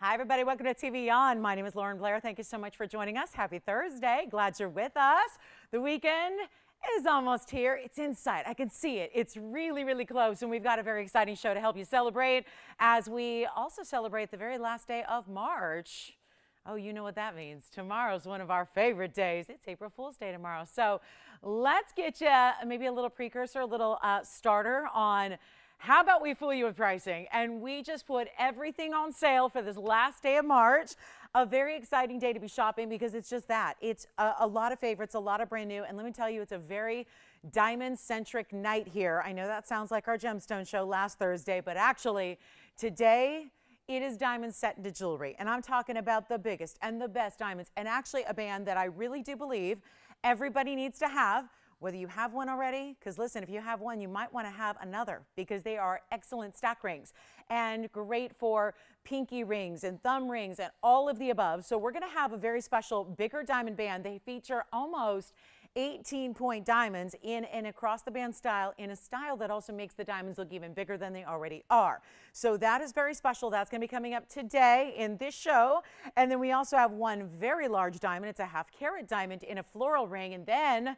Hi, everybody. Welcome to TVON. My name is Lauren Blair. Thank you so much for joining us. Happy Thursday. Glad you're with us. The weekend is almost here. It's in sight. I can see it. It's really, really close, and we've got a very exciting show to help you celebrate as we also celebrate the very last day of March. Oh, you know what that means. Tomorrow's one of our favorite days. It's April Fool's Day tomorrow. So let's get you maybe a little precursor, a little starter on how about we fool you with pricing? And we just put everything on sale for this last day of March. A very exciting day to be shopping because it's just that. It's a lot of favorites, a lot of brand new. And let me tell you, it's a very diamond-centric night here. I know that sounds like our gemstone show last Thursday, but actually today it is diamonds set into jewelry. And I'm talking about the biggest and the best diamonds, and actually a band that I really do believe everybody needs to have, whether you have one already, because listen, if you have one, you might want to have another because they are excellent stack rings and great for pinky rings and thumb rings and all of the above. So we're going to have a very special bigger diamond band. They feature almost 18-point diamonds in an across the band style, in a style that also makes the diamonds look even bigger than they already are. So that is very special. That's going to be coming up today in this show. And then we also have one very large diamond. It's a half-carat diamond in a floral ring. And then,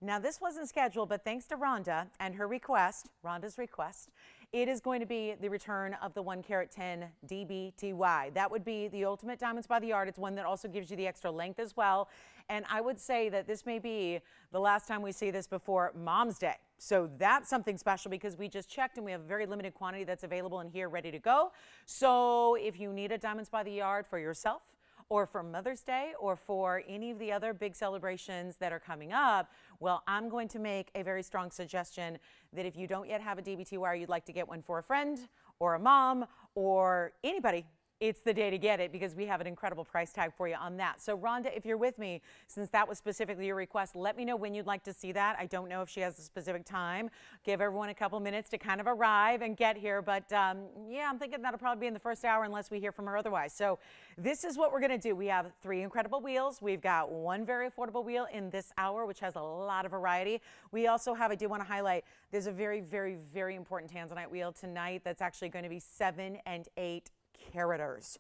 now this wasn't scheduled, but thanks to Rhonda and her request, Rhonda's request, it is going to be the return of the 1 carat 10 DBTY. That would be the ultimate diamonds by the yard. It's one that also gives you the extra length as well. And I would say that this may be the last time we see this before Mom's Day. So that's something special because we just checked and we have a very limited quantity that's available in here ready to go. So if you need a diamonds by the yard for yourself, or for Mother's Day, or for any of the other big celebrations that are coming up, well, I'm going to make a very strong suggestion that if you don't yet have a DBT wire, you'd like to get one for a friend or a mom or anybody, it's the day to get it because we have an incredible price tag for you on that. So Rhonda, if you're with me, since that was specifically your request, let me know when you'd like to see that. I don't know if she has a specific time. Give everyone a couple minutes to kind of arrive and get here. But yeah, I'm thinking that'll probably be in the first hour unless we hear from her otherwise. So this is what we're going to do. We have 3 incredible wheels. We've got one very affordable wheel in this hour, which has a lot of variety. We also have, I do want to highlight, there's a very, very, very important tanzanite wheel tonight that's actually going to be 7 and 8 caraters.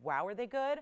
Wow, are they good?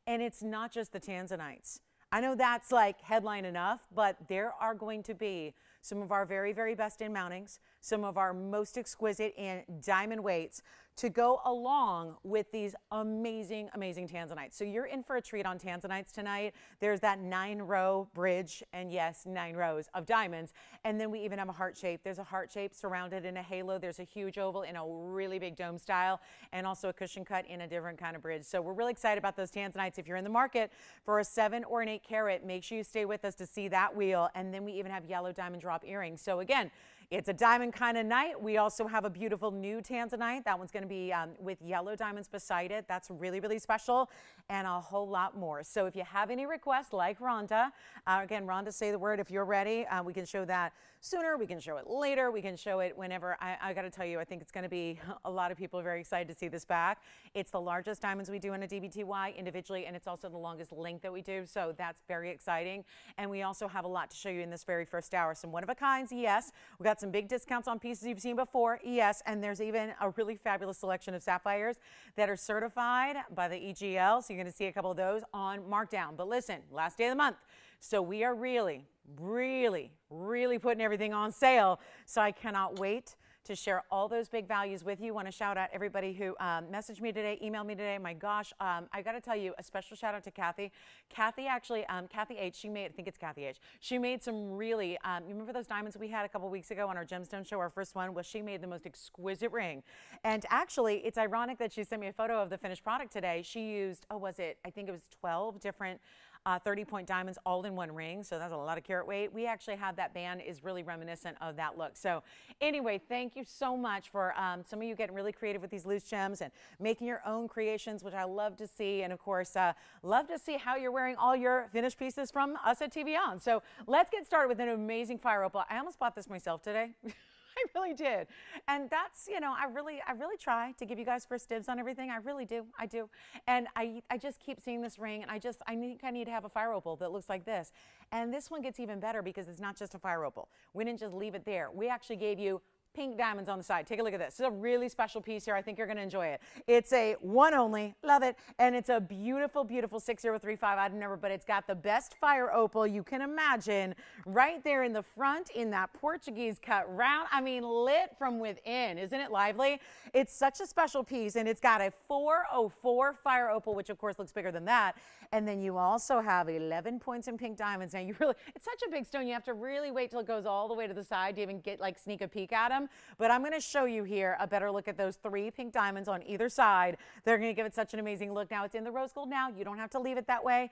And it's not just the tanzanites. I know that's like headline enough, but there are going to be some of our very, very best in mountings, some of our most exquisite in diamond weights to go along with these amazing, amazing tanzanites. So you're in for a treat on tanzanites tonight. There's that 9-row bridge, and yes, 9 rows of diamonds. And then we even have a heart shape. There's a heart shape surrounded in a halo. There's a huge oval in a really big dome style, and also a cushion cut in a different kind of bridge. So we're really excited about those tanzanites. If you're in the market for a 7 or an 8 carat, make sure you stay with us to see that wheel. And then we even have yellow diamond drop earrings. So again, it's a diamond kind of night. We also have a beautiful new tanzanite. That one's going to be with yellow diamonds beside it. That's really, really special, and a whole lot more. So if you have any requests like Rhonda, again, Rhonda, say the word if you're ready. We can show that sooner. We can show it later. We can show it whenever. I got to tell you, I think it's going to be a lot of people are very excited to see this back. It's the largest diamonds we do in a DBTY individually, and it's also the longest length that we do. So that's very exciting. And we also have a lot to show you in this very first hour. Some one-of-a-kinds, yes. We got some big discounts on pieces you've seen before, yes. And there's even a really fabulous selection of sapphires that are certified by the EGL. So you're going to see a couple of those on markdown. But listen, last day of the month. So we are really, really, really putting everything on sale. So I cannot wait to share all those big values with you. Want to shout out everybody who messaged me today, emailed me today. My gosh, I got to tell you, a special shout out to Kathy. Kathy actually, Kathy H, she made, I think it's Kathy H, she made some really, you remember those diamonds we had a couple weeks ago on our gemstone show, our first one? Well, she made the most exquisite ring. And actually, it's ironic that she sent me a photo of the finished product today. She used, oh, was it, I think it was 12 different 30-point diamonds all in one ring, so that's a lot of carat weight. We actually have that band is really reminiscent of that look. So anyway, thank you so much for some of you getting really creative with these loose gems and making your own creations, which I love to see. And of course, love to see how you're wearing all your finished pieces from us at TVON. So let's get started with an amazing fire opal. I almost bought this myself today. I really did. And that's, you know, I really try to give you guys first dibs on everything. I really do. I do. And I just keep seeing this ring, and I think I need to have a fire opal that looks like this. And this one gets even better because it's not just a fire opal. We didn't just leave it there. We actually gave you pink diamonds on the side. Take a look at this. This is a really special piece here. I think you're going to enjoy it. It's a one only, love it, and it's a beautiful, beautiful 6035 item number, but it's got the best fire opal you can imagine right there in the front in that Portuguese cut round. I mean, lit from within. Isn't it lively? It's such a special piece, and it's got a 404 fire opal, which of course looks bigger than that. And then you also have 11 points in pink diamonds. Now it's such a big stone, you have to really wait till it goes all the way to the side to even get like sneak a peek at them. But I'm going to show you here a better look at those 3 pink diamonds on either side. They're going to give it such an amazing look. Now it's in the rose gold now. You don't have to leave it that way.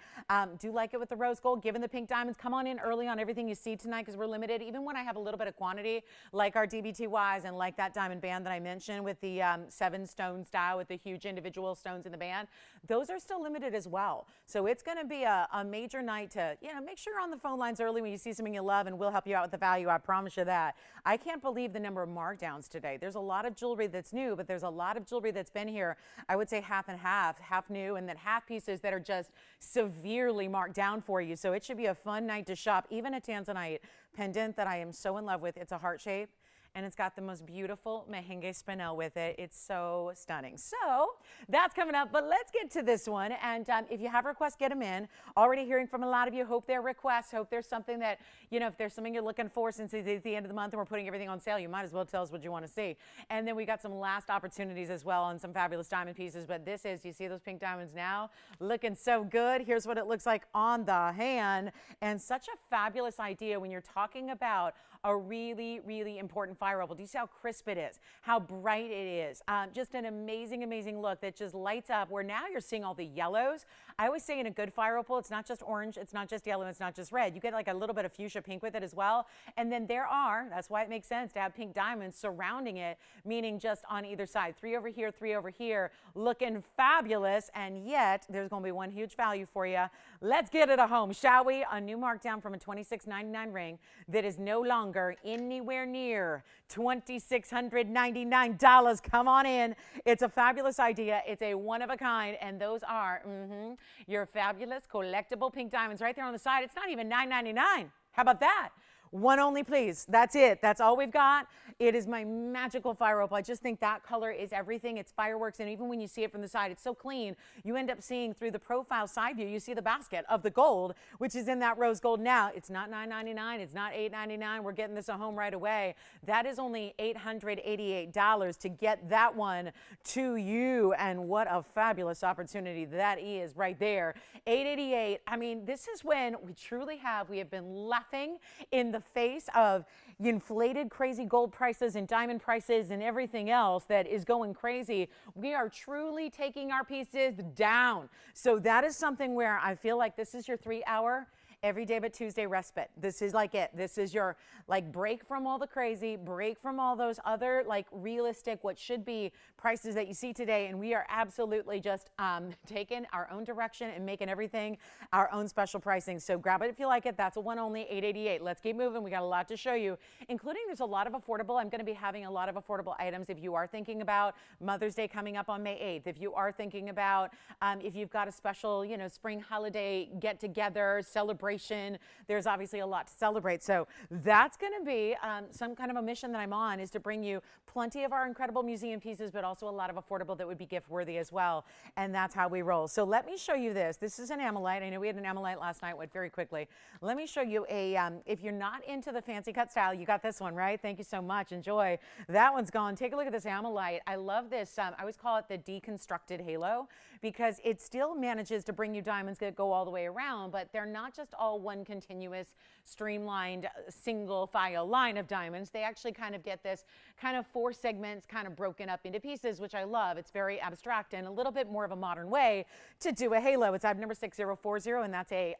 Do like it with the rose gold. Given the pink diamonds, come on in early on everything you see tonight because we're limited. Even when I have a little bit of quantity, like our DBTYs and like that diamond band that I mentioned with the 7 stone style with the huge individual stones in the band, those are still limited as well. So it's going to be a major night to, make sure you're on the phone lines early when you see something you love, and we'll help you out with the value. I promise you that. I can't believe the number of markdowns today. There's a lot of jewelry that's new, but there's a lot of jewelry that's been here, I would say half and half new, and then half pieces that are just severely marked down for you. So it should be a fun night to shop. Even a tanzanite pendant that I am so in love with. It's a heart shape, and it's got the most beautiful merengue spinel with it. It's so stunning. So that's coming up, but let's get to this one. And if you have requests, get them in. Already hearing from a lot of you. Hope they're requests. Hope there's something that, if there's something you're looking for since it's the end of the month and we're putting everything on sale, you might as well tell us what you want to see. And then we got some last opportunities as well on some fabulous diamond pieces. But this is, you see those pink diamonds now? Looking so good. Here's what it looks like on the hand. And such a fabulous idea when you're talking about a really, really important fire opal. Do you see how crisp it is? How bright it is? Just an amazing, amazing look that just lights up, where now you're seeing all the yellows. I always say in a good fire opal, it's not just orange, it's not just yellow, it's not just red. You get like a little bit of fuchsia pink with it as well. And then that's why it makes sense to have pink diamonds surrounding it, meaning just on either side. 3 over here, 3 over here, looking fabulous. And yet there's going to be one huge value for you. Let's get it a home, shall we? A new markdown from a $26.99 ring that is no longer anywhere near $2,699. Come on in. It's a fabulous idea. It's a one of a kind, and those are your fabulous collectible pink diamonds right there on the side. It's not even $9.99. How about that? One only, please. That's it. That's all we've got. It is my magical fire opal. I just think that color is everything. It's fireworks, and even when you see it from the side, it's so clean. You end up seeing through the profile side view, you see the basket of the gold, which is in that rose gold now. It's not $9.99. It's not $8.99. We're getting this at home right away. That is only $888 to get that one to you, and what a fabulous opportunity that is right there. $888. I mean, this is when we have been laughing in the face of inflated crazy gold prices and diamond prices and everything else that is going crazy. We are truly taking our pieces down. So that is something where I feel like this is your 3-hour every day but Tuesday respite. This is like it. This is your break from all the crazy, break from all those other realistic, what should be prices that you see today. And we are absolutely just taking our own direction and making everything our own special pricing. So grab it if you like it. That's a one only, $888. Let's keep moving. We got a lot to show you, including there's a lot of affordable. I'm going to be having a lot of affordable items if you are thinking about Mother's Day coming up on May 8th. If you are thinking about if you've got a special, spring holiday get together, celebration, there's obviously a lot to celebrate. So that's going to be some kind of a mission that I'm on, is to bring you plenty of our incredible museum pieces, but also a lot of affordable that would be gift worthy as well. And that's how we roll. So let me show you this. This is an amylite. I know we had an amylite last night, went very quickly. Let me show you if you're not into the fancy cut style, you got this one, right? Thank you so much. Enjoy. That one's gone. Take a look at this amylite. I love this. I always call it the deconstructed halo, because it still manages to bring you diamonds that go all the way around, but they're not just all one continuous streamlined single file line of diamonds. They actually kind of get this kind of 4 segments kind of broken up into pieces, which I love. It's very abstract and a little bit more of a modern way to do a halo. It's item number 6040, and that's a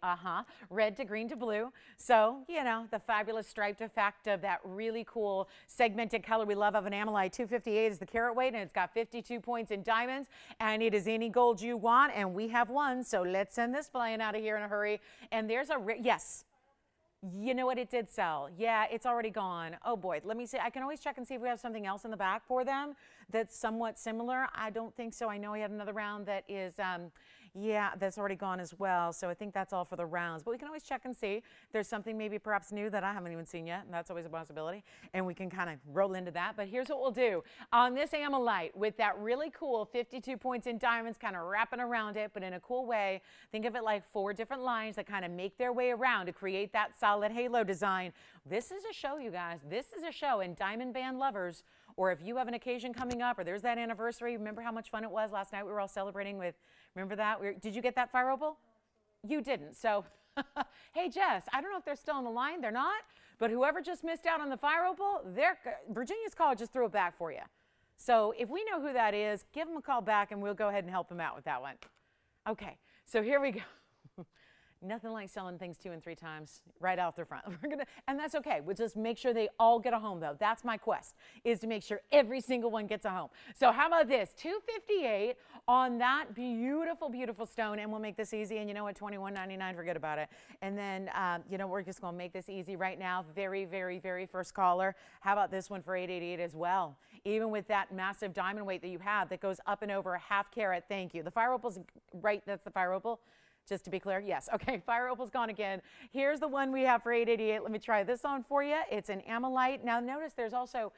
red to green to blue. So, the fabulous striped effect of that really cool segmented color we love of an amylite. 258 is the carat weight, and it's got 52 points in diamonds, and it is any gold you want, and we have one. So let's send this flying out of here in a hurry. And there's yes. You know what? It did sell. Yeah, it's already gone. Oh boy. Let me see. I can always check and see if we have something else in the back for them that's somewhat similar. I don't think so. I know I had another round that is, Yeah, that's already gone as well. So I think that's all for the rounds. But we can always check and see if there's something maybe perhaps new that I haven't even seen yet. And that's always a possibility. And we can kind of roll into that. But here's what we'll do. On this Amolite, with that really cool 52 points in diamonds kind of wrapping around it, but in a cool way, think of it like 4 different lines that kind of make their way around to create that solid halo design. This is a show, you guys. This is a show. And diamond band lovers, or if you have an occasion coming up, or there's that anniversary, remember how much fun it was last night? We were all celebrating with, remember that? Did you get that fire opal? You didn't. So, hey, Jess, I don't know if they're still on the line. They're not. But whoever just missed out on the fire opal, Virginia's Call just threw it back for you. So if we know who that is, give them a call back, and we'll go ahead and help them out with that one. Okay, so here we go. Nothing like selling things 2 and 3 times right out the front. And that's okay. We'll just make sure they all get a home, though. That's my quest, is to make sure every single one gets a home. So how about this? $258 on that beautiful, beautiful stone. And we'll make this easy. And you know what? $21.99, forget about it. And then, you know, we're just going to make this easy right now. Very, very, very first caller. How about this one for $888 as well? Even with that massive diamond weight that you have that goes up and over a ½ carat. Thank you. The fire opal's right. That's the fire opal. Just to be clear, yes. Okay, fire opal's gone again. Here's the one we have for $888. Let me try this on for you. It's an Amolite. Now notice there's also,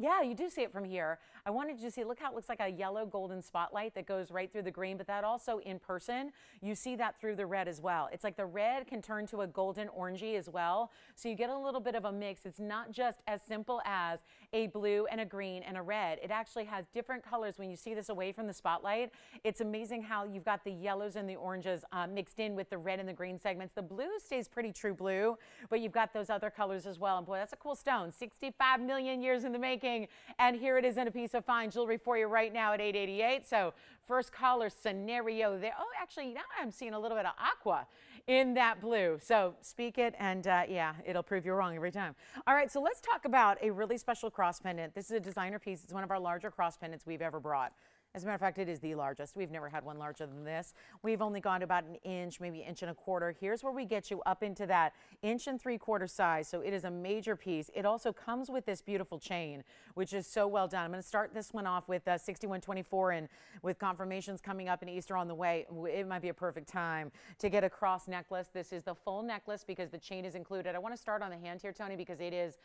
yeah, you do see it from here. I wanted you to see, look how it looks like a yellow golden spotlight that goes right through the green, but that also in person, you see that through the red as well. It's like the red can turn to a golden orangey as well. So you get a little bit of a mix. It's not just as simple as a blue and a green and a red. It actually has different colors when you see this away from the spotlight. It's amazing how you've got the yellows and the oranges mixed in with the red and the green segments. The blue stays pretty true blue, but you've got those other colors as well. And boy, that's a cool stone. 65 million years in the making. And here it is in a piece of fine jewelry for you right now at $888. So first caller scenario there. Oh, actually, now I'm seeing a little bit of aqua in that blue. So speak it, and yeah, it'll prove you wrong every time. All right, so let's talk about a really special cross pendant. This is a designer piece. It's one of our larger cross pendants we've ever brought. As a matter of fact, it is the largest. We've never had one larger than this. We've only gone about an inch, maybe an inch and a quarter. Here's where we get you up into that 1 3/4 size. So it is a major piece. It also comes with this beautiful chain, which is so well done. I'm going to start this one off with 6124, and with confirmations coming up and Easter on the way, it might be a perfect time to get a cross necklace. This is the full necklace because the chain is included. I want to start on the hand here, Tony, because it is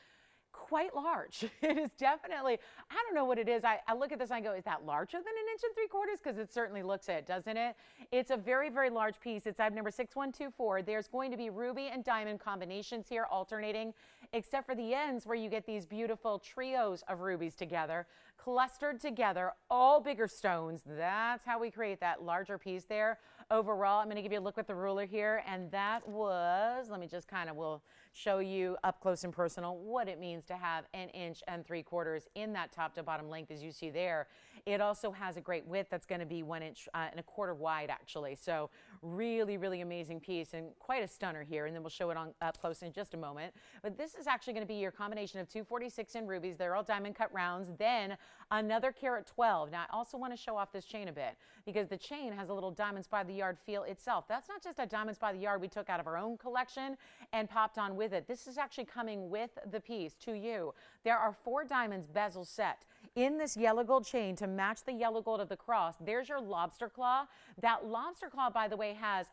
quite large. It is definitely, I don't know what it is. I look at this and I go, is that larger than 1 3/4? Because it certainly looks it, doesn't it? It's a very, very large piece. It's item number 6124. There's going to be ruby and diamond combinations here alternating, except for the ends where you get these beautiful trios of rubies together, clustered together, all bigger stones. That's how we create that larger piece there. Overall, I'm going to give you a look with the ruler here, and that was, let me just kind of will show you up close and personal what it means to have 1 3/4 in that top to bottom length as you see there. It also has a great width that's going to be 1 1/4 wide actually. So really, really amazing piece and quite a stunner here. And then we'll show it on up close in just a moment. But this is actually going to be your combination of 246 in rubies. They're all diamond cut rounds. Then another carat 12. Now I also want to show off this chain a bit because the chain has a little diamonds by the yard feel itself. That's not just a diamonds by the yard we took out of our own collection and popped on with it. This is actually coming with the piece to you. There are 4 diamonds bezel set in this yellow gold chain to match the yellow gold of the cross. There's your lobster claw. That lobster claw, by the way, has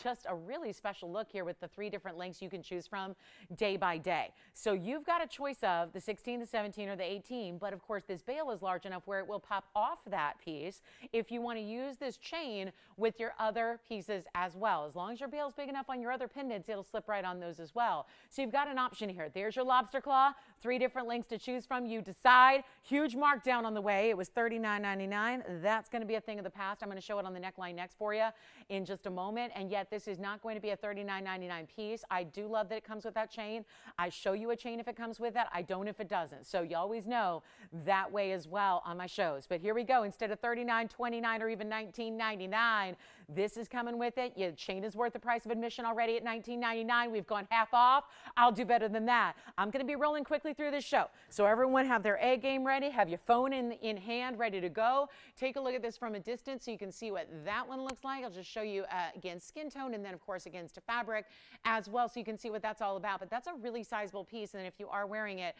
just a really special look here with the 3 different lengths you can choose from day by day. So you've got a choice of the 16, the 17, or the 18, but of course this bail is large enough where it will pop off that piece if you want to use this chain with your other pieces as well. As long as your bail is big enough on your other pendants, it'll slip right on those as well. So you've got an option here. There's your lobster claw, 3 different lengths to choose from. You decide. Huge markdown on the way. It was $39.99. That's going to be a thing of the past. I'm going to show it on the neckline next for you in just a moment. And yet this is not going to be a $39.99 piece. I do love that it comes with that chain. I show you a chain if it comes with that. I don't if it doesn't. So you always know that way as well on my shows. But here we go. Instead of $39.29 or even $19.99, this is coming with it. Your chain is worth the price of admission already at $19.99. We've gone half off. I'll do better than that. I'm going to be rolling quickly through this show. So everyone have their A game ready. Have your phone in hand ready to go. Take a look at this from a distance so you can see what that one looks like. I'll just show you against skin tone and then of course against a fabric as well so you can see what that's all about. But that's a really sizable piece, and if you are wearing it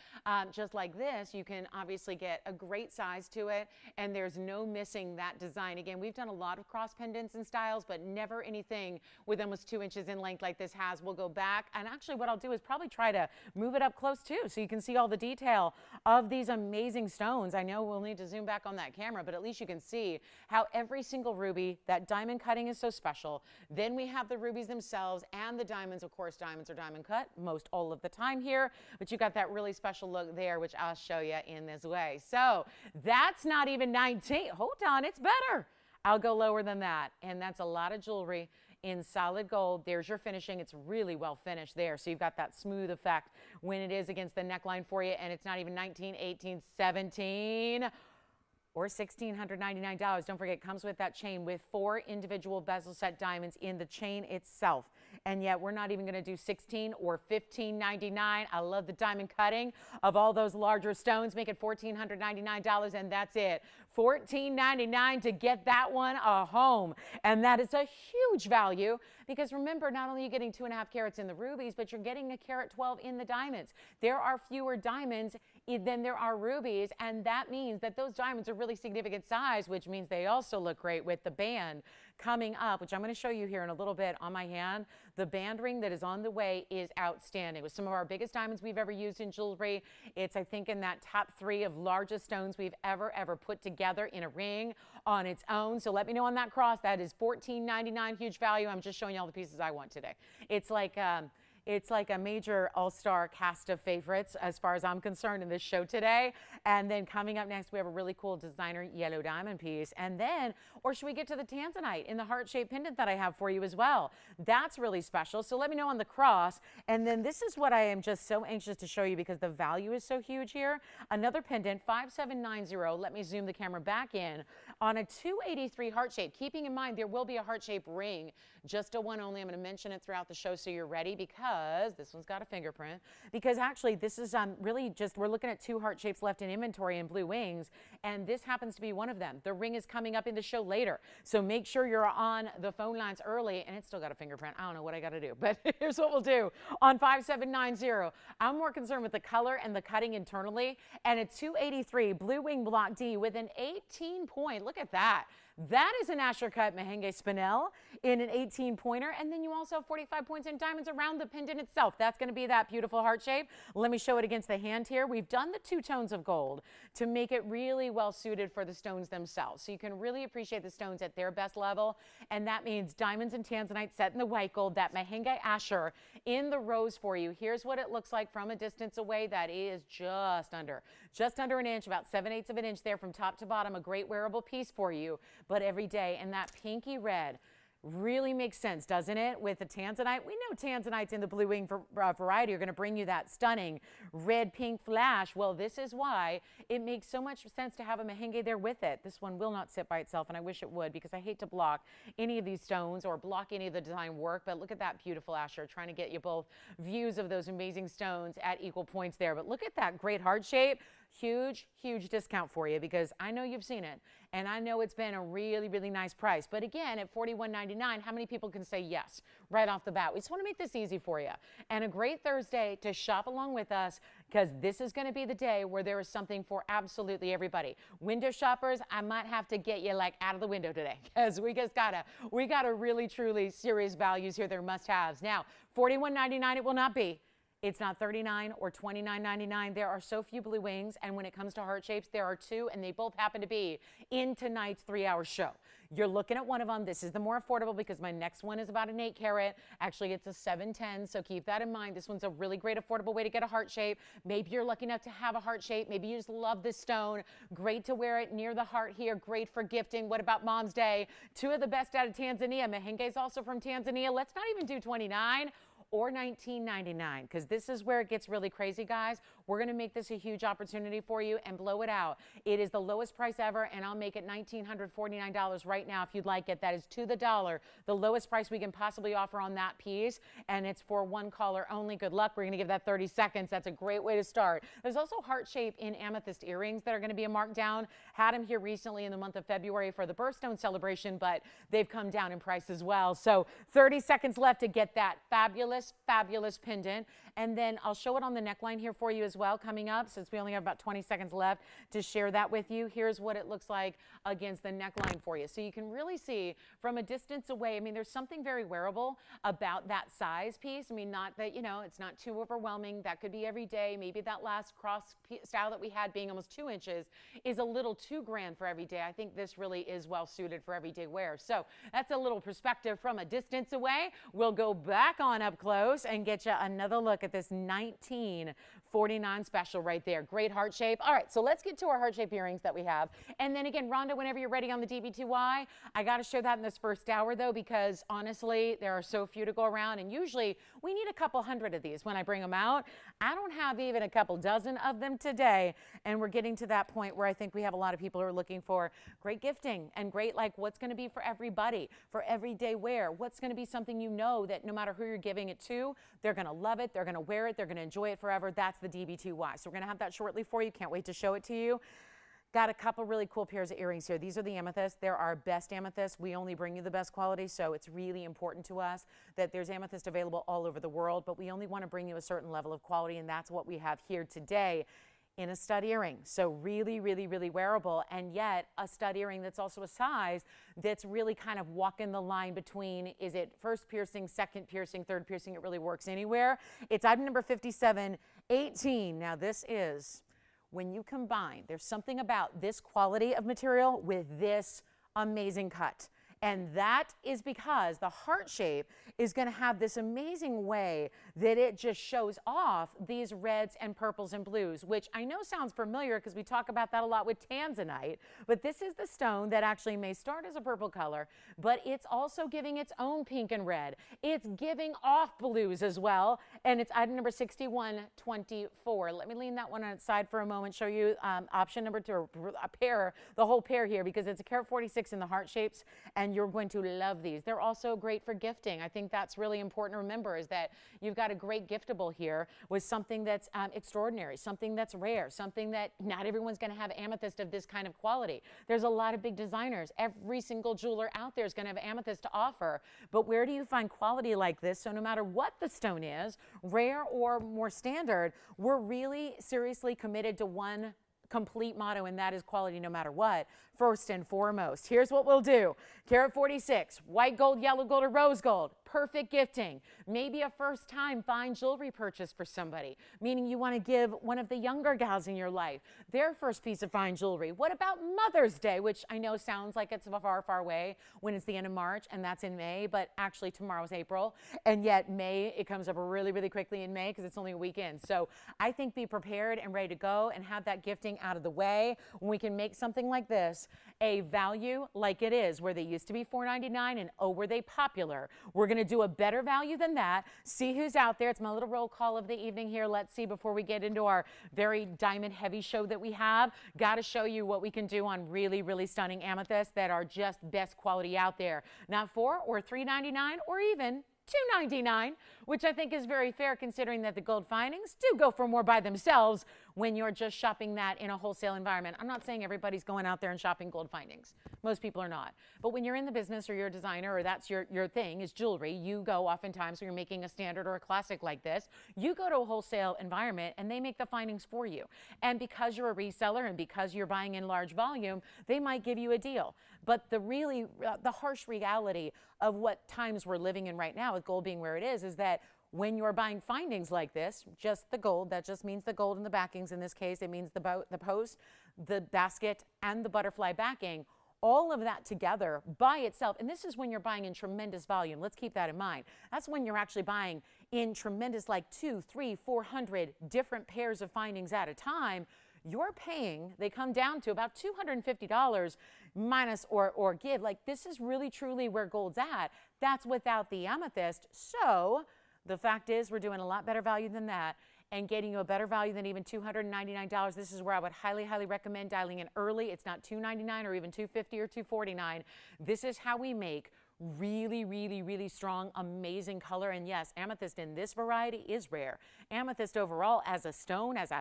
just like this, you can obviously get a great size to it, and there's no missing that design. Again, we've done a lot of cross pendants and stuff styles, but never anything with almost 2 inches in length like this has. We'll go back, and actually what I'll do is probably try to move it up close too, so you can see all the detail of these amazing stones. I know we'll need to zoom back on that camera, but at least you can see how every single ruby, that diamond cutting is so special. Then we have the rubies themselves and the diamonds. Of course, diamonds are diamond cut most all of the time here, but you got that really special look there, which I'll show you in this way. So that's not even 19. Hold on, it's better. I'll go lower than that, and that's a lot of jewelry in solid gold. There's your finishing. It's really well finished there, so you've got that smooth effect when it is against the neckline for you, and it's not even 19, 18, 17, or $1,699. Don't forget, it comes with that chain with 4 individual bezel set diamonds in the chain itself. And yet we're not even going to do 16 or $1,599. I love the diamond cutting of all those larger stones. Make it $1,499, and that's it. $1,499 to get that one a home. And that is a huge value, because remember, not only are you getting 2.5 carats in the rubies, but you're getting a carat 12 in the diamonds. There are fewer diamonds than there are rubies, and that means that those diamonds are really significant size, which means they also look great with the band coming up, which I'm going to show you here in a little bit on my hand. The band ring that is on the way is outstanding. With some of our biggest diamonds we've ever used in jewelry. It's, I think, in that top 3 of largest stones we've ever put together in a ring on its own. So let me know on that cross. That is $14.99, huge value. I'm just showing you all the pieces I want today. It's like a major all-star cast of favorites as far as I'm concerned in this show today. And then coming up next, we have a really cool designer yellow diamond piece. And then, or should we get to the tanzanite in the heart-shaped pendant that I have for you as well? That's really special. So let me know on the cross. And then this is what I am just so anxious to show you, because the value is so huge here. Another pendant, 5790. Let me zoom the camera back in on a 283 heart shape. Keeping in mind, there will be a heart-shaped ring, just a one only. I'm going to mention it throughout the show so you're ready, because this one's got a fingerprint. Because actually, this is really just, we're looking at 2 heart shapes left in inventory in blue wings, and this happens to be one of them. The ring is coming up in the show later, so make sure you're on the phone lines early. And it's still got a fingerprint. I don't know what I got to do, but here's what we'll do on 5790. I'm more concerned with the color and the cutting internally, and it's 283 blue wing block D with an 18-point. Look at that. That is an Asher cut Mahenge spinel in an 18-pointer. And then you also have 45 points in diamonds around the pendant itself. That's going to be that beautiful heart shape. Let me show it against the hand here. We've done the 2 tones of gold to make it really well suited for the stones themselves. So you can really appreciate the stones at their best level. And that means diamonds and tanzanite set in the white gold, that Mahenge Asher in the rose for you. Here's what it looks like from a distance away. That is just under an inch, about 7/8 of an inch there from top to bottom. A great wearable piece for you, but every day. And that pinky red really makes sense, doesn't it? With the tanzanite, we know tanzanites in the blue wing variety are going to bring you that stunning red pink flash. Well, this is why it makes so much sense to have a Mahenge there with it. This one will not sit by itself, and I wish it would, because I hate to block any of these stones or block any of the design work. But look at that beautiful Asher, trying to get you both views of those amazing stones at equal points there. But look at that great heart shape. Huge, huge discount for you, because I know you've seen it, and I know it's been a really, really nice price. But again, at $41.99, how many people can say yes right off the bat? We just want to make this easy for you. And a great Thursday to shop along with us, because this is going to be the day where there is something for absolutely everybody. Window shoppers, I might have to get you like out of the window today, because we gotta really, truly serious values here. They're must-haves. Now, $41.99 it will not be. It's not $39 or $29.99. There are so few blue wings, and when it comes to heart shapes, there are 2, and they both happen to be in tonight's 3-hour show. You're looking at one of them. This is the more affordable, because my next one is about an 8 carat. Actually, it's a 710, so keep that in mind. This one's a really great affordable way to get a heart shape. Maybe you're lucky enough to have a heart shape. Maybe you just love this stone. Great to wear it near the heart here. Great for gifting. What about Mom's Day? 2 of the best out of Tanzania. Mahenge is also from Tanzania. Let's not even do $29 or $19.99, because this is where it gets really crazy, guys. We're going to make this a huge opportunity for you and blow it out. It is the lowest price ever, and I'll make it $1,949 right now if you'd like it. That is to the dollar, the lowest price we can possibly offer on that piece, and it's for one caller only. Good luck. We're going to give that 30 seconds. That's a great way to start. There's also heart shape in amethyst earrings that are going to be a markdown. Had them here recently in the month of February for the birthstone celebration, but they've come down in price as well. So 30 seconds left to get that fabulous, fabulous pendant. And then I'll show it on the neckline here for you as well coming up, since we only have about 20 seconds left to share that with you. Here's what it looks like against the neckline for you. So you can really see from a distance away. I mean, there's something very wearable about that size piece. I mean, not that, you know, it's not too overwhelming. That could be every day. Maybe that last cross style that we had being almost 2 inches is a little too grand for every day. I think this really is well suited for everyday wear. So that's a little perspective from a distance away. We'll go back on up close and get you another look at this $19.49 special right there. Great heart shape. All right, so let's get to our heart shape earrings that we have. And then again, Rhonda, whenever you're ready on the DB2Y, I got to show that in this first hour though, because honestly, there are so few to go around, and usually we need a couple hundred of these when I bring them out. I don't have even a couple dozen of them today, and we're getting to that point where I think we have a lot of people who are looking for great gifting and great, like, what's going to be for everybody, for everyday wear, what's going to be something you know that no matter who you're giving it to, they're going to love it, they're going to wear it, they're going to enjoy it forever. That's the DB2Y. So we're going to have that shortly for you. Can't wait to show it to you. Got a couple really cool pairs of earrings here. These are the amethyst. They're our best amethyst. We only bring you the best quality, so it's really important to us that there's amethyst available all over the world, but we only want to bring you a certain level of quality, and that's what we have here today in a stud earring. So really, really, really wearable, and yet a stud earring that's also a size that's really kind of walking the line between, is it first piercing, second piercing, third piercing? It really works anywhere. It's item number 5718. Now this is, when you combine, there's something about this quality of material with this amazing cut. And that is because the heart shape is going to have this amazing way that it just shows off these reds and purples and blues, which I know sounds familiar because we talk about that a lot with tanzanite, but this is the stone that actually may start as a purple color, but it's also giving its own pink and red. It's giving off blues as well, and it's item number 6124. Let me lean that one on its side for a moment, show you option number 2, a pair, the whole pair here, because it's a carat 46 in the heart shapes, and you're going to love these. They're also great for gifting. I think that's really important to remember, is that you've got a great giftable here with something that's extraordinary, something that's rare, something that not everyone's going to have amethyst of this kind of quality. There's a lot of big designers. Every single jeweler out there is going to have amethyst to offer, but where do you find quality like this? So no matter what the stone is, rare or more standard, we're really seriously committed to one complete motto, and that is quality no matter what, first and foremost. Here's what we'll do. Carat 46, white gold, yellow gold, or rose gold. Perfect gifting. Maybe a first time fine jewelry purchase for somebody, meaning you want to give one of the younger gals in your life their first piece of fine jewelry. What about Mother's Day, which I know sounds like it's far, far away when it's the end of March, and that's in May, but actually tomorrow's April, and yet May, it comes up really, really quickly in May because it's only a weekend. So I think be prepared and ready to go and have that gifting out of the way when we can make something like this a value like it is, where they used to be $4.99 and oh, were they popular. We're going to do a better value than that. See who's out there. It's my little roll call of the evening here. Let's see, before we get into our very diamond heavy show that we have, got to show you what we can do on really, really stunning amethysts that are just best quality out there. Not $4 or $3.99 or even $2.99, which I think is very fair considering that the gold findings do go for more by themselves when you're just shopping that in a wholesale environment. I'm not saying everybody's going out there and shopping gold findings. Most people are not. But when you're in the business or you're a designer or that's your thing is jewelry, you go oftentimes when you're making a standard or a classic like this, you go to a wholesale environment and they make the findings for you. And because you're a reseller and because you're buying in large volume, they might give you a deal. But the harsh reality of what times we're living in right now, with gold being where it is that when you're buying findings like this, just the gold, that just means the gold and the backings in this case, it means the post, the basket, and the butterfly backing, all of that together by itself. And this is when you're buying in tremendous volume. Let's keep that in mind. That's when you're actually buying in tremendous, like 200, 300, 400 different pairs of findings at a time. You're paying, they come down to about $250 minus or give. Like, this is really truly where gold's at. That's without the amethyst. So the fact is, we're doing a lot better value than that and getting you a better value than even $299. This is where I would highly, highly recommend dialing in early. It's not $299 or even $250 or $249. This is how we make really, really, really strong, amazing color. And yes, amethyst in this variety is rare. Amethyst overall as a stone, as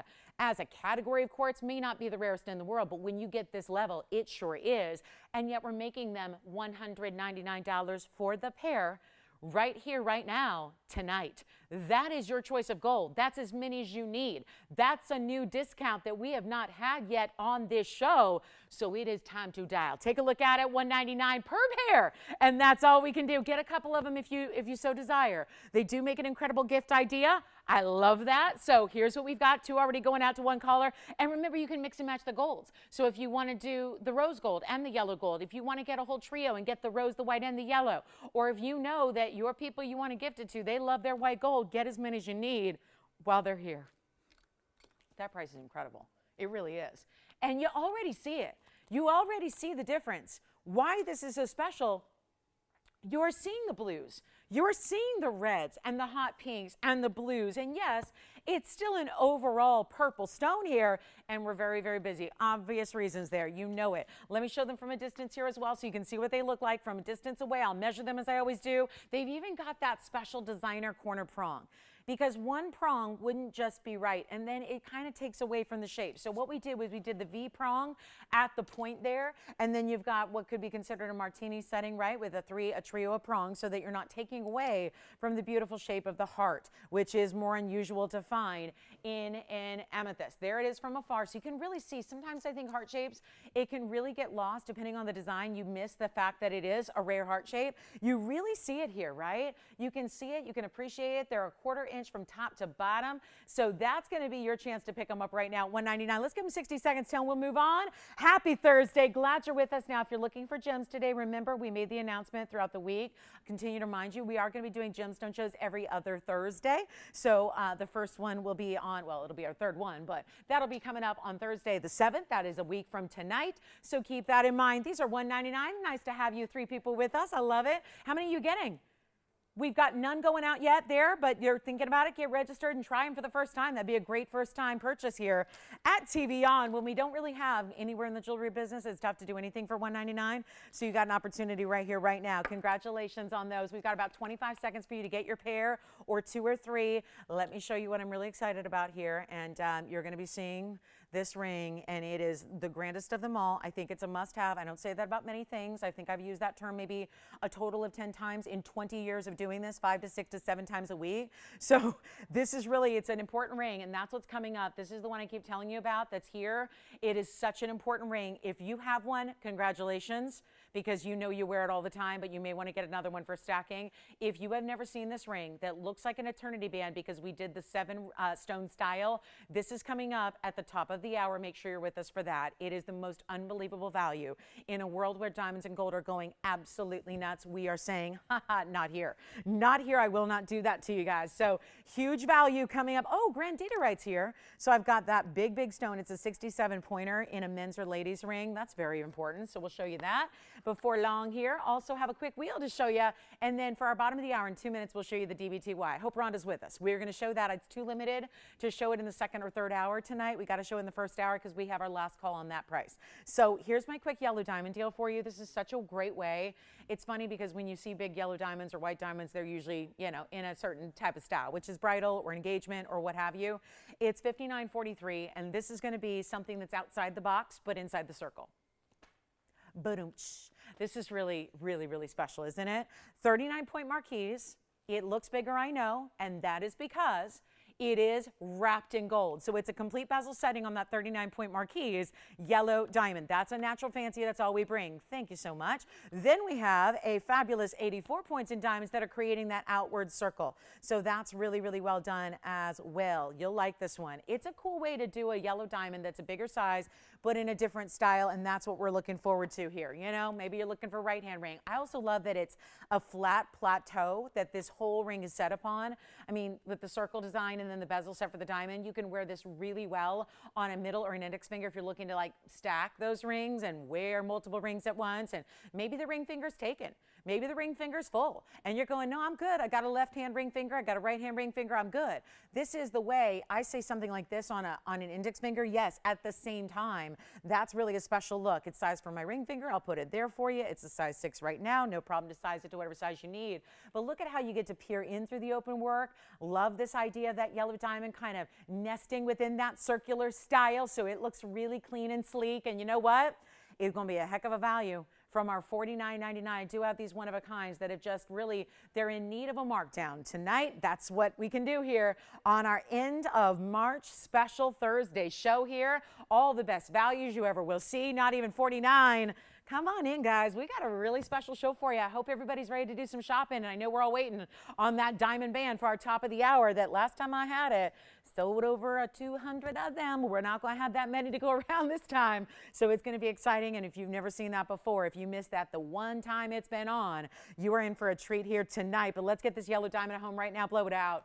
a category of quartz, may not be the rarest in the world, but when you get this level, it sure is. And yet we're making them $199 for the pair, right here, right now, tonight. That is your choice of gold. That's as many as you need. That's a new discount that we have not had yet on this show. So it is time to dial. Take a look at it, $199 per pair. And that's all we can do. Get a couple of them if you so desire. They do make an incredible gift idea. I love that. So here's what we've got. 2 already going out to 1 caller. And remember, you can mix and match the golds. So if you want to do the rose gold and the yellow gold, if you want to get a whole trio and get the rose, the white, and the yellow, or if you know that your people you want to gift it to, they love their white gold, get as many as you need while they're here. That price is incredible. It really is. And you already see it. You already see the difference. Why this is so special, you're seeing the blues. You're seeing the reds and the hot pinks and the blues. And yes, it's still an overall purple stone here, and we're very, very busy. Obvious reasons there. You know it. Let me show them from a distance here as well so you can see what they look like from a distance away. I'll measure them as I always do. They've even got that special designer corner prong, because one prong wouldn't just be right, and then it kind of takes away from the shape. So what we did was we did the V prong at the point there, and then you've got what could be considered a martini setting, right, with a trio of prongs, so that you're not taking away from the beautiful shape of the heart, which is more unusual to find in an amethyst. There it is from afar, so you can really see. Sometimes I think heart shapes, it can really get lost depending on the design. You miss the fact that it is a rare heart shape. You really see it here, right? You can see it, you can appreciate it. They're a 1/4 inch from top to bottom. So that's going to be your chance to pick them up right now, $199. Let's give them 60 seconds till we'll move on. Happy Thursday. Glad you're with us. Now, if you're looking for gems today, remember we made the announcement throughout the week. Continue to remind you, we are going to be doing gemstone shows every other Thursday. So the first one will be on, well, it'll be our 3rd one, but that'll be coming up on Thursday the 7th. That is a week from tonight. So keep that in mind. These are $199. Nice to have you 3 people with us. I love it. How many are you getting? We've got none going out yet there, but you're thinking about it. Get registered and try them for the first time. That'd be a great first-time purchase here at TVON. When we don't really have anywhere in the jewelry business, it's tough to do anything for $199. So you got an opportunity right here, right now. Congratulations on those. We've got about 25 seconds for you to get your pair or 2 or 3. Let me show you what I'm really excited about here. And you're going to be seeing this ring, and it is the grandest of them all. I think it's a must-have. I don't say that about many things. I think I've used that term maybe a total of 10 times in 20 years of doing this, 5 to 6 to 7 times a week. So this is really, it's an important ring, and that's what's coming up. This is the one I keep telling you about that's here. It is such an important ring. If you have one, congratulations, because you know you wear it all the time, but you may want to get another one for stacking. If you have never seen this ring that looks like an eternity band, because we did the 7 stone style, this is coming up at the top of the hour. Make sure you're with us for that. It is the most unbelievable value in a world where diamonds and gold are going absolutely nuts. We are saying, haha, not here. Not here. I will not do that to you guys. So huge value coming up. Oh, Grand Data here. So I've got that big, big stone. It's a 67 pointer in a men's or ladies ring. That's very important. So we'll show you that before long here. Also have a quick wheel to show you. And then for our bottom of the hour in 2 minutes, we'll show you the DBTY. Hope Rhonda's with us. We're going to show that. It's too limited to show it in the 2nd or 3rd hour tonight. We got to show it in the 1st hour because we have our last call on that price. So here's my quick yellow diamond deal for you. This is such a great way. It's funny because when you see big yellow diamonds or white diamonds, they're usually, you know, in a certain type of style, which is bridal or engagement or what have you. It's $59.43, and this is going to be something that's outside the box but inside the circle. Boom. This is really, really, really special, isn't it? 39-point marquise. It looks bigger, I know, and that is because it is wrapped in gold. So it's a complete bezel setting on that 39-point marquise, yellow diamond. That's a natural fancy. That's all we bring. Thank you so much. Then we have a fabulous 84 points in diamonds that are creating that outward circle. So that's really, really well done as well. You'll like this one. It's a cool way to do a yellow diamond that's a bigger size, but in a different style, and that's what we're looking forward to here. You know, maybe you're looking for right-hand ring. I also love that it's a flat plateau that this whole ring is set upon. I mean, with the circle design and then the bezel set for the diamond, you can wear this really well on a middle or an index finger if you're looking to like stack those rings and wear multiple rings at once. And maybe the ring finger's taken. Maybe the ring finger's full and you're going, no, I'm good. I got a left hand ring finger. I got a right hand ring finger. I'm good. This is the way I say something like this on an index finger. Yes, at the same time, that's really a special look. It's sized for my ring finger. I'll put it there for you. It's a size 6 right now. No problem to size it to whatever size you need. But look at how you get to peer in through the open work. Love this idea of that yellow diamond kind of nesting within that circular style. So it looks really clean and sleek. And you know what? It's going to be a heck of a value from our $49.99. I do have these one-of-a-kinds that have just really, they're in need of a markdown. Tonight, that's what we can do here on our end of March special Thursday show here. All the best values you ever will see, not even $49. Come on in, guys. We got a really special show for you. I hope everybody's ready to do some shopping. And I know we're all waiting on that diamond band for our top of the hour that last time I had it, sold over 200 of them. We're not going to have that many to go around this time. So it's going to be exciting. And if you've never seen that before, if you missed that the one time it's been on, you are in for a treat here tonight. But let's get this yellow diamond at home right now. Blow it out.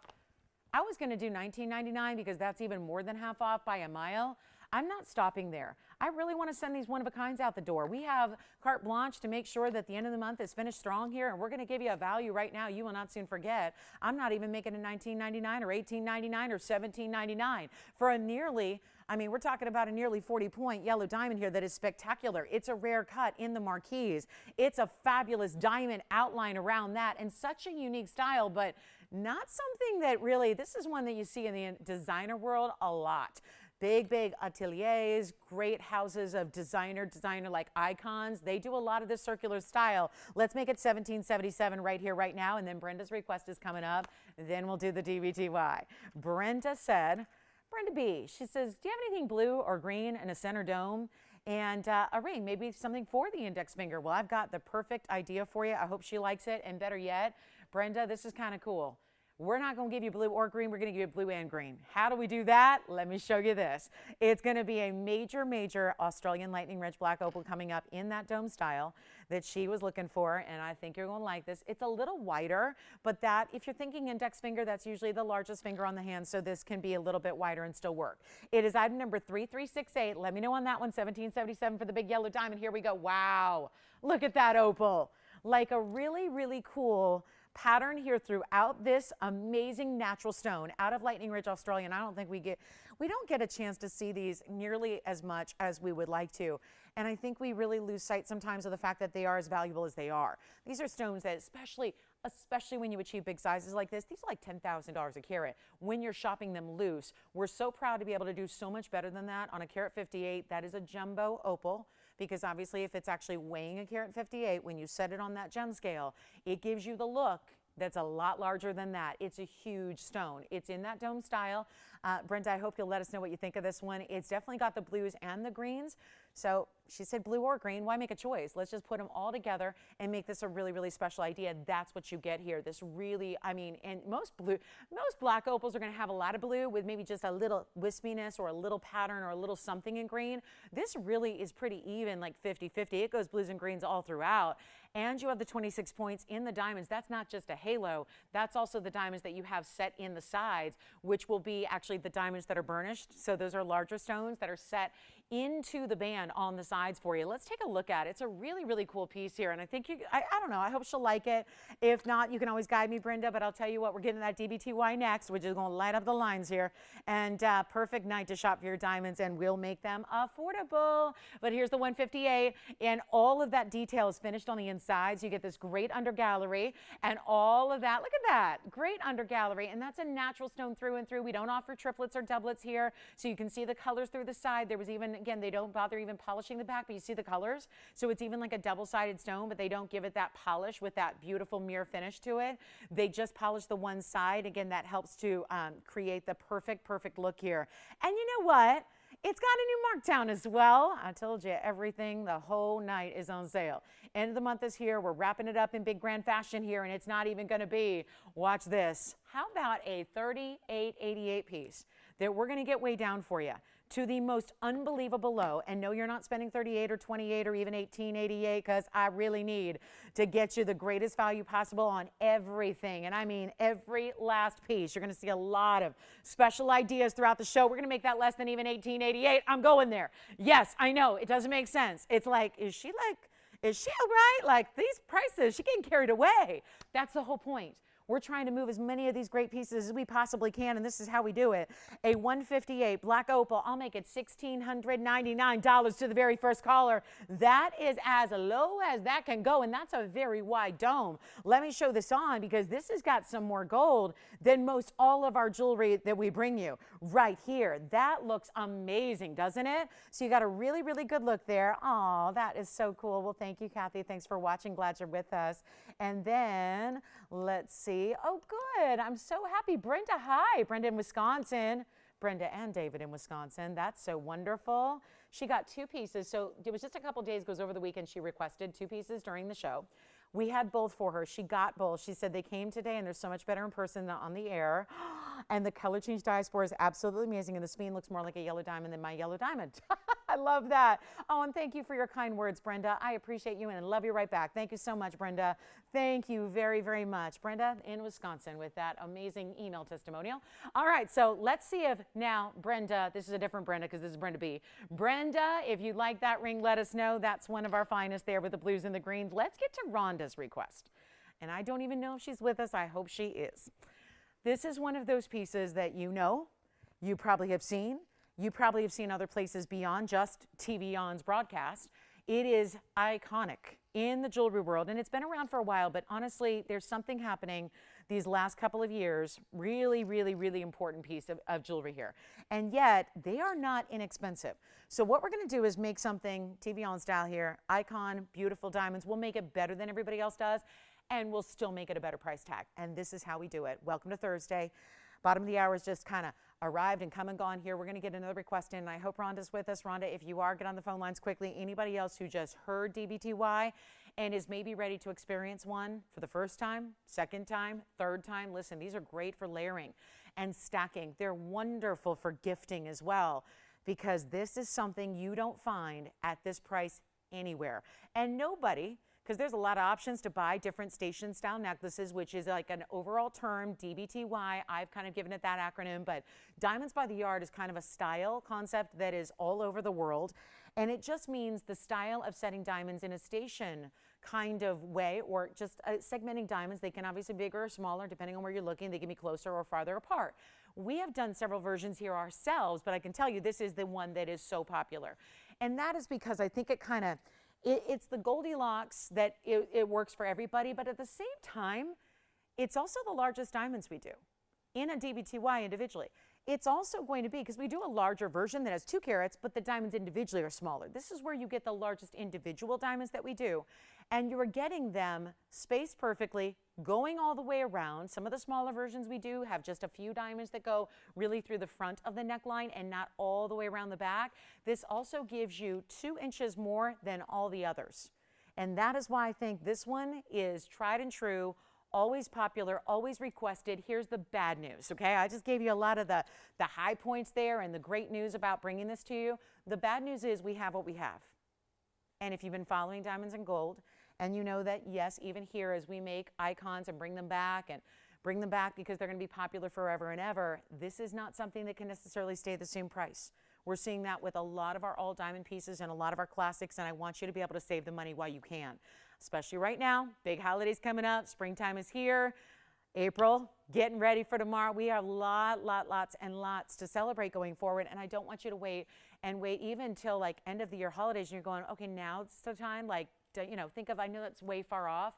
I was going to do $19.99 because that's even more than half off by a mile. I'm not stopping there. I really want to send these one-of-a-kinds out the door. We have carte blanche to make sure that the end of the month is finished strong here, and we're going to give you a value right now you will not soon forget. I'm not even making a $19.99 or $18.99 or $17.99 for a nearly, I mean, we're talking about a nearly 40-point yellow diamond here that is spectacular. It's a rare cut in the marquise. It's a fabulous diamond outline around that and such a unique style, but not something that really, this is one that you see in the designer world a lot. Big ateliers, great houses of designer-like icons. They do a lot of this circular style. Let's make it $17.77 right here, right now, and then Brenda's request is coming up. Then we'll do the DBTY. Brenda said, Brenda B, she says, do you have anything blue or green in a center dome? And a ring, maybe something for the index finger. Well, I've got the perfect idea for you. I hope she likes it. And better yet, Brenda, this is kind of cool. We're not going to give you blue or green. We're going to give you blue and green. How do we do that? Let me show you this. It's going to be a major Australian Lightning Ridge Black Opal coming up in that dome style that she was looking for, and I think you're going to like this. It's a little wider, but that, if you're thinking index finger, that's usually the largest finger on the hand, so this can be a little bit wider and still work. It is item number 3368. Let me know on that one, $17.77 for the big yellow diamond. Here we go. Wow. Look at that opal. Like a really cool pattern here throughout this amazing natural stone out of Lightning Ridge, Australian. I don't think we don't get a chance to see these nearly as much as we would like to. And I think we really lose sight sometimes of the fact that they are as valuable as they are. These are stones that especially when you achieve big sizes like this, these are like $10,000 a carat. When you're shopping them loose, we're so proud to be able to do so much better than that on a carat 58. That is a jumbo opal. Because obviously if it's actually weighing a carat 58, when you set it on that gem scale, it gives you the look that's a lot larger than that. It's a huge stone. It's in that dome style. Brenda, I hope you'll let us know what you think of this one. It's definitely got the blues and the greens. So she said blue or green. Why make a choice? Let's just put them all together and make this a really special idea. That's what you get here. This really, I mean, and most black opals are going to have a lot of blue with maybe just a little wispiness or a little pattern or a little something in green. This really is pretty even, like 50-50. It goes blues and greens all throughout. And you have the 26 points in the diamonds. That's not just a halo. That's also the diamonds that you have set in the sides, which will be actually the diamonds that are burnished. So those are larger stones that are set into the band on the sides for you. Let's take a look at it. It's a really cool piece here. And I think I don't know, I hope she'll like it. If not, you can always guide me, Brenda, but I'll tell you what, we're getting that DBTY next, which is going to light up the lines here. And perfect night to shop for your diamonds, and we'll make them affordable. But here's the 158, and all of that detail is finished on the inside. So you get this great under gallery and all of that. Look at that, great under gallery. And that's a natural stone through and through. We don't offer triplets or doublets here. So you can see the colors through the side. There was even, again, they don't bother even polishing the back, but you see the colors. So it's even like a double-sided stone, but they don't give it that polish with that beautiful mirror finish to it. They just polish the one side. Again, that helps to create the perfect look here. And you know what? It's got a new markdown as well. I told you, everything the whole night is on sale. End of the month is here. We're wrapping it up in big grand fashion here, and it's not even going to be, watch this. How about a $38.88 piece that we're going to get way down for you to the most unbelievable low? And no, you're not spending $38 or $28 or even $18.88, because I really need to get you the greatest value possible on everything. And I mean every last piece. You're going to see a lot of special ideas throughout the show. We're going to make that less than even $18.88. I'm going there. Yes, I know. It doesn't make sense. It's like, is she all right? Like these prices, she getting carried away. That's the whole point. We're trying to move as many of these great pieces as we possibly can, and this is how we do it. A 158 black opal, I'll make it $1,699 to the very first caller. That is as low as that can go, and that's a very wide dome. Let me show this on because this has got some more gold than most all of our jewelry that we bring you right here. That looks amazing, doesn't it? So you got a really, really good look there. Oh, that is so cool. Well, thank you, Kathy. Thanks for watching. Glad you're with us. And then let's see. Oh, good. I'm so happy. Brenda, hi. Brenda in Wisconsin. Brenda and David in Wisconsin. That's so wonderful. She got 2 pieces. So it was just a couple days, goes over the weekend. She requested 2 pieces during the show. We had both for her. She got both. She said they came today and they're so much better in person than on the air. And the color change diaspora is absolutely amazing. And the speen looks more like a yellow diamond than my yellow diamond. I love that. Oh, and thank you for your kind words, Brenda. I appreciate you and love you right back. Thank you so much, Brenda. Thank you very, very much. Brenda in Wisconsin with that amazing email testimonial. All right, so let's see if now Brenda, this is a different Brenda because this is Brenda B. Brenda, if you like that ring, let us know. That's one of our finest there with the blues and the greens. Let's get to Rhonda's request. And I don't even know if she's with us. I hope she is. This is one of those pieces that you know, you probably have seen. You probably have seen other places beyond just TVON's broadcast. It is iconic in the jewelry world, and it's been around for a while, but honestly, there's something happening these last couple of years, really, really, really important piece of jewelry here. And yet, they are not inexpensive. So what we're gonna do is make something TVON style here, icon, beautiful diamonds. We'll make it better than everybody else does, and we'll still make it a better price tag. And this is how we do it. Welcome to Thursday. Bottom of the hour is just kind of arrived and come and gone here. We're going to get another request in, and I hope Rhonda's with us. Rhonda, if you are, get on the phone lines quickly. Anybody else who just heard DBTY and is maybe ready to experience one for the first time, second time, third time, listen, these are great for layering and stacking. They're wonderful for gifting as well because this is something you don't find at this price anywhere. And nobody, because there's a lot of options to buy different station style necklaces, which is like an overall term, DBTY. I've kind of given it that acronym, but Diamonds by the Yard is kind of a style concept that is all over the world. And it just means the style of setting diamonds in a station kind of way, or just segmenting diamonds. They can obviously be bigger or smaller, depending on where you're looking. They can be closer or farther apart. We have done several versions here ourselves, but I can tell you this is the one that is so popular. And that is because I think it kind of, it's the Goldilocks that it works for everybody, but at the same time, it's also the largest diamonds we do in a DBTY individually. It's also going to be, because we do a larger version that has 2 carats, but the diamonds individually are smaller. This is where you get the largest individual diamonds that we do, and you're getting them spaced perfectly, going all the way around. Some of the smaller versions we do have just a few diamonds that go really through the front of the neckline and not all the way around the back. This also gives you 2 inches more than all the others. And that is why I think this one is tried and true, always popular, always requested. Here's the bad news, okay? I just gave you a lot of the high points there and the great news about bringing this to you. The bad news is we have what we have. And if you've been following Diamonds and Gold, and you know that, yes, even here as we make icons and bring them back because they're going to be popular forever and ever, this is not something that can necessarily stay the same price. We're seeing that with a lot of our all diamond pieces and a lot of our classics, and I want you to be able to save the money while you can, especially right now. Big holidays coming up. Springtime is here. April, getting ready for tomorrow. We have lots and lots to celebrate going forward, and I don't want you to wait even until like end of the year holidays, and you're going, okay, now it's the time, like, you know, think of, I know that's way far off,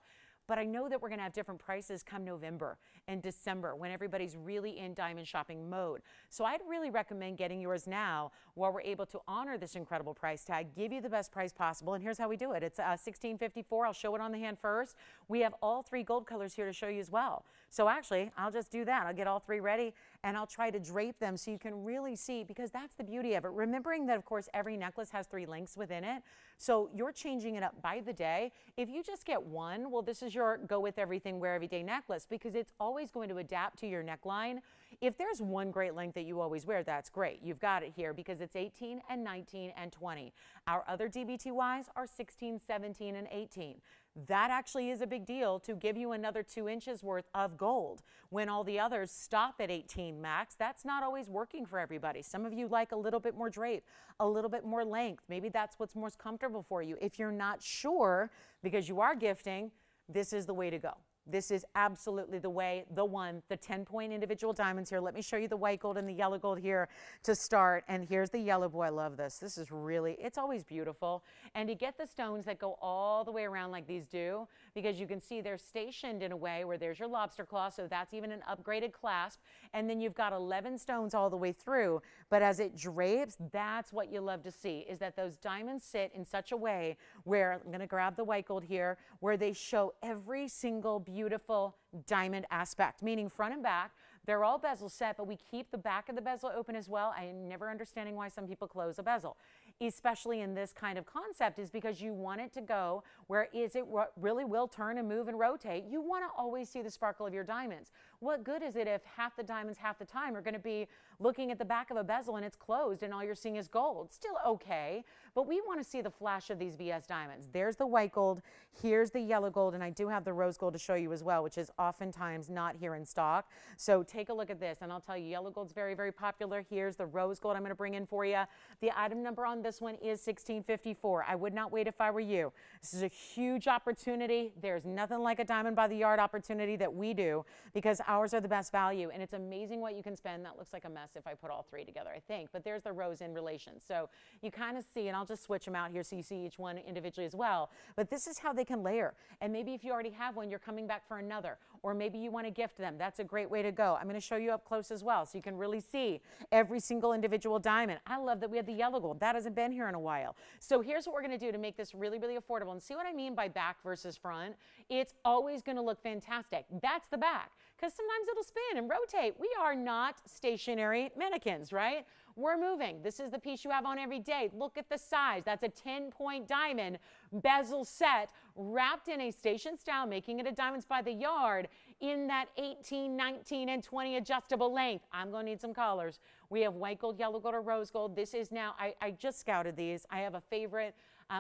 but I know that we're going to have different prices come November and December when everybody's really in diamond shopping mode. So I'd really recommend getting yours now while we're able to honor this incredible price tag, give you the best price possible. And here's how we do it. It's $16.54. I'll show it on the hand first. We have all 3 gold colors here to show you as well. So actually, I'll just do that. I'll get all 3 ready and I'll try to drape them so you can really see, because that's the beauty of it. Remembering that, of course, every necklace has 3 links within it. So you're changing it up by the day. If you just get one, well, this is your go with everything, wear everyday necklace, because it's always going to adapt to your neckline. If there's one great length that you always wear, that's great. You've got it here because it's 18 and 19 and 20. Our other DBTYs are 16, 17, and 18. That actually is a big deal to give you another 2 inches worth of gold when all the others stop at 18 max. That's not always working for everybody. Some of you like a little bit more drape, a little bit more length. Maybe that's what's most comfortable for you. If you're not sure, because you are gifting, this is the way to go. This is absolutely the way, the one, the 10-point individual diamonds here. Let me show you the white gold and the yellow gold here to start. And here's the yellow. Boy, I love this. This is really, it's always beautiful. And to get the stones that go all the way around like these do, because you can see they're stationed in a way where there's your lobster claw, so that's even an upgraded clasp. And then you've got 11 stones all the way through. But as it drapes, that's what you love to see, is that those diamonds sit in such a way where, I'm going to grab the white gold here, where they show every single beautiful diamond aspect, meaning front and back. They're all bezel set, but we keep the back of the bezel open as well. I am never understanding why some people close a bezel, especially in this kind of concept, is because you want it to go where it really will turn and move and rotate. You want to always see the sparkle of your diamonds. What good is it if half the diamonds half the time are going to be looking at the back of a bezel and it's closed and all you're seeing is gold? Still okay, but we want to see the flash of these VS diamonds. There's the white gold, here's the yellow gold, and I do have the rose gold to show you as well, which is oftentimes not here in stock. So take a look at this, and I'll tell you, yellow gold's very, very popular. Here's the rose gold I'm going to bring in for you. The item number on this one is 1654. I would not wait if I were you. This is a huge opportunity. There's nothing like a diamond by the yard opportunity that we do, because ours are the best value, and it's amazing what you can spend. That looks like a mess if I put all three together, I think, but there's the rose in relation. So you kind of see, and I'll just switch them out here so you see each one individually as well, but this is how they can layer. And maybe if you already have one, you're coming back for another, or maybe you want to gift them. That's a great way to go. I'm going to show you up close as well so you can really see every single individual diamond. I love that we have the yellow gold. That hasn't been here in a while. So here's what we're going to do to make this really, really affordable. And see what I mean by back versus front? It's always going to look fantastic. That's the back, because sometimes it'll spin and rotate. We are not stationary mannequins, right? We're moving. This is the piece you have on every day. Look at the size. That's a 10-point diamond bezel set wrapped in a station style, making it a diamonds by the yard in that 18, 19, and 20 adjustable length. I'm going to need some collars. We have white gold, yellow gold, or rose gold. This is now, I just scouted these. I have a favorite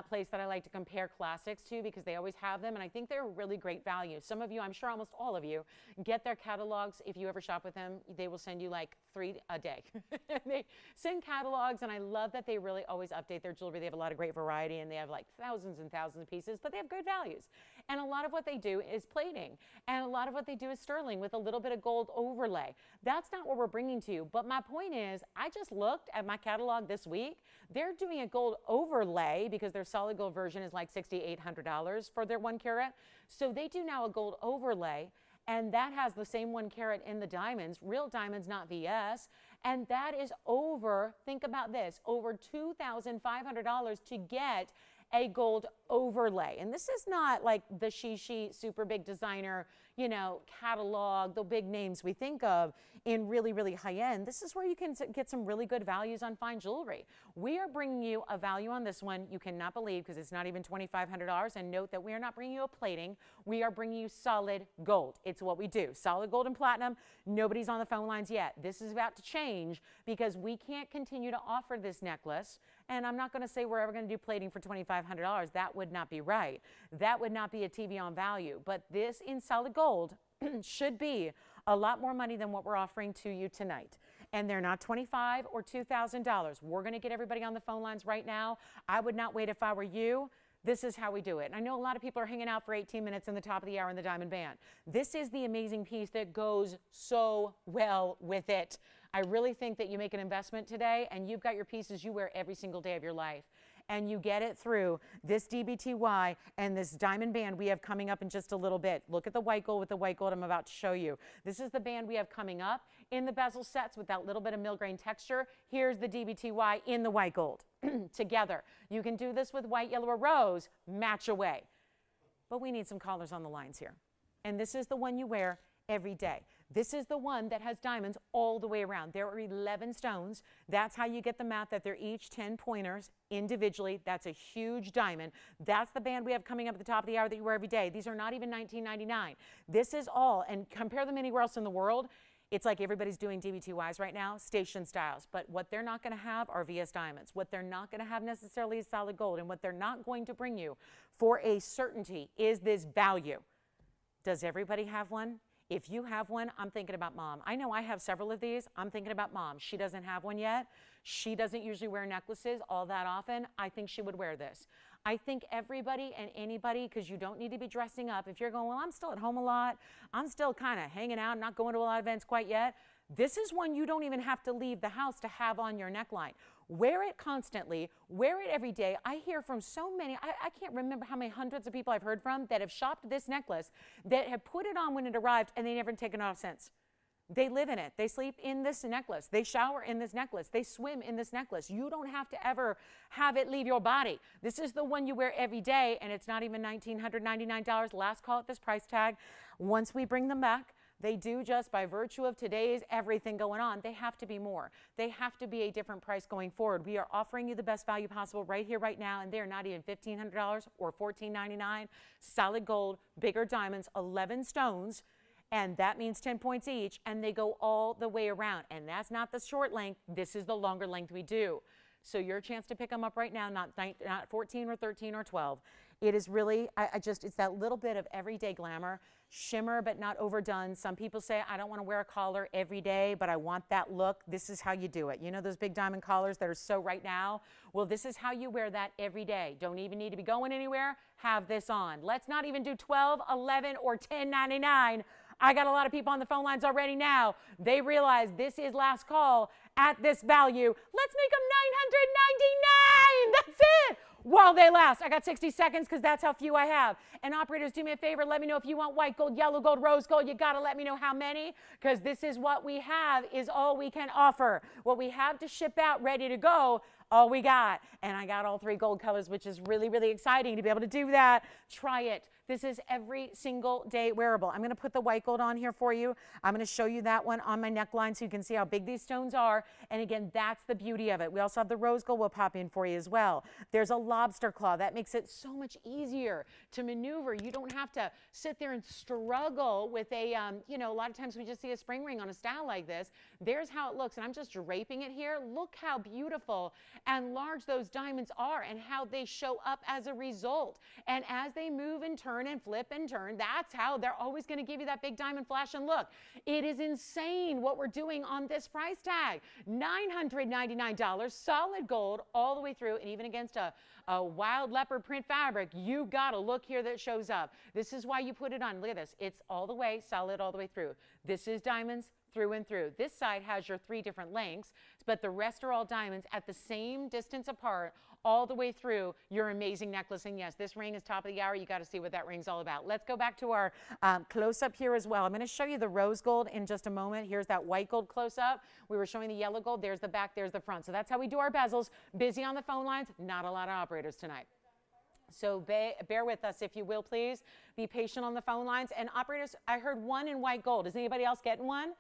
place that I like to compare classics to, because they always have them, and I think they're really great value. Some of you, I'm sure almost all of you, get their catalogs. If you ever shop with them, they will send you like 3 a day. They send catalogs, and I love that they really always update their jewelry. They have a lot of great variety, and they have like thousands and thousands of pieces, but they have good values. And a lot of what they do is plating, and a lot of what they do is sterling with a little bit of gold overlay. That's not what we're bringing to you, but my point is, I just looked at my catalog this week. They're doing a gold overlay because their solid gold version is like $6,800 for their 1 carat. So they do now a gold overlay, and that has the same 1 carat in the diamonds, real diamonds, not VS. And that is over, think about this, over $2,500 to get a gold overlay. And this is not like the Shishi super big designer, you know, catalog, the big names we think of in really, really high end. This is where you can get some really good values on fine jewelry. We are bringing you a value on this one you cannot believe, because it's not even $2,500. And note that we are not bringing you a plating. We are bringing you solid gold. It's what we do. Solid gold and platinum. Nobody's on the phone lines yet. This is about to change, because we can't continue to offer this necklace. And I'm not going to say we're ever going to do plating for $2,500. That would not be right. That would not be a TVON value. But this in solid gold should be a lot more money than what we're offering to you tonight. And they're not $2,500 or $2,000. We're going to get everybody on the phone lines right now. I would not wait if I were you. This is how we do it. And I know a lot of people are hanging out for 18 minutes in the top of the hour in the diamond band. This is the amazing piece that goes so well with it. I really think that you make an investment today, and you've got your pieces you wear every single day of your life. And you get it through this DBTY and this diamond band we have coming up in just a little bit. Look at the white gold with the white gold I'm about to show you. This is the band we have coming up in the bezel sets with that little bit of mil-grain texture. Here's the DBTY in the white gold together. You can do this with white, yellow, or rose, match away. But we need some collars on the lines here. And this is the one you wear every day. This is the one that has diamonds all the way around. There are 11 stones. That's how you get the math, that they're each 10 pointers individually. That's a huge diamond. That's the band we have coming up at the top of the hour that you wear every day. These are not even $19.99. This is all, and compare them anywhere else in the world. It's like everybody's doing DBTYs right now, station styles. But what they're not going to have are VS diamonds. What they're not going to have necessarily is solid gold. And what they're not going to bring you for a certainty is this value. Does everybody have one? If you have one, I'm thinking about mom. I know I have several of these. I'm thinking about mom. She doesn't have one yet. She doesn't usually wear necklaces all that often. I think she would wear this. I think everybody and anybody, because you don't need to be dressing up. If you're going, well, I'm still at home a lot, I'm still kind of hanging out, not going to a lot of events quite yet, this is one you don't even have to leave the house to have on your neckline. Wear it constantly, wear it every day. I hear from so many, I can't remember how many hundreds of people I've heard from that have shopped this necklace, that have put it on when it arrived and they never taken it off since. They live in it. They sleep in this necklace. They shower in this necklace. They swim in this necklace. You don't have to ever have it leave your body. This is the one you wear every day, and it's not even $1,999. Last call at this price tag. Once we bring them back, they do, just by virtue of today's everything going on, they have to be more. They have to be a different price going forward. We are offering you the best value possible right here, right now, and they're not even $1,500 or $1,499. Solid gold, bigger diamonds, 11 stones, and that means 10 points each, and they go all the way around. And that's not the short length. This is the longer length we do. So your chance to pick them up right now, not 14 or 13 or 12. It is really, it's that little bit of everyday glamour, shimmer but not overdone. Some people say, I don't want to wear a collar every day, but I want that look. This is how you do it. You know those big diamond collars that are so right now? Well, this is how you wear that every day. Don't even need to be going anywhere. Have this on. Let's not even do 12, 11, or $10.99. I got a lot of people on the phone lines already now. They realize this is last call at this value. Let's make them $999. That's it. While they last. I got 60 seconds because that's how few I have. And operators, do me a favor. Let me know if you want white gold, yellow gold, rose gold. You got to let me know how many, because this is what we have, is all we can offer. What we have to ship out ready to go, all we got. And I got all 3 gold colors, which is really, really exciting to be able to do that. Try it. This is every single day wearable. I'm going to put the white gold on here for you. I'm going to show you that one on my neckline so you can see how big these stones are. And again, that's the beauty of it. We also have the rose gold we'll pop in for you as well. There's a lobster claw. That makes it so much easier to maneuver. You don't have to sit there and struggle with a, a lot of times we just see a spring ring on a style like this. There's how it looks. And I'm just draping it here. Look how beautiful and large those diamonds are and how they show up as a result. And as they move and turn and flip and turn, that's how they're always going to give you that big diamond flash and look. It is insane what we're doing on this price tag. $999, solid gold all the way through, and even against a wild leopard print fabric, you got a look here that shows up. This is why you put it on. Look at this. It's all the way, solid all the way through. This is diamonds through and through. This side has your 3 different lengths, but the rest are all diamonds at the same distance apart all the way through your amazing necklace. And yes, this ring is top of the hour. You got to see what that ring's all about. Let's go back to our close-up here as well. I'm going to show you the rose gold in just a moment. Here's that white gold close-up. We were showing the yellow gold. There's the back, there's the front. So that's how we do our bezels. Busy on the phone lines. Not a lot of operators tonight. So bear with us, if you will, please. Be patient on the phone lines. And operators, I heard 1 in white gold. Is anybody else getting one?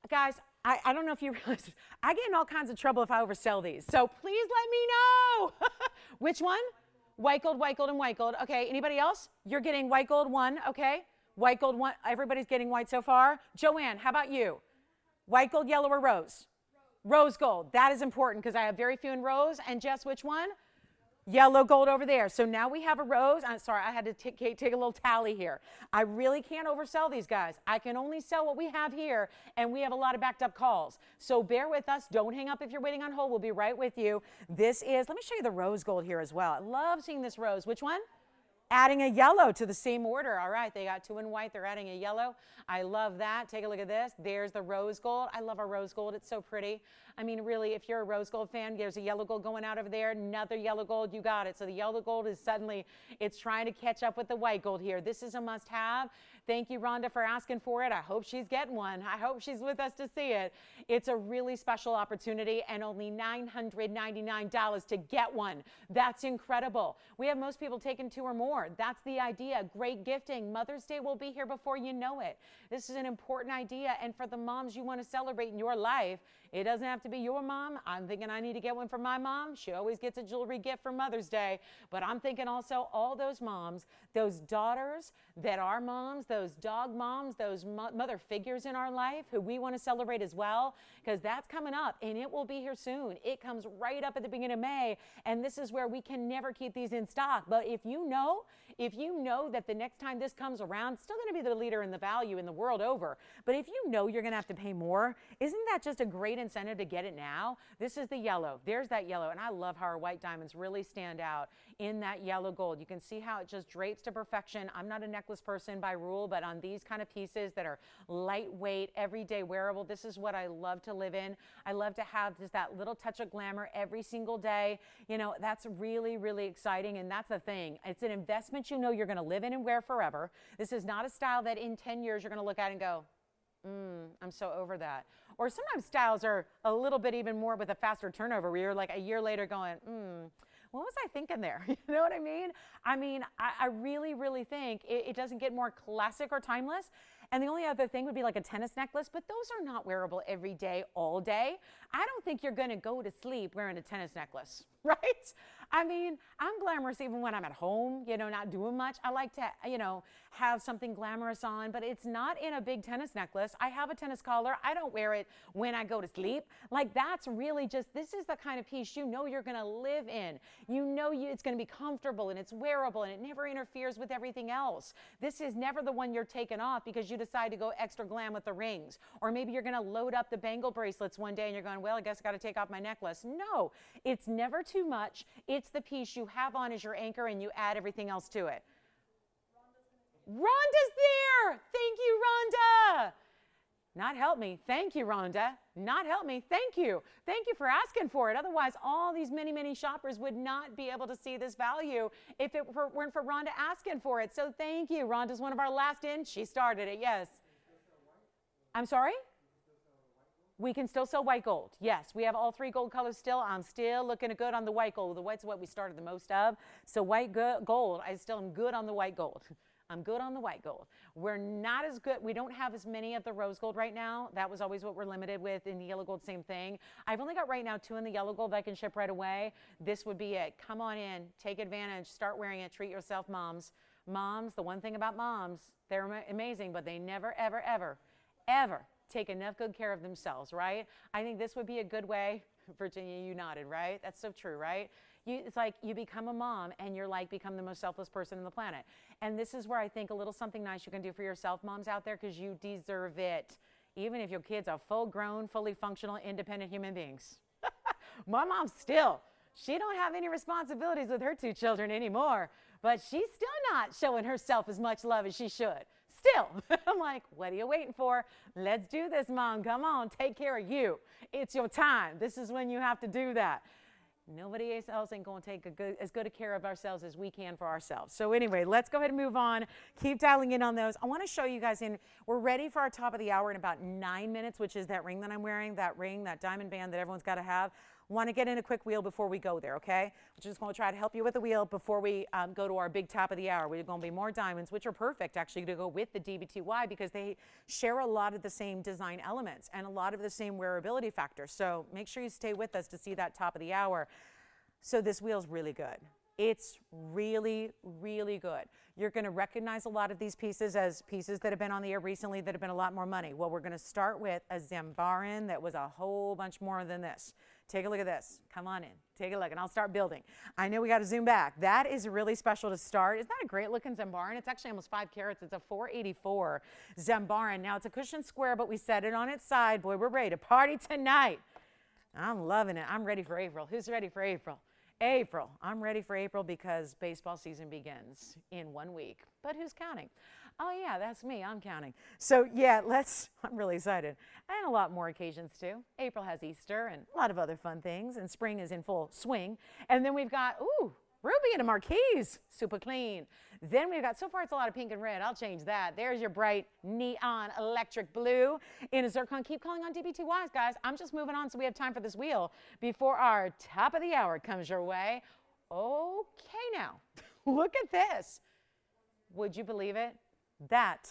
Guys, I don't know if you realize, I get in all kinds of trouble if I oversell these. So please let me know. Which one? White gold, and white gold. Okay, anybody else? You're getting white gold 1, okay? White gold 1, everybody's getting white so far. Joanne, how about you? White gold, yellow, or rose? Rose gold. That is important because I have very few in rose. And Jess, which one? Yellow gold over there. So now we have a rose. I'm sorry, I had to take a little tally here. I really can't oversell these guys. I can only sell what we have here, and we have a lot of backed up calls. So bear with us. Don't hang up if you're waiting on hold. We'll be right with you. This is, let me show you the rose gold here as well. I love seeing this rose. Which one? Adding a yellow to the same order. All right, they got 2 in white. They're adding a yellow. I love that. Take a look at this. There's the rose gold. I love our rose gold. It's so pretty. I mean, really, if you're a rose gold fan, there's a yellow gold going out over there. Another yellow gold. You got it. So the yellow gold is suddenly, it's trying to catch up with the white gold here. This is a must-have. Thank you, Rhonda, for asking for it. I hope she's getting one. I hope she's with us to see it. It's a really special opportunity and only $999 to get one. That's incredible. We have most people taking 2 or more. That's the idea. Great gifting. Mother's Day will be here before you know it. This is an important idea. And for the moms you want to celebrate in your life, it doesn't have to be your mom. I'm thinking I need to get one for my mom. She always gets a jewelry gift for Mother's Day. But I'm thinking also all those moms, those daughters that are moms, those dog moms, those mother figures in our life who we want to celebrate as well, because that's coming up and it will be here soon. It comes right up at the beginning of May, and this is where we can never keep these in stock. But if you know if you know that the next time this comes around, it's still going to be the leader in the value in the world over. But if you know you're going to have to pay more, isn't that just a great incentive to get it now? This is the yellow. There's that yellow. And I love how our white diamonds really stand out in that yellow gold. You can see how it just drapes to perfection. I'm not a necklace person by rule, but on these kind of pieces that are lightweight, everyday wearable, this is what I love to live in. I love to have just that little touch of glamour every single day. You know, that's really, really exciting. And that's the thing. It's an investment you know you're going to live in and wear forever. This is not a style that in 10 years you're going to look at and go, I'm so over that. Or sometimes styles are a little bit even more with a faster turnover where you're like a year later going, what was I thinking there? You know what I mean? I really, really think it doesn't get more classic or timeless. And the only other thing would be like a tennis necklace, but those are not wearable every day, all day. I don't think you're going to go to sleep wearing a tennis necklace, right? I mean, I'm glamorous even when I'm at home, you know, not doing much. I like to, you know, have something glamorous on, but it's not in a big tennis necklace. I have a tennis collar. I don't wear it when I go to sleep. Like, that's really just, this is the kind of piece you know you're going to live in. You know it's going to be comfortable and it's wearable and it never interferes with everything else. This is never the one you're taking off because you decide to go extra glam with the rings. Or maybe you're going to load up the bangle bracelets one day and you're going, well, I guess I got to take off my necklace. No, it's never too much. It's the piece you have on as your anchor and you add everything else to it. Rhonda's there. Thank you, Rhonda. Not help me. Thank you, Rhonda. Not help me. Thank you. Thank you for asking for it. Otherwise, all these many, many shoppers would not be able to see this value if it weren't for Rhonda asking for it. So thank you. Rhonda's one of our last in. She started it. Yes. I'm sorry? We can still sell white gold. Yes, we have all three gold colors still. I'm still looking good on the white gold. The white's what we started the most of. So white gold, I still am good on the white gold. I'm good on the white gold. We're not as good. We don't have as many of the rose gold right now. That was always what we're limited with. In the yellow gold, same thing. I've only got right now 2 in the yellow gold that I can ship right away. This would be it. Come on in. Take advantage. Start wearing it. Treat yourself, moms. Moms, the one thing about moms, they're amazing, but they never, ever, ever, ever take enough good care of themselves, right? I think this would be a good way. Virginia, you nodded, right? That's so true, right? It's like you become a mom and you're like become the most selfless person on the planet. And this is where I think a little something nice you can do for yourself, moms out there, because you deserve it. Even if your kids are full-grown, fully functional, independent human beings. My mom still, she don't have any responsibilities with her 2 children anymore, but she's still not showing herself as much love as she should. Still, I'm like, what are you waiting for? Let's do this, Mom. Come on, take care of you. It's your time. This is when you have to do that. Nobody else ain't going to take as good a care of ourselves as we can for ourselves. So anyway, let's go ahead and move on. Keep dialing in on those. I want to show you guys we're ready for our top of the hour in about 9 minutes, which is that ring that I'm wearing, that ring, that diamond band that everyone's got to have. Want to get in a quick wheel before we go there, okay? We're just going to try to help you with the wheel before we go to our big top of the hour. We're going to be more diamonds, which are perfect actually to go with the DBTY because they share a lot of the same design elements and a lot of the same wearability factors. So make sure you stay with us to see that top of the hour. So this wheel's really good. It's really, really good. You're going to recognize a lot of these pieces as pieces that have been on the air recently that have been a lot more money. Well, we're going to start with a Zambaran that was a whole bunch more than this. Take a look at this. Come on in. Take a look, and I'll start building. I know we got to zoom back. That is really special to start. Isn't that a great-looking Zambaran? It's actually almost 5 carats. It's a 484 Zambaran. Now, it's a cushion square, but we set it on its side. Boy, we're ready to party tonight. I'm loving it. I'm ready for April. Who's ready for April? April. I'm ready for April because baseball season begins in 1 week. But who's counting? Oh, yeah, that's me. I'm counting. So, yeah, I'm really excited. And a lot more occasions, too. April has Easter and a lot of other fun things. And spring is in full swing. And then we've got, ruby and a marquise. Super clean. Then we've got, so far it's a lot of pink and red. I'll change that. There's your bright neon electric blue in a zircon. Keep calling on DBTYs, guys. I'm just moving on so we have time for this wheel before our top of the hour comes your way. Okay, now, look at this. Would you believe it? That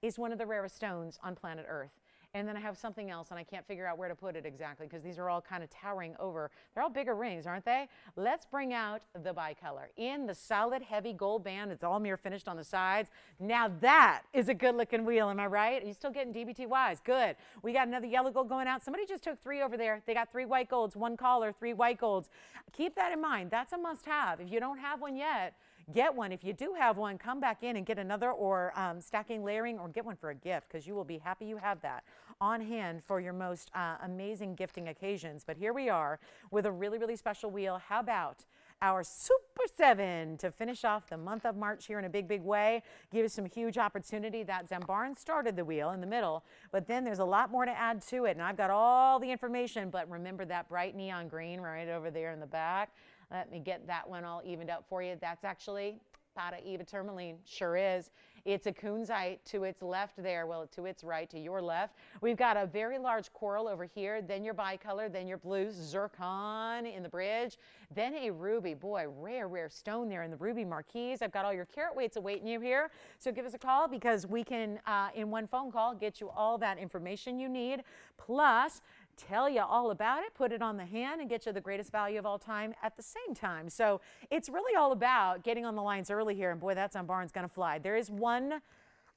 is one of the rarest stones on planet Earth. And then I have something else, and I can't figure out where to put it exactly because these are all kind of towering over. They're all bigger rings, aren't they? Let's bring out the bicolor in the solid, heavy gold band. It's all mirror finished on the sides. Now that is a good-looking wheel, am I right? Are you still getting DBTYs? Good. We got another yellow gold going out. Somebody just took 3 over there. They got 3 white golds, 1 collar, 3 white golds. Keep that in mind. That's a must-have. If you don't have one yet, get one. If you do have one, come back in and get another, or stacking, layering, or get one for a gift, because you will be happy you have that on hand for your most amazing gifting occasions. But here we are with a really, really special wheel. How about our Super 7 to finish off the month of March here in a big, big way? Give us some huge opportunity. That Zambaran started the wheel in the middle, but then there's a lot more to add to it, and I've got all the information. But remember that bright neon green right over there in the back? Let me get that one all evened up for you. That's actually Bicolor Tourmaline. Sure is. It's a Kunzite to its left there. Well, to its right, to your left. We've got a very large coral over here, then your bicolor, then your blue zircon in the bridge, then a ruby. Boy, rare, rare stone there in the ruby marquise. I've got all your carat weights awaiting you here. So give us a call, because we can, in one phone call, get you all that information you need, plus tell you all about it, put it on the hand, and get you the greatest value of all time at the same time. So it's really all about getting on the lines early here. And boy, that's on Barnes going to fly. There is one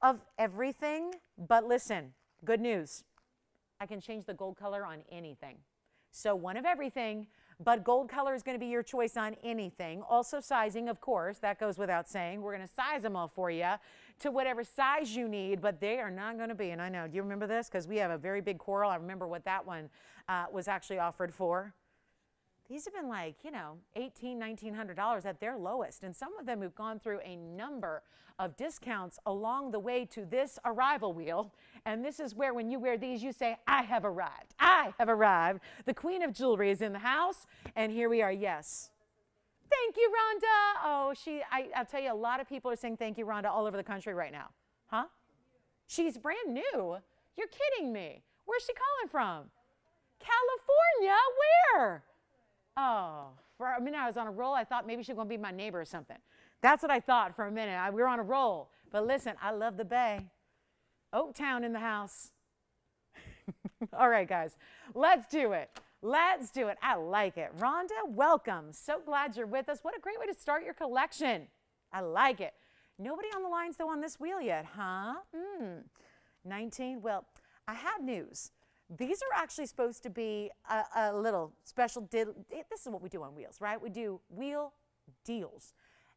of everything, but listen, good news. I can change the gold color on anything. So one of everything, but gold color is going to be your choice on anything. Also sizing, of course, that goes without saying. We're going to size them all for you to whatever size you need, but they are not going to be, and I know, do you remember this? Because we have a very big coral. I remember what that one was actually offered for. These have been like, you know, $1,800, $1,900 at their lowest, and some of them have gone through a number of discounts along the way to this arrival wheel. And this is where, when you wear these, you say, I have arrived. I have arrived. The queen of jewelry is in the house, and here we are. Yes. Thank you, Rhonda. Oh, I'll tell you, a lot of people are saying thank you, Rhonda, all over the country right now. Huh? She's brand new. You're kidding me. Where's she calling from? California? Where? Oh, for a minute I was on a roll. I thought maybe she was going to be my neighbor or something. That's what I thought for a minute. We were on a roll. But listen, I love the Bay. Oaktown in the house. All right, guys, let's do it. Let's do it. I like it. Rhonda, welcome. So glad you're with us. What a great way to start your collection. I like it. Nobody on the lines, though, on this wheel yet, huh? 19. Well, I have news. These are actually supposed to be a little special deal. This is what we do on wheels, right? We do wheel deals.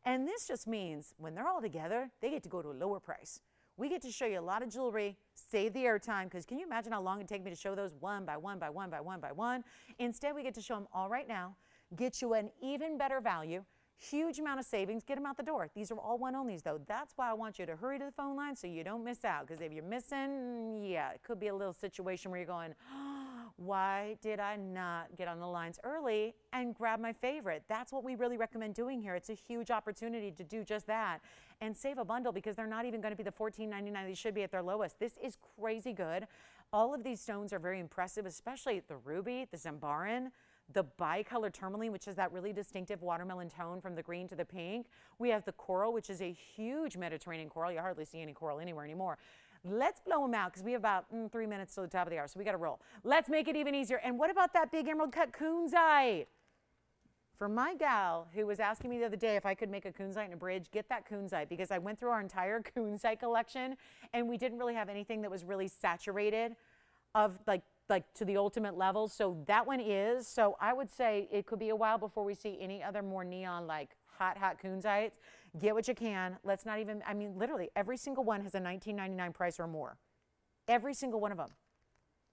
And this just means when they're all together, they get to go to a lower price. We get to show you a lot of jewelry, save the airtime, because can you imagine how long it'd take me to show those one by one by one by one by one? Instead, we get to show them all right now, get you an even better value, huge amount of savings, get them out the door. These are all one-onlys, though. That's why I want you to hurry to the phone line so you don't miss out, because if you're missing, yeah, it could be a little situation where you're going, why did I not get on the lines early and grab my favorite? That's what we really recommend doing here. It's a huge opportunity to do just that and save a bundle, because they're not even going to be the $14.99 they should be at their lowest. This is crazy good. All of these stones are very impressive, especially the ruby, the Zambaran, the Bicolor Tourmaline, which is that really distinctive watermelon tone from the green to the pink. We have the coral, which is a huge Mediterranean coral. You hardly see any coral anywhere anymore. Let's blow them out, because we have about 3 minutes to the top of the hour, so we got to roll. Let's make it even easier. And what about that big emerald cut Kunzite? For my gal who was asking me the other day if I could make a Kunzite in a bridge, get that Kunzite, because I went through our entire Kunzite collection, and we didn't really have anything that was really saturated of like to the ultimate level. So that one is. So I would say it could be a while before we see any other more neon, like hot Kunzites. Get what you can. Let's not even, I mean, literally every single one has a $19.99 price or more. Every single one of them.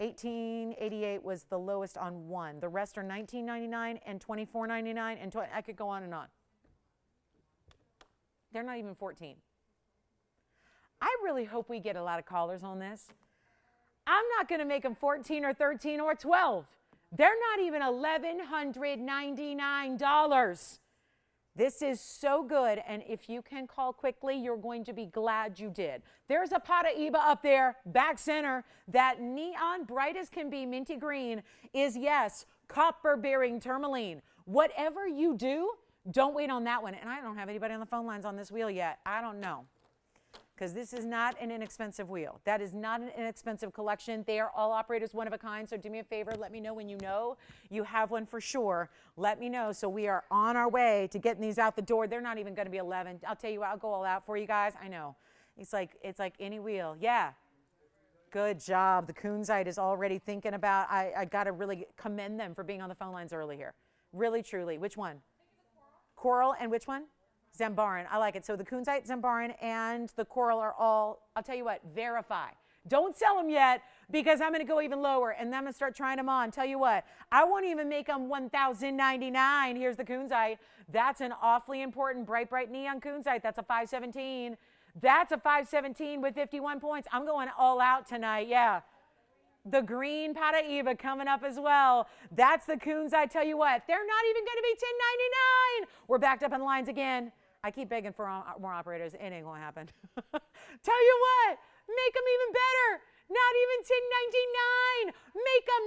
$18.88 was the lowest on one. The rest are $19.99 and $24.99 and I could go on and on. They're not even $14. I really hope we get a lot of callers on this. I'm not going to make them $14 or $13 or $12. They're not even $1,199. This is so good, and if you can call quickly, you're going to be glad you did. There's a Paraíba up there, back center. That neon, bright as can be, minty green, is, yes, copper-bearing tourmaline. Whatever you do, don't wait on that one. And I don't have anybody on the phone lines on this wheel yet. I don't know. because this is not an inexpensive wheel. That is not an inexpensive collection. They are all operators one of a kind, so do me a favor, let me know when you have one for sure. Let me know. So we are on our way to getting these out the door. They're not even going to be 11. I'll tell you what, I'll go all out for you guys. I know. It's like any wheel. Yeah. Good job. The Kunzite is already thinking about, I got to really commend them for being on the phone lines early here. Really, truly. Which one? Coral and which one? Zambaran. I like it. So the Kunzite, Zambaran, and the Coral are all, I'll tell you what, verify. Don't sell them yet because I'm going to go even lower and then I'm going to start trying them on. Tell you what, I won't even make them $1,099. Here's the Kunzite. That's an awfully important bright, bright neon Kunzite. That's a 517. That's a 517 with 51 points. I'm going all out tonight. Yeah. The green Paraíba coming up as well. That's the Kunzite. Tell you what, they're not even going to be $10.99. We're backed up on the lines again. I keep begging for more operators. It ain't going to happen. Tell you what, make them even better. Not even $10.99. Make them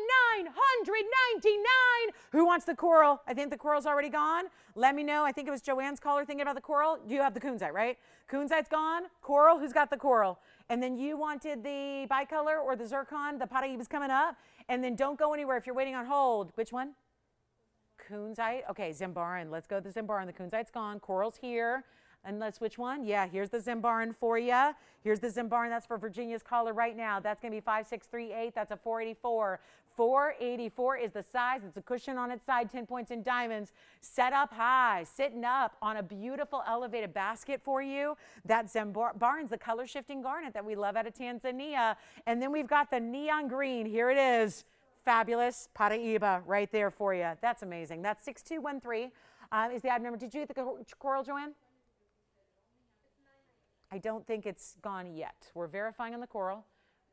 $999. Who wants the Coral? I think the Coral's already gone. Let me know. I think it was Joanne's caller thinking about the Coral. You have the Kunzite, right? Kunzite's gone. Coral, who's got the Coral? And then you wanted the Bicolor or the Zircon. The Paraíba's coming up. And then don't go anywhere if you're waiting on hold. Which one? Kunzite. Okay, Zambaran. Let's go to the Zambaran. The Kunzite's gone. Coral's here. And let's which one? Yeah, here's the Zambaran for you. Here's the Zambaran. That's for Virginia's caller right now. That's going to be 5638. That's a 484. 484 is the size. It's a cushion on its side, 10 points in diamonds. Set up high, sitting up on a beautiful elevated basket for you. That Zambaran's the color shifting garnet that we love out of Tanzania. And then we've got the neon green. Here it is. Fabulous Paraíba right there for you. That's amazing. That's 6213 is the item number. Did you get the Coral, Joanne? I don't think it's gone yet. We're verifying on the Coral.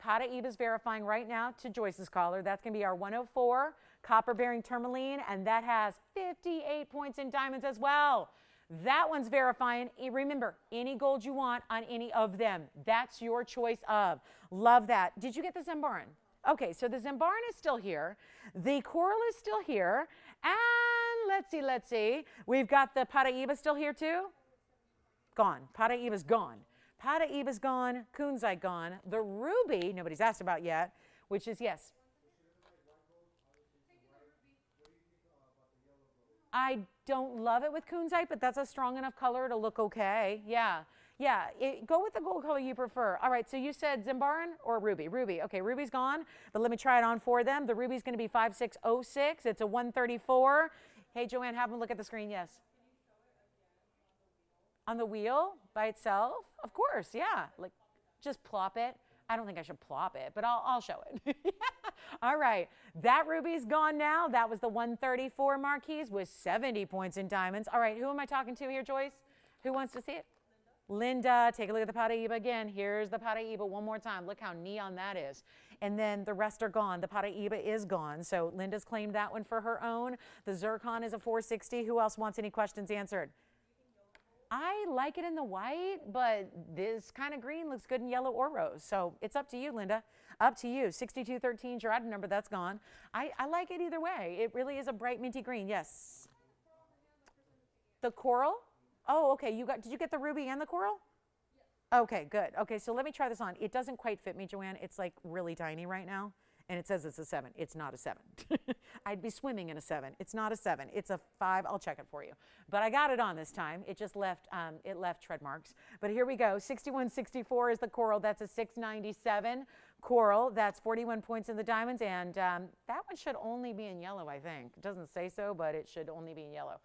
Paraíba's verifying right now to Joyce's caller. That's going to be our 104 copper-bearing tourmaline, and that has 58 points in diamonds as well. That one's verifying. Remember, any gold you want on any of them. That's your choice of. Love that. Did you get the Zambaran? Okay, so the Zambaran is still here. The Coral is still here. And let's see. We've got the Paraíba still here too. Gone. Paraíba's gone. Paraíba's gone. Kunzite gone. The ruby, nobody's asked about yet, which is yes. I don't love it with Kunzite, but that's a strong enough color to look okay. Yeah. Yeah. Go with the gold color you prefer. All right. So you said Zambaran or ruby? Ruby. Okay. Ruby's gone, but let me try it on for them. The ruby's going to be 5606. It's a 134. Hey, Joanne, have them look at the screen. Yes. On the wheel by itself? Of course, yeah. Like, just plop it. I don't think I should plop it, but I'll show it. All right. That ruby's gone now. That was the 134 Marquise with 70 points in diamonds. All right, who am I talking to here, Joyce? Who wants to see it? Linda, take a look at the Paraíba again. Here's the Paraíba one more time. Look how neon that is. And then the rest are gone. The Paraíba is gone. So Linda's claimed that one for her own. The Zircon is a 460. Who else wants any questions answered? I like it in the white, but this kind of green looks good in yellow or rose. So it's up to you, Linda. Up to you. 6213 is your item number. That's gone. I like it either way. It really is a bright minty green. Yes. The Coral? Oh, okay. Did you get the ruby and the Coral? Okay, good. Okay, so let me try this on. It doesn't quite fit me, Joanne. It's like really tiny right now. And it says it's a 7. It's not a 7. I'd be swimming in a 7. It's not a 7. It's a 5. I'll check it for you. But I got it on this time. It just left tread marks. But here we go. 6164 is the Coral. That's a 697 Coral. That's 41 points in the diamonds. And that one should only be in yellow, I think. It doesn't say so, but it should only be in yellow.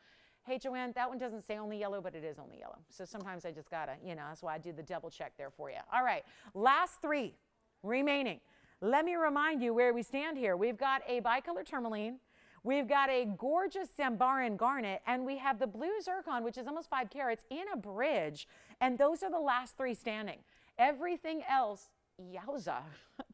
Hey, Joanne, that one doesn't say only yellow, but it is only yellow. So sometimes I just got to, that's why I do the double check there for you. All right. Last 3 remaining. Let me remind you where we stand here. We've got a Bicolor Tourmaline, we've got a gorgeous Zambaran garnet, and we have the blue Zircon, which is almost 5 carats, in a bridge. And those are the last 3 standing. Everything else, yowza,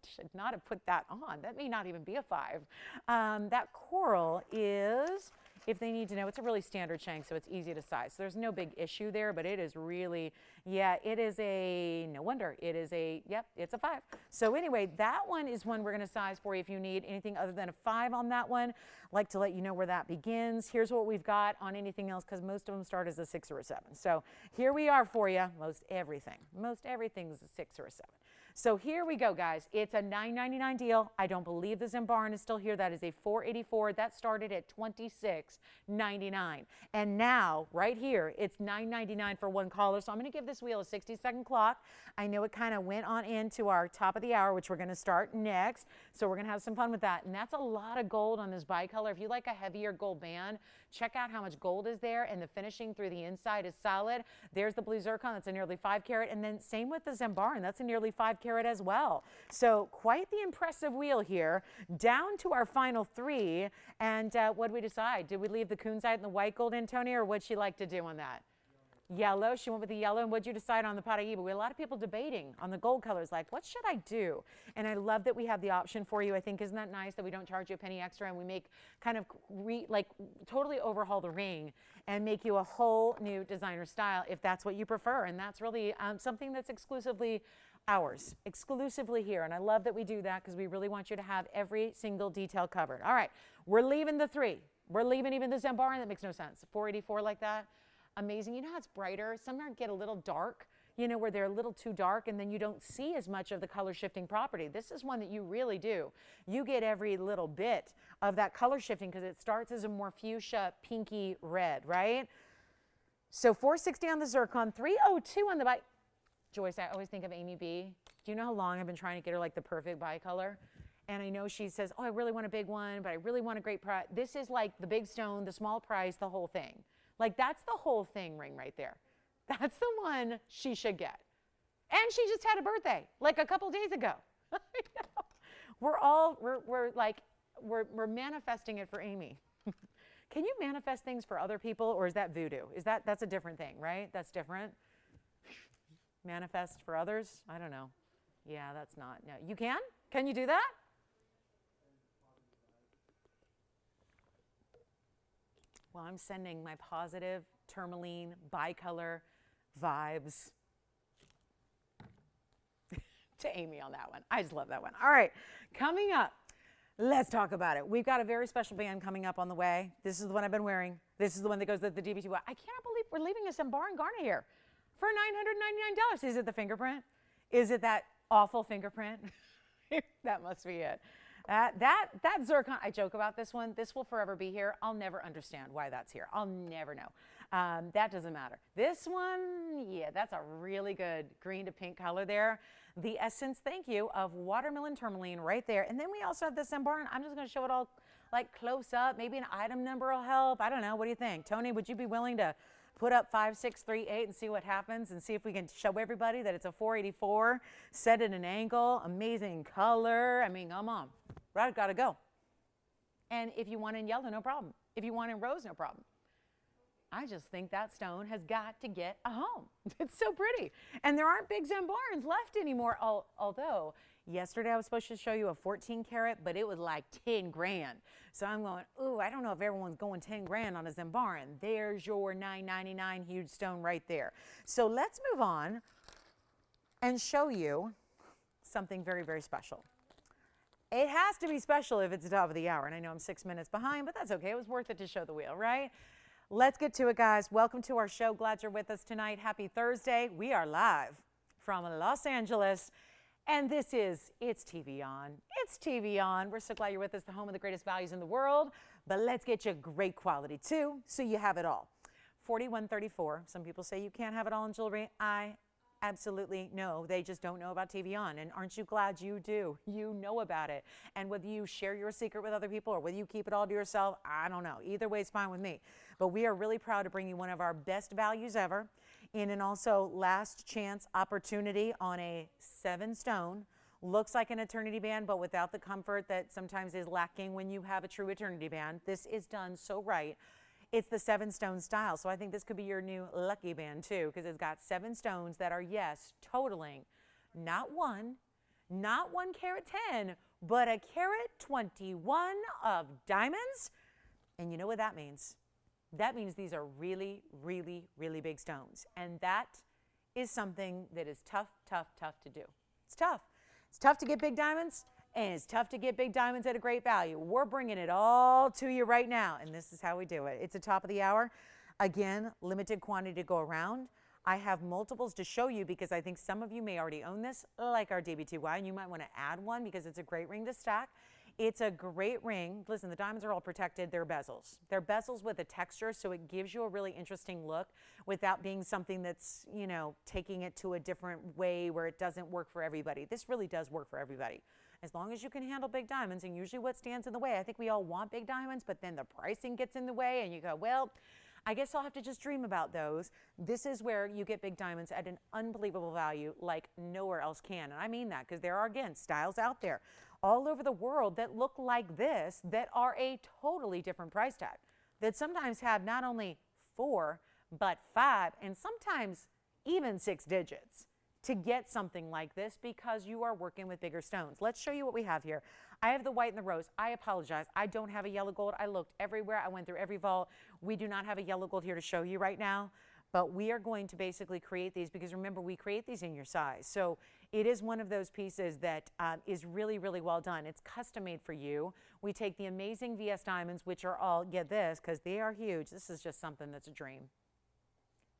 should not have put that on. That may not even be a 5. That Coral is if they need to know. It's a really standard shank, so it's easy to size. So there's no big issue there, but it is really, yeah, it is a, no wonder, it is a, yep, it's a 5. So anyway, that one is one we're going to size for you if you need anything other than a 5 on that one. Like to let you know where that begins. Here's what we've got on anything else, because most of them start as a 6 or a 7. So here we are for you. Most everything is a 6 or a 7. So here we go, guys. It's a $9.99 deal. I don't believe the Zembaran is still here. That is a $484. That started at $26.99. And now, right here, it's $9.99 for one caller. So I'm going to give this wheel a 60-second clock. I know it kind of went on into our top of the hour, which we're going to start next. So we're going to have some fun with that. And that's a lot of gold on this bicolor. If you like a heavier gold band, check out how much gold is there. And the finishing through the inside is solid. There's the blue zircon. That's a nearly 5 carat. And then same with the Zembaran. That's a nearly 5 carat as well. So quite the impressive wheel here. Down to our final 3. And what did we decide? Did we leave the Kunzite and the white gold in, Tony, or what'd she like to do on that? Yellow. She went with the yellow. And what'd you decide on the Paraíba? We had a lot of people debating on the gold colors, like, what should I do? And I love that we have the option for you. I think, isn't that nice that we don't charge you a penny extra, and we make kind of totally overhaul the ring and make you a whole new designer style if that's what you prefer. And that's really something that's exclusively ours, exclusively here. And I love that we do that, because we really want you to have every single detail covered. All right, we're leaving the 3. We're leaving even the Zembaran. That makes no sense. 484 like that. Amazing. You know how it's brighter? Some get a little dark, you know, where they're a little too dark, and then you don't see as much of the color shifting property. This is one that you really do. You get every little bit of that color shifting, because it starts as a more fuchsia, pinky red, right? So 460 on the zircon, 302 on the bike. Joyce, I always think of Amy B. Do you know how long I've been trying to get her like the perfect bicolor? And I know she says, oh, I really want a big one, but I really want a great price. This is like the big stone, the small price, the whole thing. Like, that's the whole thing ring right there. That's the one she should get. And she just had a birthday, like a couple days ago. We're manifesting it for Amy. Can you manifest things for other people, or is that voodoo? That's a different thing, right? That's different. Manifest for others? I don't know. Yeah, that's not. No, you can? Can you do that? Well, I'm sending my positive tourmaline bicolor vibes to Amy on that one. I just love that one. All right, coming up, let's talk about it. We've got a very special band coming up on the way. This is the one I've been wearing. This is the one that goes to the DBT. I cannot believe we're leaving a Zembaran Garnet here for $999. Is it the fingerprint? Is it that awful fingerprint? That must be it. That zircon, I joke about this one. This will forever be here. I'll never understand why that's here. I'll never know. That doesn't matter. This one, yeah, that's a really good green to pink color there. The essence, thank you, of watermelon tourmaline right there. And then we also have the Zembaran. I'm just going to show it all like close up. Maybe an item number will help. I don't know. What do you think? Tony, would you be willing to put up 5, 6, 3, 8 and see what happens, and see if we can show everybody that it's a 484, set at an angle, amazing color. I mean, come on. Right, gotta go. And if you want in yellow, no problem. If you want in rose, no problem. I just think that stone has got to get a home. It's so pretty. And there aren't big Zembarans left anymore, although yesterday I was supposed to show you a 14 karat, but it was like 10 grand. So I'm going, ooh, I don't know if everyone's going 10 grand on a Zembaran. There's your $9.99 huge stone right there. So let's move on and show you something very, very special. It has to be special if it's the top of the hour. And I know I'm 6 minutes behind, but that's okay. It was worth it to show the wheel, right? Let's get to it, guys. Welcome to our show. Glad you're with us tonight. Happy Thursday. We are live from Los Angeles. And this is, it's TVON. It's TVON. We're so glad you're with us, the home of the greatest values in the world. But let's get you great quality, too, so you have it all. 4134. Some people say you can't have it all in jewelry. I absolutely no. They just don't know about TVON. And aren't you glad you do? You know about it. And whether you share your secret with other people or whether you keep it all to yourself, I don't know. Either way is fine with me. But we are really proud to bring you one of our best values ever in an also last chance opportunity on a 7 stone. Looks like an eternity band, but without the comfort that sometimes is lacking when you have a true eternity band. This is done so right. It's the 7 stone style. So I think this could be your new lucky band too, because it's got 7 stones that are, yes, totaling not 1 carat 10, but a carat 21 of diamonds And you know what that means? That means these are really, really, really big stones. And that is something that is tough, tough, tough to do. It's tough. It's tough to get big diamonds, and it's tough to get big diamonds at a great value. We're bringing it all to you right now, and this is how we do it. It's the top of the hour. Again, limited quantity to go around. I have multiples to show you because I think some of you may already own this, like our DB2Y, and you might want to add one because it's a great ring to stack. It's a great ring. Listen, the diamonds are all protected. They're bezels. They're bezels with a texture, so it gives you a really interesting look without being something that's, you know, taking it to a different way where it doesn't work for everybody. This really does work for everybody. As long as you can handle big diamonds, and usually what stands in the way, I think we all want big diamonds, but then the pricing gets in the way, and you go, well, I guess I'll have to just dream about those. This is where you get big diamonds at an unbelievable value like nowhere else can. And I mean that because there are, again, styles out there all over the world that look like this that are a totally different price tag, that sometimes have not only 4, but 5, and sometimes even 6 digits to get something like this because you are working with bigger stones. Let's show you what we have here. I have the white and the rose. I apologize. I don't have a yellow gold. I looked everywhere. I went through every vault. We do not have a yellow gold here to show you right now, but we are going to basically create these because remember, we create these in your size. So it is one of those pieces that is really, really well done. It's custom made for you. We take the amazing VS diamonds, which are all, get this, because they are huge. This is just something that's a dream.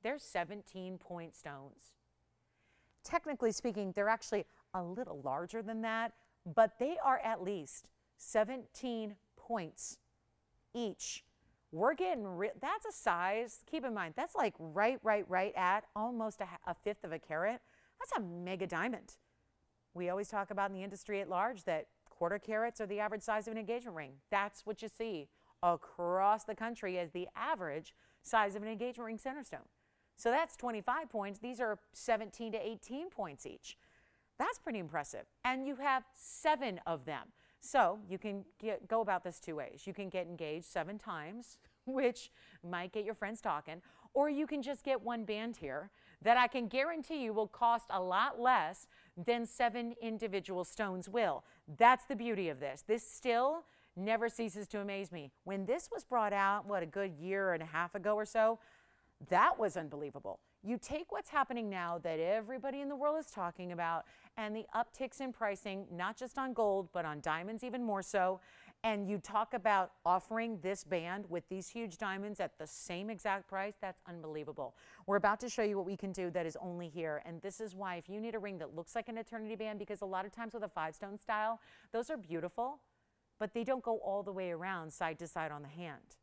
They're 17-point stones. Technically speaking, they're actually a little larger than that, but they are at least 17 points each. We're getting, that's a size, keep in mind, that's like right at almost a fifth of a carat. That's a mega diamond. We always talk about in the industry at large that quarter carats are the average size of an engagement ring. That's what you see across the country as the average size of an engagement ring center stone. So that's 25 points. These are 17 to 18 points each. That's pretty impressive. And you have 7 of them. So you can go about this 2 ways. You can get engaged 7 times, which might get your friends talking, or you can just get one band here that I can guarantee you will cost a lot less than 7 individual stones will. That's the beauty of this. This still never ceases to amaze me. When this was brought out, what, a good year and a half ago or so, that was unbelievable. You take what's happening now that everybody in the world is talking about and the upticks in pricing, not just on gold, but on diamonds even more so, and you talk about offering this band with these huge diamonds at the same exact price, that's unbelievable. We're about to show you what we can do that is only here, and this is why if you need a ring that looks like an eternity band, because a lot of times with a 5-stone style, those are beautiful, but they don't go all the way around side to side on the hand.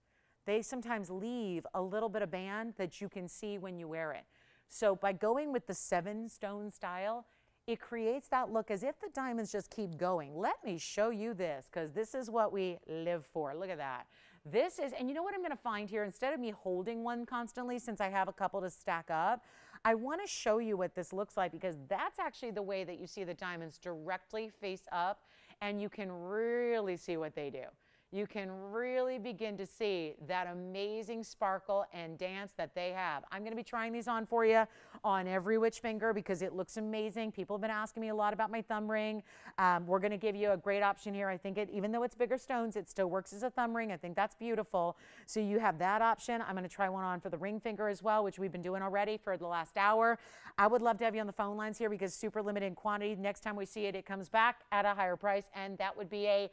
They sometimes leave a little bit of band that you can see when you wear it. So by going with the 7-stone style, it creates that look as if the diamonds just keep going. Let me show you this, because this is what we live for. Look at that. This is, and you know what I'm going to find here? Instead of me holding one constantly, since I have a couple to stack up, I want to show you what this looks like, because that's actually the way that you see the diamonds directly face up, and you can really see what they do. You can really begin to see that amazing sparkle and dance that they have. I'm going to be trying these on for you on every which finger because it looks amazing. People have been asking me a lot about my thumb ring. We're going to give you a great option here. I think even though it's bigger stones, it still works as a thumb ring. I think that's beautiful. So you have that option. I'm going to try one on for the ring finger as well, which we've been doing already for the last hour. I would love to have you on the phone lines here because super limited in quantity. Next time we see it, it comes back at a higher price, and that would be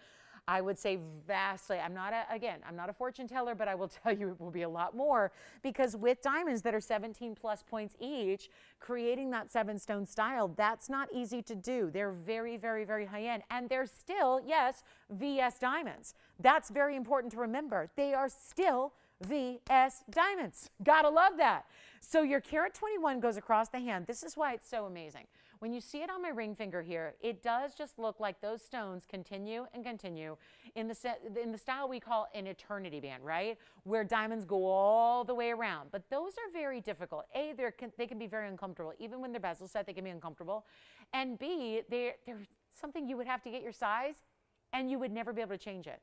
I would say vastly, I'm not a fortune teller, but I will tell you it will be a lot more because with diamonds that are 17 plus points each, creating that 7-stone style, that's not easy to do. They're very, very, very high end, and they're still, yes, VS diamonds. That's very important to remember. They are still VS diamonds. Gotta love that. So your carat 21 goes across the hand. This is why it's so amazing. When you see it on my ring finger here, it does just look like those stones continue and continue in the style we call an eternity band, right? Where diamonds go all the way around. But those are very difficult. A, they can be very uncomfortable. Even when they're bezel set, they can be uncomfortable. And B, they're something you would have to get your size, and you would never be able to change it.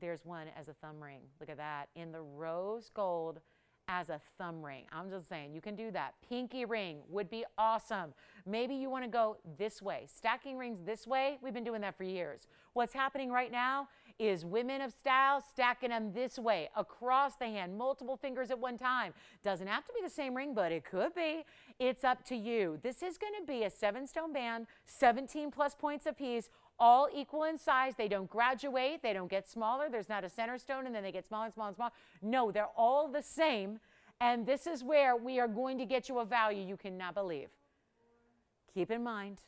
There's one as a thumb ring. Look at that. In the rose gold as a thumb ring. I'm just saying, you can do that. Pinky ring would be awesome. Maybe you want to go this way. Stacking rings this way, we've been doing that for years. What's happening right now is women of style stacking them this way, across the hand, multiple fingers at one time. Doesn't have to be the same ring, but it could be. It's up to you. This is going to be a 7-stone band, 17 plus points apiece, all equal in size. They don't graduate. They don't get smaller. There's not a center stone and then they get smaller and smaller and smaller. No, they're all the same. And this is where we are going to get you a value you cannot believe. Keep in mind,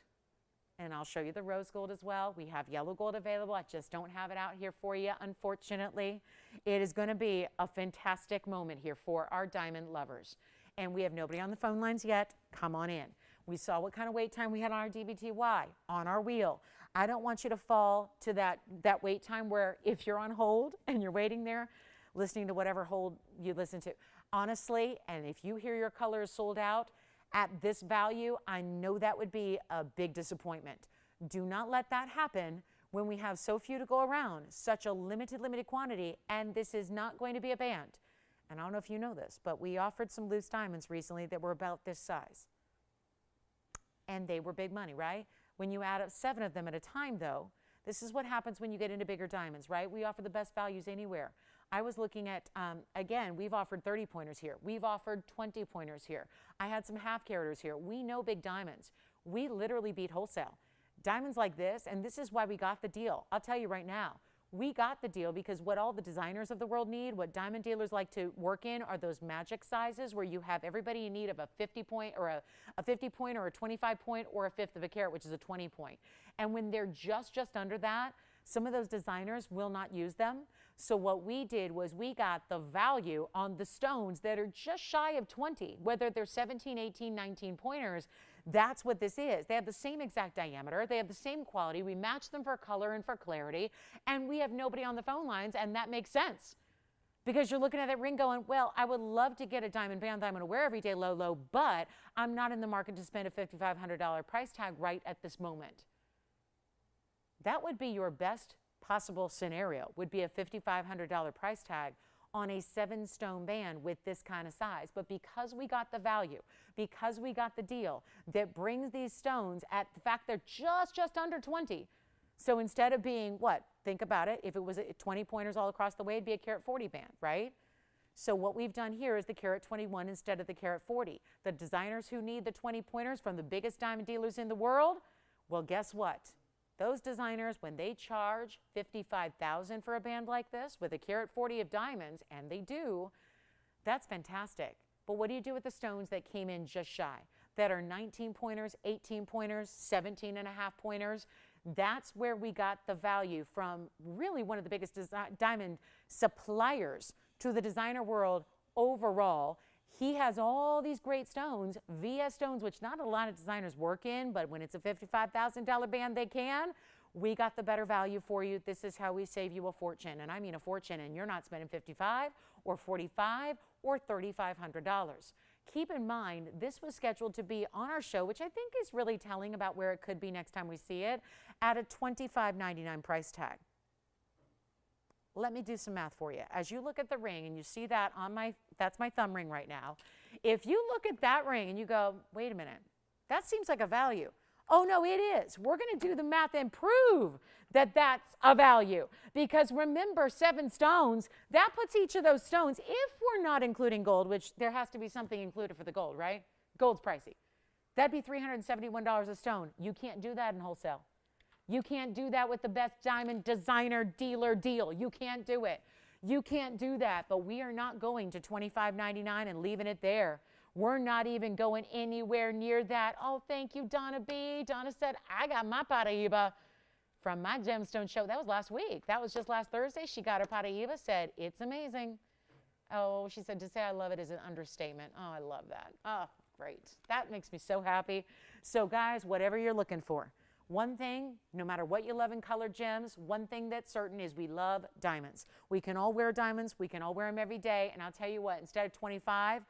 and I'll show you the rose gold as well. We have yellow gold available. I just don't have it out here for you, unfortunately. It is going to be a fantastic moment here for our diamond lovers. And we have nobody on the phone lines yet. Come on in. We saw what kind of wait time we had on our DBTY, on our wheel. I don't want you to fall to that wait time where if you're on hold and you're waiting there, listening to whatever hold you listen to. Honestly, and if you hear your color is sold out, at this value, I know that would be a big disappointment. Do not let that happen when we have so few to go around, such a limited quantity, and this is not going to be a band. And I don't know if you know this, but we offered some loose diamonds recently that were about this size. And they were big money, right? When you add up 7 of them at a time, though, this is what happens when you get into bigger diamonds, right? We offer the best values anywhere. I was looking at, again, we've offered 30 pointers here. We've offered 20 pointers here. I had some half caraters here. We know big diamonds. We literally beat wholesale. Diamonds like this, and this is why we got the deal. I'll tell you right now, we got the deal because what all the designers of the world need, what diamond dealers like to work in are those magic sizes where you have everybody you need of a 50 point or a 50 point or a 25 point or a 1/5 of a carat, which is a 20 point. And when they're just under that, some of those designers will not use them. So what we did was we got the value on the stones that are just shy of 20, whether they're 17, 18, 19 pointers. That's what this is. They have the same exact diameter. They have the same quality. We match them for color and for clarity. And we have nobody on the phone lines, and that makes sense. Because you're looking at that ring going, well, I would love to get a diamond band that I'm going to wear every day, low, but I'm not in the market to spend a $5,500 price tag right at this moment. That would be your best possible scenario, would be a $5,500 price tag on a 7-stone band with this kind of size. But because we got the value, because we got the deal that brings these stones at the fact they're just under 20. So instead of being what? Think about it. If it was 20 pointers all across the way, it'd be a carat 40 band, right? So what we've done here is the carat 21 instead of the carat 40. The designers who need the 20 pointers from the biggest diamond dealers in the world, well, guess what? Those designers, when they charge $55,000 for a band like this with a carat 40 of diamonds, and they do, that's fantastic. But what do you do with the stones that came in just shy, that are 19 pointers, 18 pointers, 17 and a half pointers? That's where we got the value from really one of the biggest diamond suppliers to the designer world overall. He has all these great stones, VS stones, which not a lot of designers work in, but when it's a $55,000 band, they can. We got the better value for you. This is how we save you a fortune, and I mean a fortune, and you're not spending $55 or $45 or $3,500. Keep in mind, this was scheduled to be on our show, which I think is really telling about where it could be next time we see it, at a $25.99 price tag. Let me do some math for you. As you look at the ring and you see that on that's my thumb ring right now. If you look at that ring and you go, wait a minute, that seems like a value. Oh no, it is. We're going to do the math and prove that that's a value. Because remember, 7 stones, that puts each of those stones, if we're not including gold, which there has to be something included for the gold, right? Gold's pricey. That'd be $371 a stone. You can't do that in wholesale. You can't do that with the best diamond designer dealer deal. You can't do it. You can't do that, but we are not going to $25.99 and leaving it there. We're not even going anywhere near that. Oh, thank you, Donna B. Donna said, I got my Paraíba from my gemstone show. That was last week. That was just last Thursday. She got her Paraíba, said, it's amazing. Oh, she said, to say I love it is an understatement. Oh, I love that. Oh, great. That makes me so happy. So, guys, whatever you're looking for, one thing, no matter what you love in colored gems, one thing that's certain is we love diamonds. We can all wear diamonds. We can all wear them every day. And I'll tell you what, instead of $25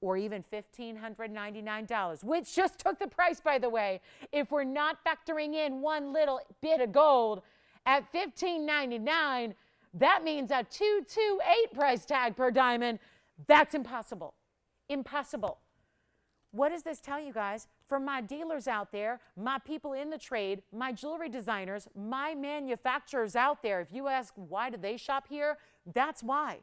or even $1,599, which just took the price, by the way, if we're not factoring in one little bit of gold at $1,599, that means a $228 price tag per diamond. That's impossible. Impossible. What does this tell you guys? For my dealers out there, my people in the trade, my jewelry designers, my manufacturers out there, if you ask why do they shop here, that's why.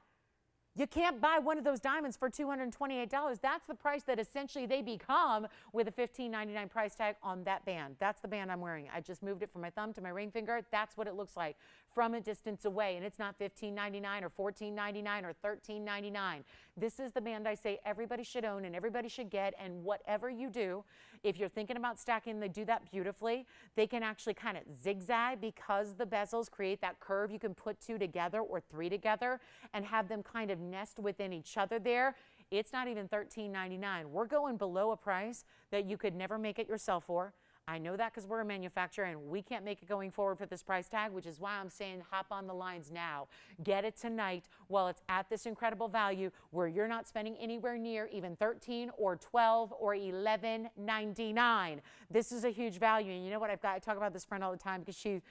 You can't buy one of those diamonds for $228. That's the price that essentially they become with a $15.99 price tag on that band. That's the band I'm wearing. I just moved it from my thumb to my ring finger. That's what it looks like from a distance away. And it's not $15.99 or $14.99 or $13.99. This is the band I say everybody should own and everybody should get. And whatever you do, if you're thinking about stacking, they do that beautifully. They can actually kind of zigzag because the bezels create that curve. You can put two together or three together and have them kind of nest within each other there. It's not even $13.99. We're going below a price that you could never make it yourself for. I know that because we're a manufacturer and we can't make it going forward for this price tag, which is why I'm saying hop on the lines now. Get it tonight while it's at this incredible value where you're not spending anywhere near even $13 or $12 or $11.99. This is a huge value. And you know what I talk about this friend all the time because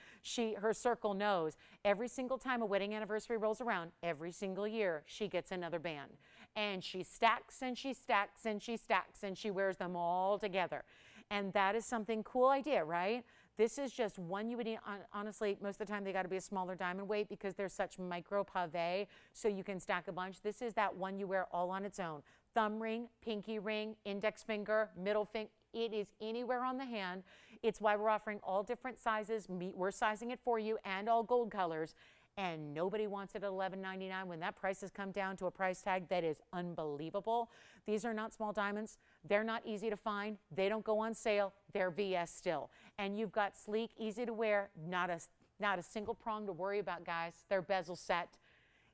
her circle knows every single time a wedding anniversary rolls around, every single year, she gets another band. And she stacks and she stacks and she stacks and she wears them all together. And that is something cool idea, right? This is just one you would need. Honestly, most of the time they got to be a smaller diamond weight because they're such micro pave, so you can stack a bunch. This is that one you wear all on its own. Thumb ring, pinky ring, index finger, middle finger. It is anywhere on the hand. It's why we're offering all different sizes. We're sizing it for you and all gold colors. And nobody wants it at $11.99 when that price has come down to a price tag that is unbelievable. These are not small diamonds. They're not easy to find. They don't go on sale. They're VS still. And you've got sleek, easy to wear, not a single prong to worry about, guys. They're bezel set.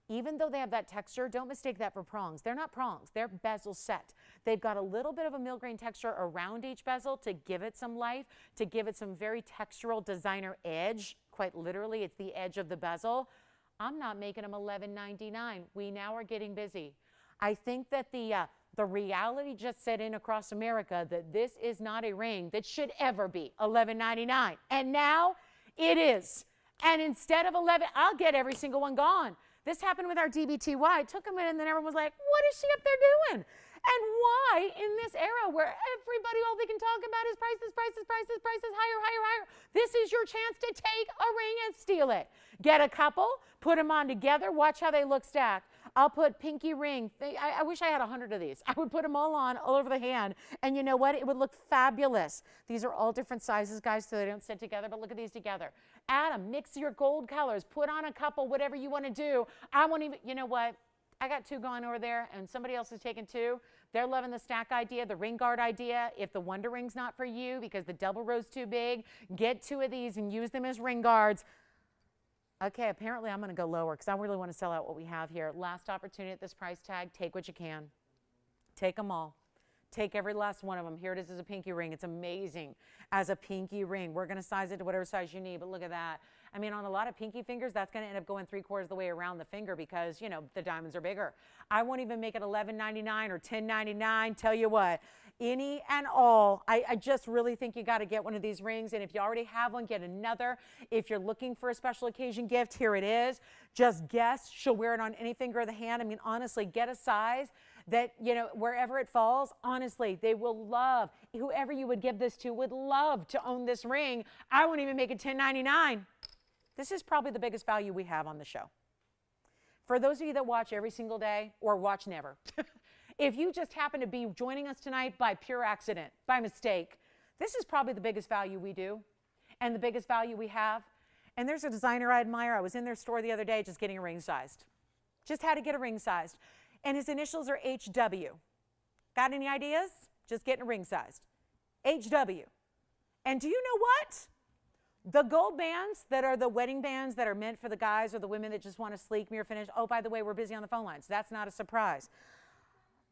Even though they have that texture, don't mistake that for prongs. They're not prongs. They're bezel set. They've got a little bit of a mill-grain texture around each bezel to give it some life, to give it some very textural designer edge. Quite literally, it's the edge of the bezel. I'm not making them $11.99. We now are getting busy. I think that the reality just set in across America that this is not a ring that should ever be $11.99. And now it is. And instead of $11, I'll get every single one gone. This happened with our DBTY. I took them in and then everyone was like, what is she up there doing? And why in this era where everybody, all they can talk about is prices, prices, prices, prices, higher, higher, higher. This is your chance to take a ring and steal it. Get a couple, put them on together, watch how they look stacked. I'll put pinky ring. I wish I had 100 of these. I would put them all on all over the hand. And you know what? It would look fabulous. These are all different sizes, guys, so they don't sit together, but look at these together. Add them, mix your gold colors, put on a couple, whatever you want to do. I won't even, you know what? I got two going over there, and somebody else is taking two. They're loving the stack idea, the ring guard idea. If the Wonder Ring's not for you because the double row's too big, get two of these and use them as ring guards. Okay, apparently I'm going to go lower because I really want to sell out what we have here. Last opportunity at this price tag. Take what you can. Take them all. Take every last one of them. Here it is as a pinky ring. It's amazing as a pinky ring. We're going to size it to whatever size you need, but look at that. I mean, on a lot of pinky fingers, that's going to end up going 3/4 of the way around the finger because, you know, the diamonds are bigger. I won't even make it $11.99 or $10.99. Tell you what, any and all, I just really think you got to get one of these rings. And if you already have one, get another. If you're looking for a special occasion gift, here it is. Just guess. She'll wear it on any finger of the hand. I mean, honestly, get a size that, you know, wherever it falls, honestly, they will love. Whoever you would give this to would love to own this ring. I won't even make it $10.99. This is probably the biggest value we have on the show. For those of you that watch every single day or watch never, if you just happen to be joining us tonight by pure accident, by mistake, this is probably the biggest value we do and the biggest value we have. And there's a designer I admire. I was in their store the other day just getting a ring sized. Just had to get a ring sized. And his initials are HW. Got any ideas? Just getting a ring sized. HW. And do you know what? The gold bands that are the wedding bands that are meant for the guys or the women that just want a sleek mirror finish. Oh, by the way, we're busy on the phone lines. That's not a surprise.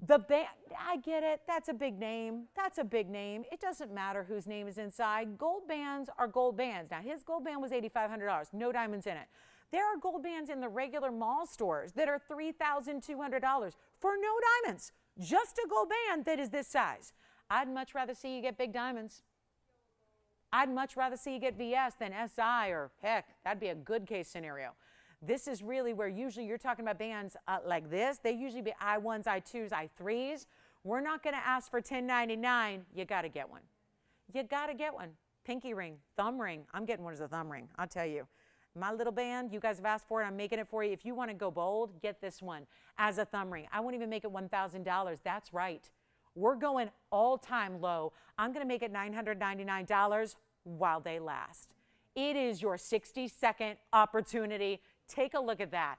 The band, I get it. That's a big name. That's a big name. It doesn't matter whose name is inside. Gold bands are gold bands. Now, his gold band was $8,500. No diamonds in it. There are gold bands in the regular mall stores that are $3,200 for no diamonds. Just a gold band that is this size. I'd much rather see you get big diamonds. I'd much rather see you get VS than SI or heck, that'd be a good case scenario. This is really where usually you're talking about bands like this. They usually be I1s, I2s, I3s. We're not going to ask for $10.99. You got to get one. You got to get one. Pinky ring, thumb ring. I'm getting one as a thumb ring, I'll tell you. My little band, you guys have asked for it. I'm making it for you. If you want to go bold, get this one as a thumb ring. I won't even make it $1,000. That's right. We're going all-time low. I'm going to make it $999 while they last. It is your 60-second opportunity. Take a look at that.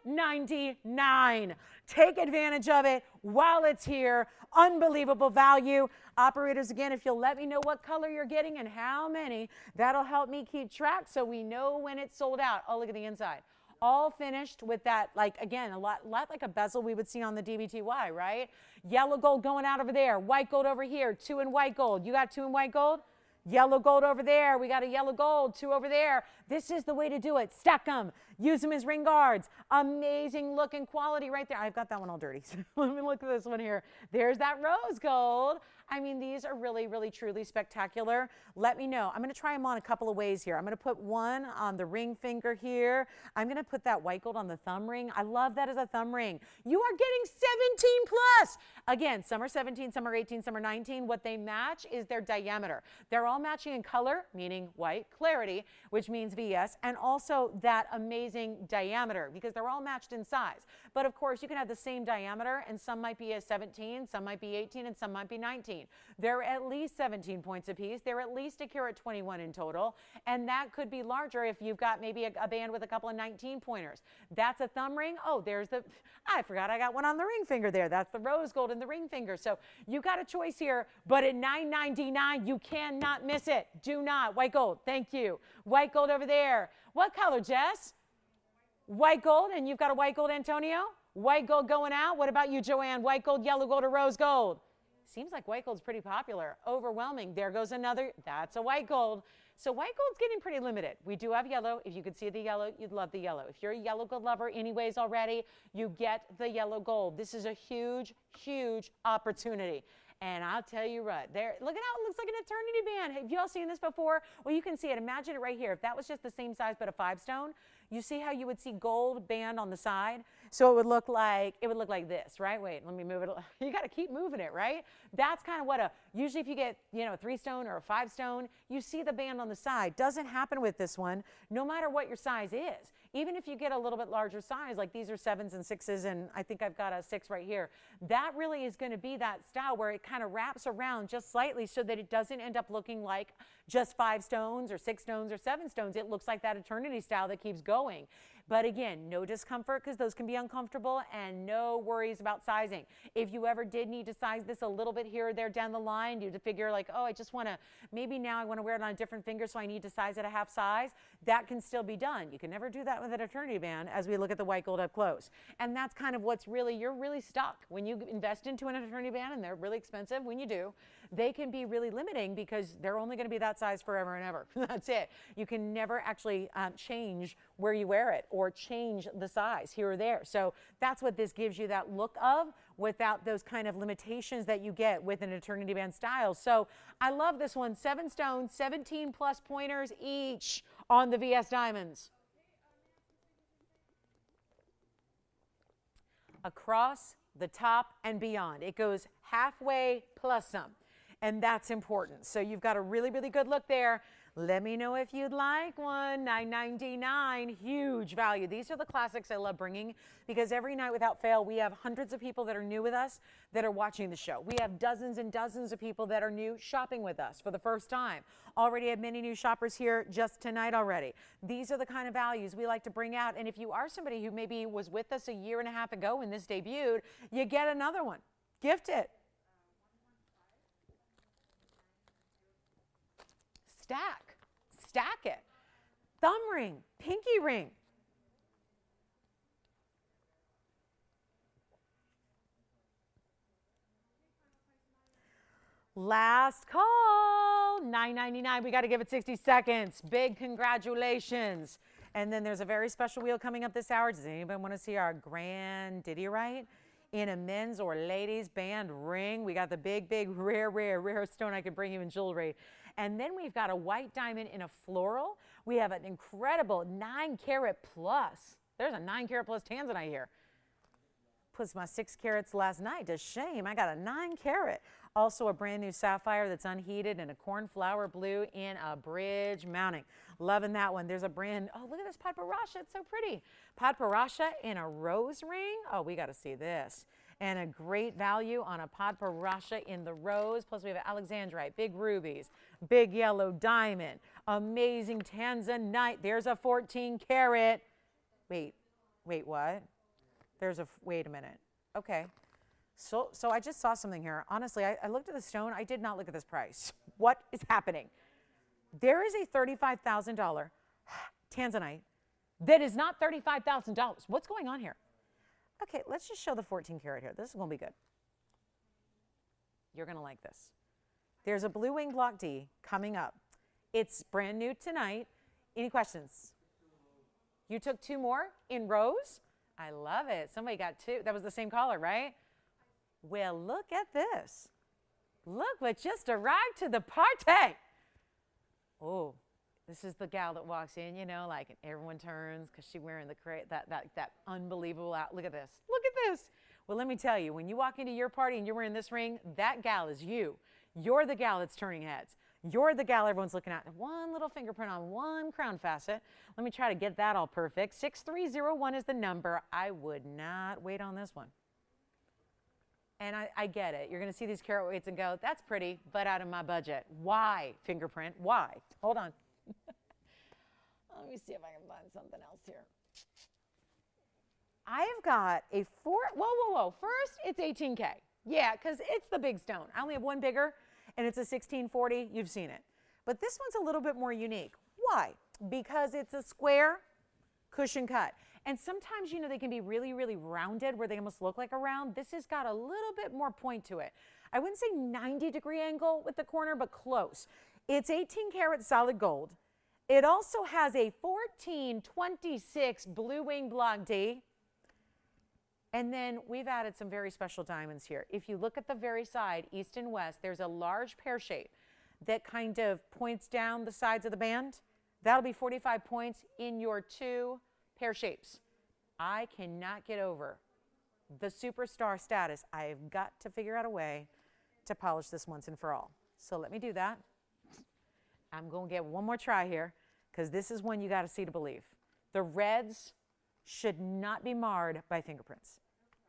$9.99. Take advantage of it while it's here. Unbelievable value. Operators, again, if you'll let me know what color you're getting and how many, that'll help me keep track so we know when it's sold out. Oh, look at the inside. All finished with that, like, again, a lot like a bezel we would see on the DBTY, right? Yellow gold going out over there. White gold over here. 2 in white gold. You got 2 in white gold? Yellow gold over there. We got a yellow gold, 2 over there. This is the way to do it. Stack them. Use them as ring guards. Amazing look and quality right there. I've got that one all dirty. So let me look at this one here. There's that rose gold. I mean, these are really, really, truly spectacular. Let me know. I'm going to try them on a couple of ways here. I'm going to put one on the ring finger here. I'm going to put that white gold on the thumb ring. I love that as a thumb ring. You are getting 17 plus. Again, some are 17, some are 18, some are 19. What they match is their diameter. They're all matching in color, meaning white clarity, which means VS, and also that amazing diameter because they're all matched in size. But of course, you can have the same diameter and some might be a 17, some might be 18, and some might be 19. They're at least 17 points apiece. They're at least a carat 21 in total. And that could be larger if you've got maybe a band with a couple of 19 pointers. That's a thumb ring. Oh, there's the, I forgot I got one on the ring finger there. That's the rose gold in the ring finger. So you got a choice here, but at $9.99, you cannot miss it. Do not. White gold. Thank you. White gold over there. What color, Jess? White gold, and you've got a white gold, Antonio? White gold going out. What about you, Joanne? White gold, yellow gold, or rose gold? Seems like white gold's pretty popular. Overwhelming. There goes another. That's a white gold. So white gold's getting pretty limited. We do have yellow. If you could see the yellow, you'd love the yellow. If you're a yellow gold lover anyways already, you get the yellow gold. This is a huge, huge opportunity. And I'll tell you what, there, look at how it looks like an eternity band. Have you all seen this before? Well, you can see it. Imagine it right here. If that was just the same size but a 5-stone, you see how you would see gold band on the side? So it would look like this, right? Wait, let me move it. You got to keep moving it, right? That's kind of what usually if you get, you know, a 3-stone or a 5-stone, you see the band on the side. Doesn't happen with this one, no matter what your size is. Even if you get a little bit larger size, like these are 7s and 6s, and I think I've got a 6 right here. That really is going to be that style where it kind of wraps around just slightly so that it doesn't end up looking like just 5 stones or 6 stones or 7 stones. It looks like that eternity style that keeps going. But again, no discomfort because those can be uncomfortable, and no worries about sizing. If you ever did need to size this a little bit here or there down the line, you'd figure like, oh, I just want to, maybe now I want to wear it on a different finger, so I need to size it a half size. That can still be done. You can never do that with an eternity band as we look at the white gold up close. And that's kind of what's really, you're really stuck. When you invest into an eternity band, and they're really expensive when you do, they can be really limiting because they're only going to be that size forever and ever. That's it. You can never actually change where you wear it or change the size here or there. So that's what this gives you that look of without those kind of limitations that you get with an eternity band style. So I love this one. 7 stones, 17 plus pointers each on the VS Diamonds. Across the top and beyond. It goes halfway plus some. And that's important. So you've got a really, really good look there. Let me know if you'd like one. $9.99, huge value. These are the classics I love bringing because every night without fail, we have hundreds of people that are new with us that are watching the show. We have dozens and dozens of people that are new shopping with us for the first time. Already have many new shoppers here just tonight already. These are the kind of values we like to bring out. And if you are somebody who maybe was with us a year and a half ago when this debuted, you get another one. Gift it. Stack it. Thumb ring, pinky ring. Last call, $9.99. We got to give it 60 seconds. Big congratulations. And then there's a very special wheel coming up this hour. Does anybody want to see our grand Didierite in a men's or ladies band ring? We got the big, rare stone I could bring you in jewelry. And then we've got a white diamond in a floral. We have an incredible 9 carat plus. There's a 9 carat plus tanzanite here. Plus my 6 carats last night to shame. I got a 9 carat. Also a brand new sapphire that's unheated in a cornflower blue in a bridge mounting. Loving that one. There's a brand, oh, look at this Padparacha. It's so pretty. Padparacha in a rose ring. Oh, we got to see this. And a great value on a Padparacha in the rose. Plus we have Alexandrite, big rubies, big yellow diamond, amazing Tanzanite. There's a 14 carat. Wait, what? Wait a minute. Okay. So I just saw something here. Honestly, I looked at the stone. I did not look at this price. What is happening? There is a $35,000 Tanzanite that is not $35,000. What's going on here? Okay, let's just show the 14 karat here. This is going to be good. You're going to like this. There's a blue wing block D coming up. It's brand new tonight. Any questions? You took 2 more in rows? I love it. Somebody got 2. That was the same caller, right? Well, look at this. Look what just arrived to the party. Oh, this is the gal that walks in, you know, like everyone turns because she's wearing that unbelievable out. Look at this. Look at this. Well, let me tell you, when you walk into your party and you're wearing this ring, that gal is you. You're the gal that's turning heads. You're the gal everyone's looking at. One little fingerprint on one crown facet. Let me try to get that all perfect. 6301 is the number. I would not wait on this one. And I get it. You're going to see these carat weights and go, that's pretty, but out of my budget. Why, fingerprint? Why? Hold on. Let me see if I can find something else here. I have got a whoa. First, it's 18K. Yeah, because it's the big stone. I only have one bigger, and it's a 1640. You've seen it. But this one's a little bit more unique. Why? Because it's a square cushion cut. And sometimes, you know, they can be really, really rounded where they almost look like a round. This has got a little bit more point to it. I wouldn't say 90-degree angle with the corner, but close. It's 18 karat solid gold. It also has a 1426 blue wing block D. And then we've added some very special diamonds here. If you look at the very side, east and west, there's a large pear shape that kind of points down the sides of the band. That'll be 45 points in your 2 pear shapes. I cannot get over the superstar status. I've got to figure out a way to polish this once and for all. So let me do that. I'm going to get one more try here because this is one you got to see to believe. The reds should not be marred by fingerprints.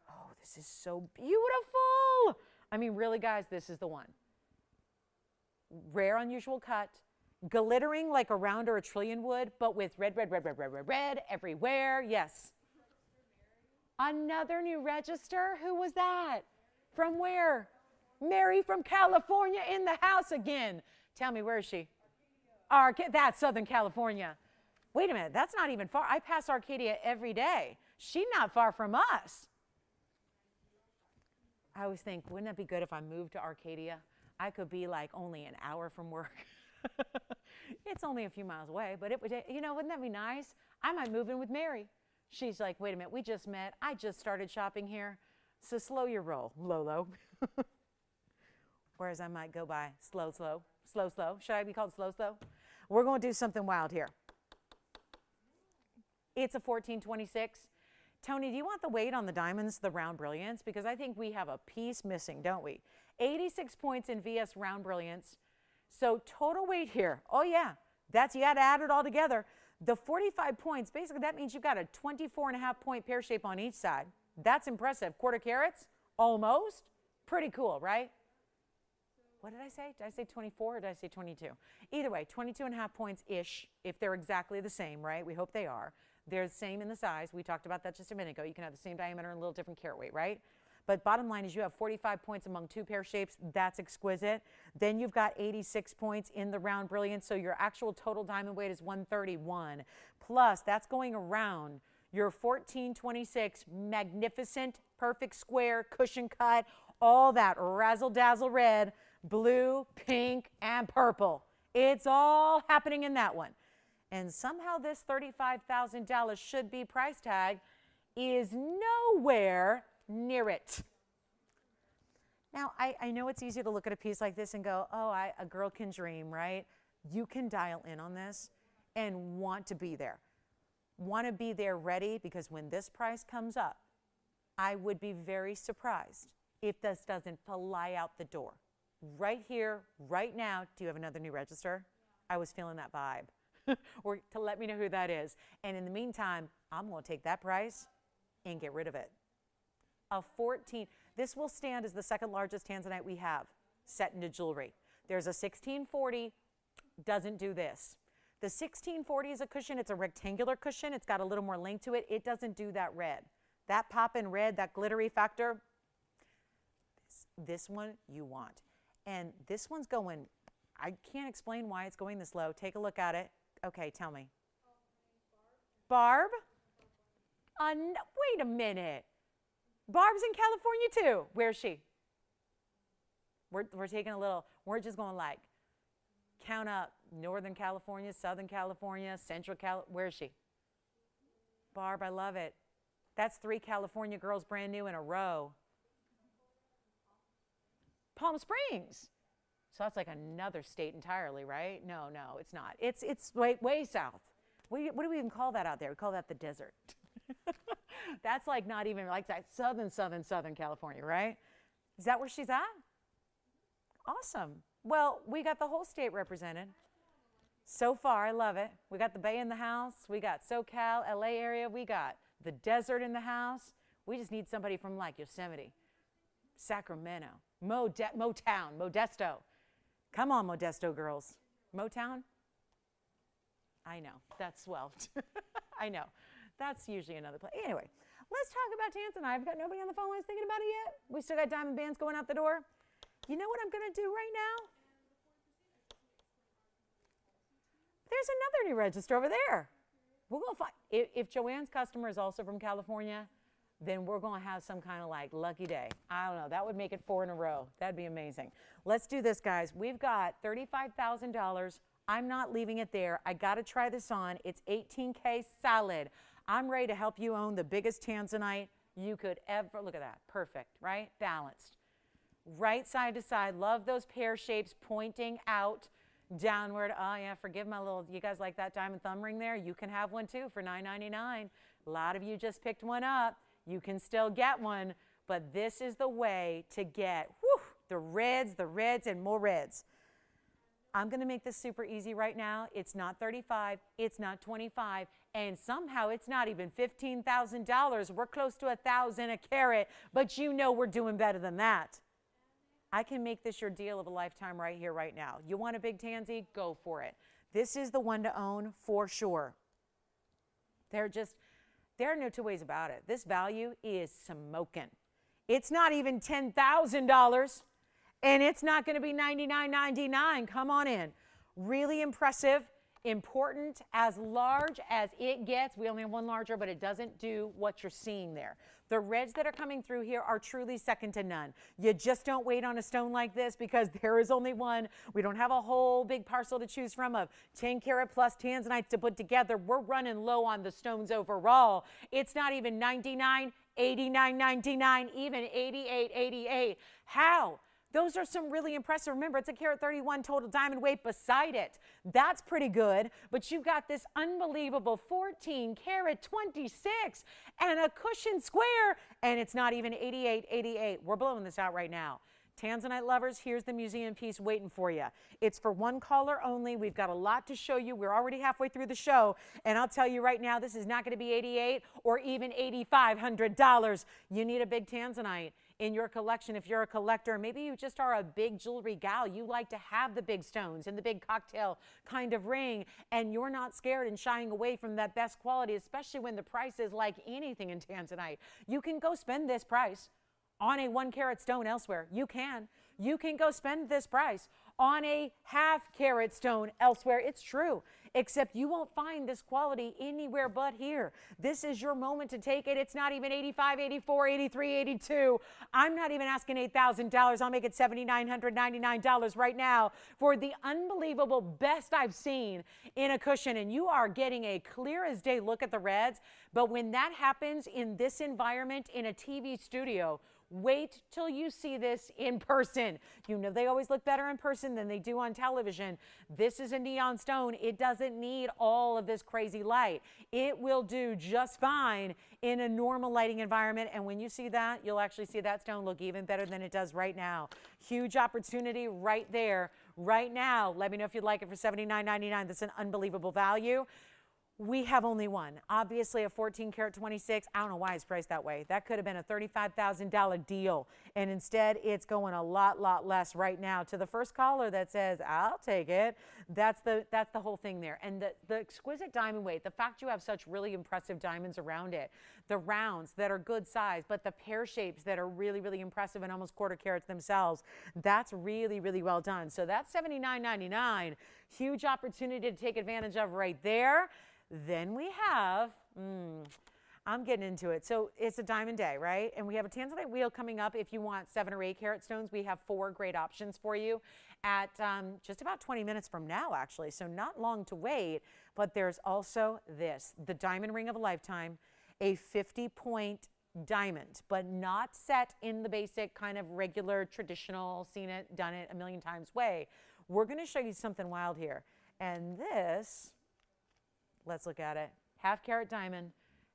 Oh, this is so beautiful. I mean, really, guys, this is the one. Rare, unusual cut. Glittering like a round or a trillion would, but with red everywhere. Yes. Another new register. Who was that? From where? Mary from California in the house again. Tell me, where is she? That's Southern California. Wait a minute, that's not even far. I pass Arcadia every day. She's not far from us. I always think, wouldn't it be good if I moved to Arcadia? I could be like only an hour from work. It's only a few miles away, but it would, you know, wouldn't that be nice? I might move in with Mary. She's like, wait a minute, we just met. I just started shopping here. So slow your roll, Lolo. Whereas I might go by slow. Should I be called slow? We're going to do something wild here. It's a 1426. Tony, do you want the weight on the diamonds, the round brilliance? Because I think we have a piece missing, don't we? 86 points in VS round brilliance. So total weight here, oh yeah, you got to add it all together. The 45 points, basically that means you've got a 24.5 point pear shape on each side. That's impressive. Quarter carats, almost. Pretty cool, right? What did I say? Did I say 24 or did I say 22? Either way, 22.5 points-ish, if they're exactly the same, right? We hope they are. They're the same in the size. We talked about that just a minute ago. You can have the same diameter and a little different carat weight, right? But bottom line is you have 45 points among 2 pear shapes. That's exquisite. Then you've got 86 points in the round brilliance. So your actual total diamond weight is 131. Plus, that's going around your 1426 magnificent, perfect square, cushion cut, all that razzle-dazzle red, blue, pink, and purple. It's all happening in that one. And somehow this $35,000 should be price tag is nowhere near it. Now, I know it's easy to look at a piece like this and go, oh, a girl can dream, right? You can dial in on this and want to be there. Want to be there ready, because when this price comes up, I would be very surprised if this doesn't fly out the door. Right here, right now. Do you have another new register? I was feeling that vibe. Or to let me know who that is. And in the meantime, I'm going to take that price and get rid of it. A 14. This will stand as the second largest tanzanite we have set into jewelry. There's a 1640, doesn't do this. The 1640 is a cushion. It's a rectangular cushion. It's got a little more length to it. It doesn't do that red. That pop-in red, that glittery factor, this one you want. And this one's going, I can't explain why it's going this low. Take a look at it. Okay, tell me. Barb? Wait a minute. Barb's in California too. Where's she? We're taking a little, we're just going like, count up. Northern California, Southern California, Central California. Where is she? Barb, I love it. That's 3 California girls brand new in a row. Palm Springs. So that's like another state entirely, right? No, it's not. It's way south. What do we even call that out there? We call that the desert. That's like not even like that Southern California, right? Is that where she's at? Awesome. Well, we got the whole state represented. So far, I love it. We got the Bay in the house. We got SoCal, LA area. We got the desert in the house. We just need somebody from like Yosemite, Sacramento, Motown, Modesto. Come on, Modesto girls. Motown? I know. That's swell. I know. That's usually another place. Anyway, let's talk about tanzanite. I've got nobody on the phone lines thinking about it yet. We still got diamond bands going out the door. You know what I'm going to do right now? There's another new register over there. We're going to find, if Joanne's customer is also from California, then we're going to have some kind of like lucky day. I don't know. That would make it 4 in a row. That'd be amazing. Let's do this, guys. We've got $35,000. I'm not leaving it there. I got to try this on. It's 18K solid. I'm ready to help you own the biggest tanzanite you could ever. Look at that. Perfect, right? Balanced. Right side to side. Love those pear shapes pointing out downward. Oh yeah, forgive my little, you guys like that diamond thumb ring there? You can have one too for $9.99. A lot of you just picked one up. You can still get one, but this is the way to get the reds, and more reds. I'm going to make this super easy right now. It's not $35, it's not $25, and somehow it's not even $15,000. We're close to $1,000 a carat, but you know we're doing better than that. I can make this your deal of a lifetime right here, right now. You want a big tansy? Go for it. This is the one to own for sure. There are no two ways about it. This value is smoking. It's not even $10,000, and it's not going to be $99.99. Come on in. Really impressive, important, as large as it gets. We only have one larger, but it doesn't do what you're seeing there. The reds that are coming through here are truly second to none. You just don't wait on a stone like this because there is only one. We don't have a whole big parcel to choose from of 10 karat plus tanzanites to put together. We're running low on the stones overall. It's not even $99, $89.99, even $88.88. How? Those are some really impressive. Remember, it's a carat 31 total diamond weight beside it. That's pretty good. But you've got this unbelievable 14 karat 26 and a cushion square, and it's not even $88.88. We're blowing this out right now. Tanzanite lovers, here's the museum piece waiting for you. It's for one caller only. We've got a lot to show you. We're already halfway through the show, and I'll tell you right now, this is not going to be $88 or even $8,500. You need a big tanzanite in your collection if you're a collector. Maybe you just are a big jewelry gal. You like to have the big stones and the big cocktail kind of ring, and you're not scared and shying away from that best quality, especially when the price is like anything in tanzanite. You can go spend this price on a 1 carat stone elsewhere. You can. You can go spend this price on a ½ carat stone elsewhere. It's true, except you won't find this quality anywhere but here. This is your moment to take it. It's not even $85, $84, $83, $82. I'm not even asking $8,000. I'll make it $7,999 right now for the unbelievable best I've seen in a cushion. And you are getting a clear as day look at the reds. But when that happens in this environment in a TV studio, Wait till you see this in person. You know they always look better in person than they do on television. This is a neon stone. It doesn't need all of this crazy light. It will do just fine in a normal lighting environment. And when you see that, you'll actually see that stone look even better than it does right now. Huge opportunity right there, right now. Let me know if you'd like it for $79.99. That's an unbelievable value. We have only one. Obviously, a 14 karat 26. I don't know why it's priced that way. That could have been a $35,000 deal. And instead, it's going a lot less right now. To the first caller that says, I'll take it, that's the whole thing there. And the exquisite diamond weight, the fact you have such really impressive diamonds around it, the rounds that are good size, but the pear shapes that are really impressive and almost quarter carats themselves, that's really well done. So that's $79.99. Huge opportunity to take advantage of right there. Then we have, I'm getting into it. So it's a diamond day, right? And we have a tanzanite wheel coming up. If you want 7 or 8 carat stones, we have 4 great options for you at just about 20 minutes from now, actually. So not long to wait. But there's also this, the diamond ring of a lifetime, a 50-point diamond, but not set in the basic kind of regular, traditional, seen it, done it a million times way. We're going to show you something wild here. And this, let's look at it. Half carat diamond.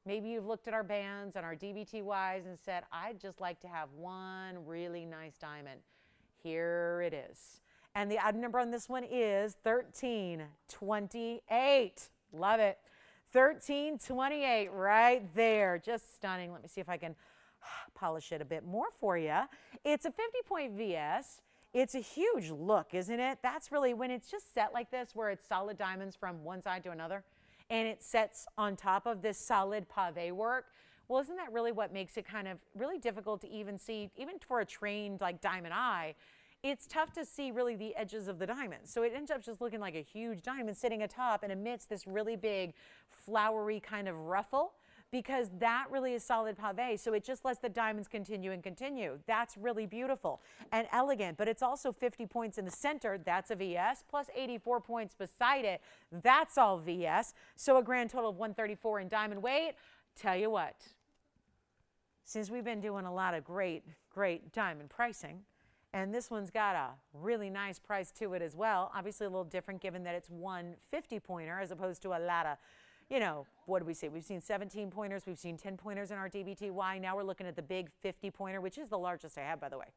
Maybe you've looked at our bands and our DBTYs and said, I'd just like to have one really nice diamond. Here it is. And the item number on this one is 1328. Love it. 1328 right there. Just stunning. Let me see if I can polish it a bit more for you. It's a 50-point VS. It's a huge look, isn't it? That's really when it's just set like this, where it's solid diamonds from one side to another, and it sets on top of this solid pave work. Well, isn't that really what makes it kind of really difficult to even see, even for a trained like diamond eye? It's tough to see really the edges of the diamond. So it ends up just looking like a huge diamond sitting atop and amidst this really big flowery kind of ruffle, because that really is solid pave. So it just lets the diamonds continue and continue. That's really beautiful and elegant, but it's also 50 points in the center. That's a VS, plus 84 points beside it. That's all VS. So a grand total of 134 in diamond weight. Tell you what, since we've been doing a lot of great diamond pricing, and this one's got a really nice price to it as well. Obviously a little different given that it's 150 pointer as opposed to a lot of, you know, what do we say? We've seen 17 pointers. We've seen 10 pointers in our DBTY. Now we're looking at the big 50 pointer, which is the largest I have, by the way.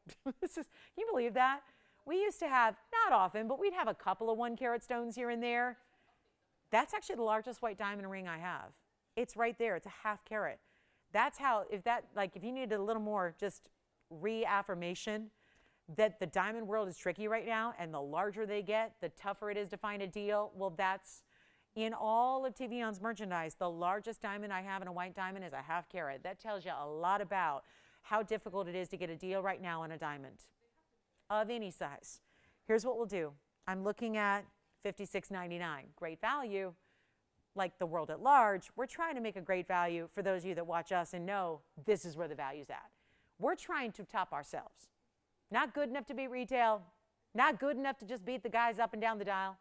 This is, can you believe that? We used to have, not often, but we'd have a couple of 1 carat stones here and there. That's actually the largest white diamond ring I have. It's right there. It's a half carat. That's how, if you needed a little more just reaffirmation that the diamond world is tricky right now, and the larger they get, the tougher it is to find a deal. Well, that's, in all of TVON's merchandise, the largest diamond I have in a white diamond is a half carat. That tells you a lot about how difficult it is to get a deal right now on a diamond of any size. Here's what we'll do. I'm looking at $56.99. Great value. Like the world at large, we're trying to make a great value for those of you that watch us and know this is where the value's at. We're trying to top ourselves. Not good enough to beat retail. Not good enough to just beat the guys up and down the dial.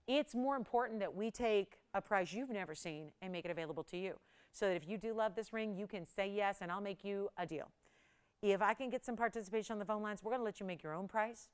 It's more important that we take a price you've never seen and make it available to you. So that if you do love this ring, you can say yes, and I'll make you a deal. If I can get some participation on the phone lines, we're going to let you make your own price,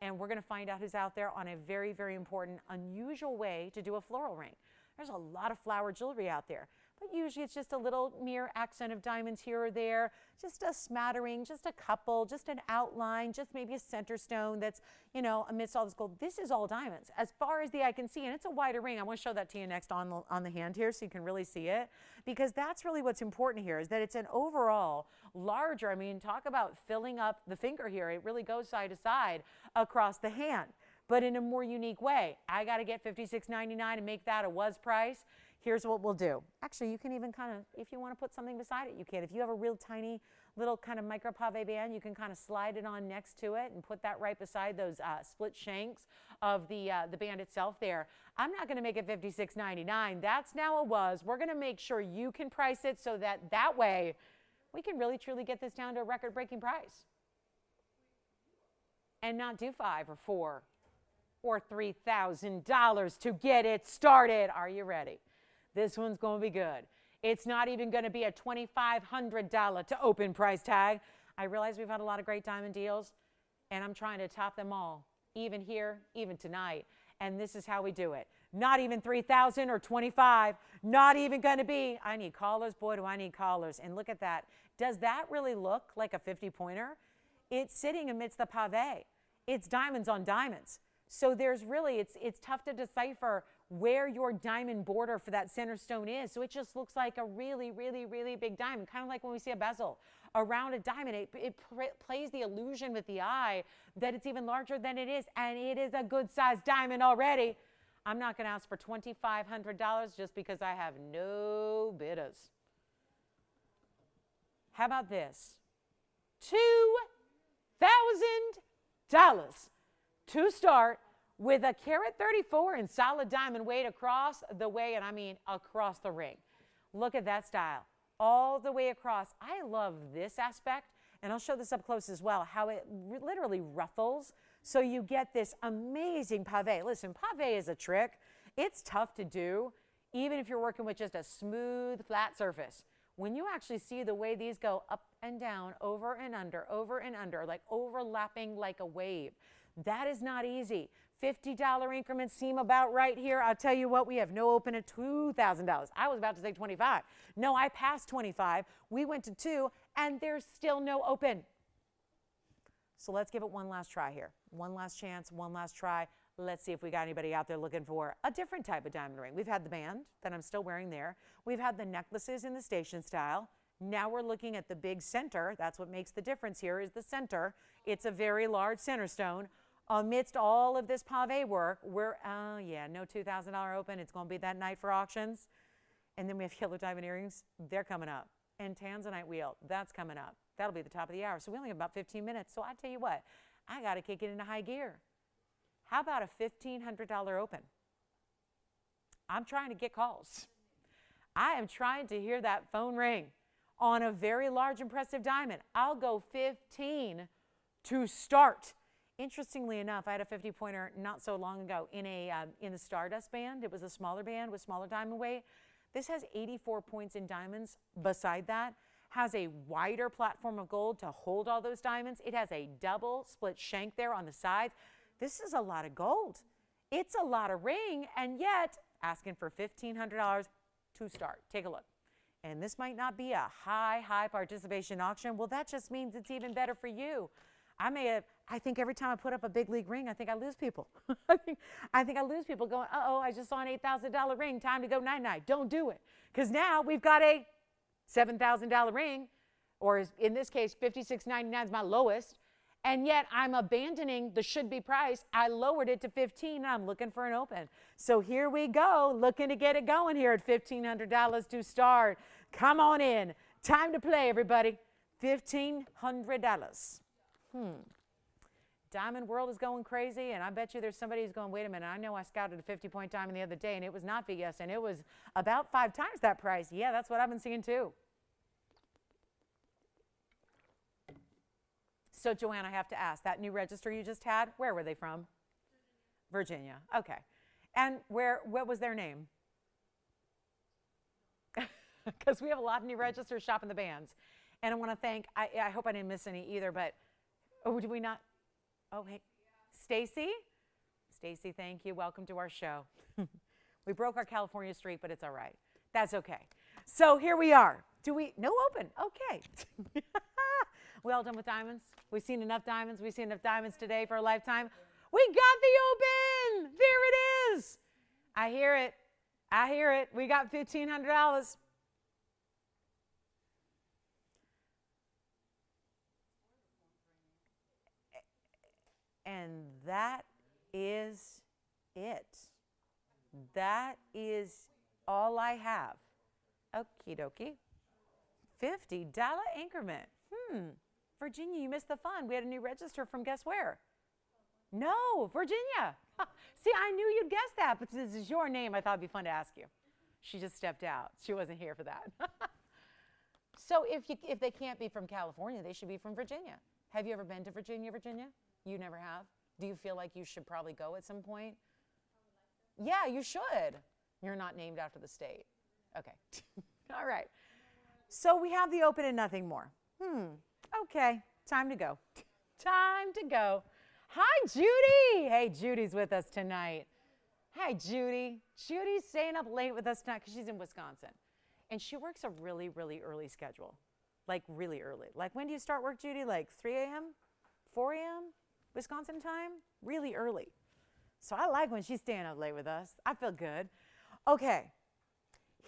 and we're going to find out who's out there on a very important, unusual way to do a floral ring. There's a lot of flower jewelry out there, but usually it's just a little mere accent of diamonds here or there, just a smattering, just a couple, just an outline, just maybe a center stone that's, you know, amidst all this gold. This is all diamonds as far as the eye can see, and it's a wider ring. I want to show that to you next on the hand here so you can really see it, because that's really what's important here, is that it's an overall larger, I mean, talk about filling up the finger here. It really goes side to side across the hand, but in a more unique way. I got to get $56.99 and make that a was price. Here's what we'll do. Actually, you can even kind of, if you want to put something beside it, you can. If you have a real tiny little kind of micro pave band, you can kind of slide it on next to it and put that right beside those split shanks of the band itself there. I'm not going to make it $56.99. That's now a was. We're going to make sure you can price it so that way we can really truly get this down to a record-breaking price and not do $5,000 or $4,000 or $3,000 to get it started. Are you ready? This one's going to be good. It's not even going to be a $2,500 to open price tag. I realize we've had a lot of great diamond deals, and I'm trying to top them all, even here, even tonight. And this is how we do it. Not even 3,000 or 25. Not even going to be. I need callers. Boy, do I need callers. And look at that. Does that really look like a 50-pointer? It's sitting amidst the pave. It's diamonds on diamonds. So there's really, it's tough to decipher where your diamond border for that center stone is. So it just looks like a really, really, really big diamond, kind of like when we see a bezel around a diamond. It plays the illusion with the eye that it's even larger than it is, and it is a good-sized diamond already. I'm not going to ask for $2,500 just because I have no bidders. How about this? $2,000 to start with a carat 34 in solid diamond weight across the way, and I mean across the ring. Look at that style. All the way across. I love this aspect, and I'll show this up close as well, how it literally ruffles. So you get this amazing pave. Listen, pave is a trick. It's tough to do, even if you're working with just a smooth, flat surface. When you actually see the way these go up and down, over and under, like overlapping like a wave, that is not easy. $50 increments seem about right here. I'll tell you what, we have no open at $2,000. I was about to say 25. No, I passed 25. We went to 2, and there's still no open. So let's give it one last try here. One last chance, one last try. Let's see if we got anybody out there looking for a different type of diamond ring. We've had the band that I'm still wearing there. We've had the necklaces in the station style. Now we're looking at the big center. That's what makes the difference here is the center. It's a very large center stone. Amidst all of this pave work, we're, no $2,000 open. It's going to be that night for auctions. And then we have yellow diamond earrings. They're coming up. And Tanzanite wheel, that's coming up. That'll be the top of the hour. So we only have about 15 minutes. So I tell you what, I got to kick it into high gear. How about a $1,500 open? I'm trying to get calls. I am trying to hear that phone ring on a very large, impressive diamond. I'll go 15 to start. Interestingly enough, I had a 50-pointer not so long ago in the Stardust band. It was a smaller band with smaller diamond weight. This has 84 points in diamonds. Beside that, has a wider platform of gold to hold all those diamonds. It has a double split shank there on the sides. This is a lot of gold. It's a lot of ring, and yet asking for $1,500 to start. Take a look. And this might not be a high participation auction. Well, that just means it's even better for you. I think every time I put up a big league ring, I think I lose people. I think I lose people going, uh-oh, I just saw an $8,000 ring, time to go night-night. Don't do it. Because now we've got a $7,000 ring, or in this case, $56.99 is my lowest, and yet I'm abandoning the should-be price. I lowered it to $15, and I'm looking for an open. So here we go, looking to get it going here at $1,500 to start. Come on in. Time to play, everybody. $1,500. Diamond world is going crazy, and I bet you there's somebody who's going, wait a minute, I know I scouted a 50-point diamond the other day, and it was not VS, and it was about 5 times that price. Yeah, that's what I've been seeing too. So, Joanne, I have to ask, that new register you just had, where were they from? Virginia. Okay. And what was their name? Because we have a lot of new registers shopping the bands. And I want to thank, I hope I didn't miss any either, but, oh, did we not? Oh, hey, Stacy? Stacy, thank you. Welcome to our show. We broke our California streak, but it's all right. That's okay. So here we are. No open? Okay. We all done with diamonds? We've seen enough diamonds. We've seen enough diamonds today for a lifetime. We got the open. There it is. I hear it. I hear it. We got $1,500. And that is it. That is all I have. Okie dokie. $50 increment. Virginia, you missed the fun. We had a new register from guess where? No, Virginia. See, I knew you'd guess that, but since it's your name, I thought it'd be fun to ask you. She just stepped out. She wasn't here for that. So if they can't be from California, they should be from Virginia. Have you ever been to Virginia, Virginia? You never have? Do you feel like you should probably go at some point? Yeah, you should. You're not named after the state. Okay. All right. So we have the open and nothing more. Okay, time to go. Time to go. Hi, Judy. Hey, Judy's with us tonight. Hi, Judy. Judy's staying up late with us tonight because she's in Wisconsin. And she works a really, really early schedule. Like really early. Like when do you start work, Judy? Like 3 a.m., 4 a.m., Wisconsin time? Really early. So I like when she's staying up late with us. I feel good. Okay,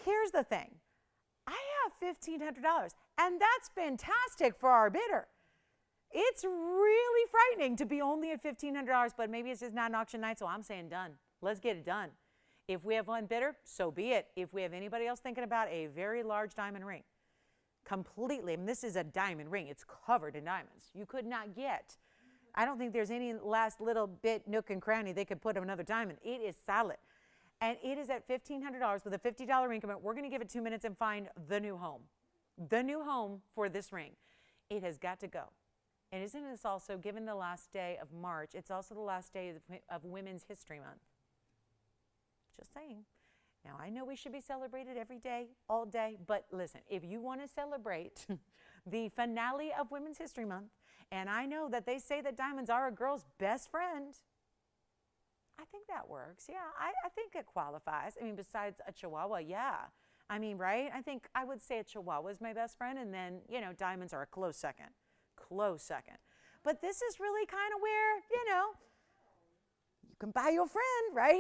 here's the thing. I have $1,500, and that's fantastic for our bidder. It's really frightening to be only at $1,500, but maybe it's just not an auction night, so I'm saying done. Let's get it done. If we have one bidder, so be it. If we have anybody else thinking about a very large diamond ring, completely, and this is a diamond ring. It's covered in diamonds. You could not get, I don't think there's any last little bit nook and cranny they could put another diamond. It is solid. And it is at $1,500 with a $50 increment. We're going to give it 2 minutes and find the new home. The new home for this ring. It has got to go. And isn't this also, given the last day of March, it's also the last day of Women's History Month. Just saying. Now, I know we should be celebrated every day, all day, but listen, if you want to celebrate the finale of Women's History Month, and I know that they say that diamonds are a girl's best friend, I think that works. Yeah, I think it qualifies. I mean, besides a Chihuahua, yeah. I mean, right? I think I would say a Chihuahua is my best friend, and then, you know, diamonds are a close second. Close second. But this is really kind of where, you know, you can buy your friend right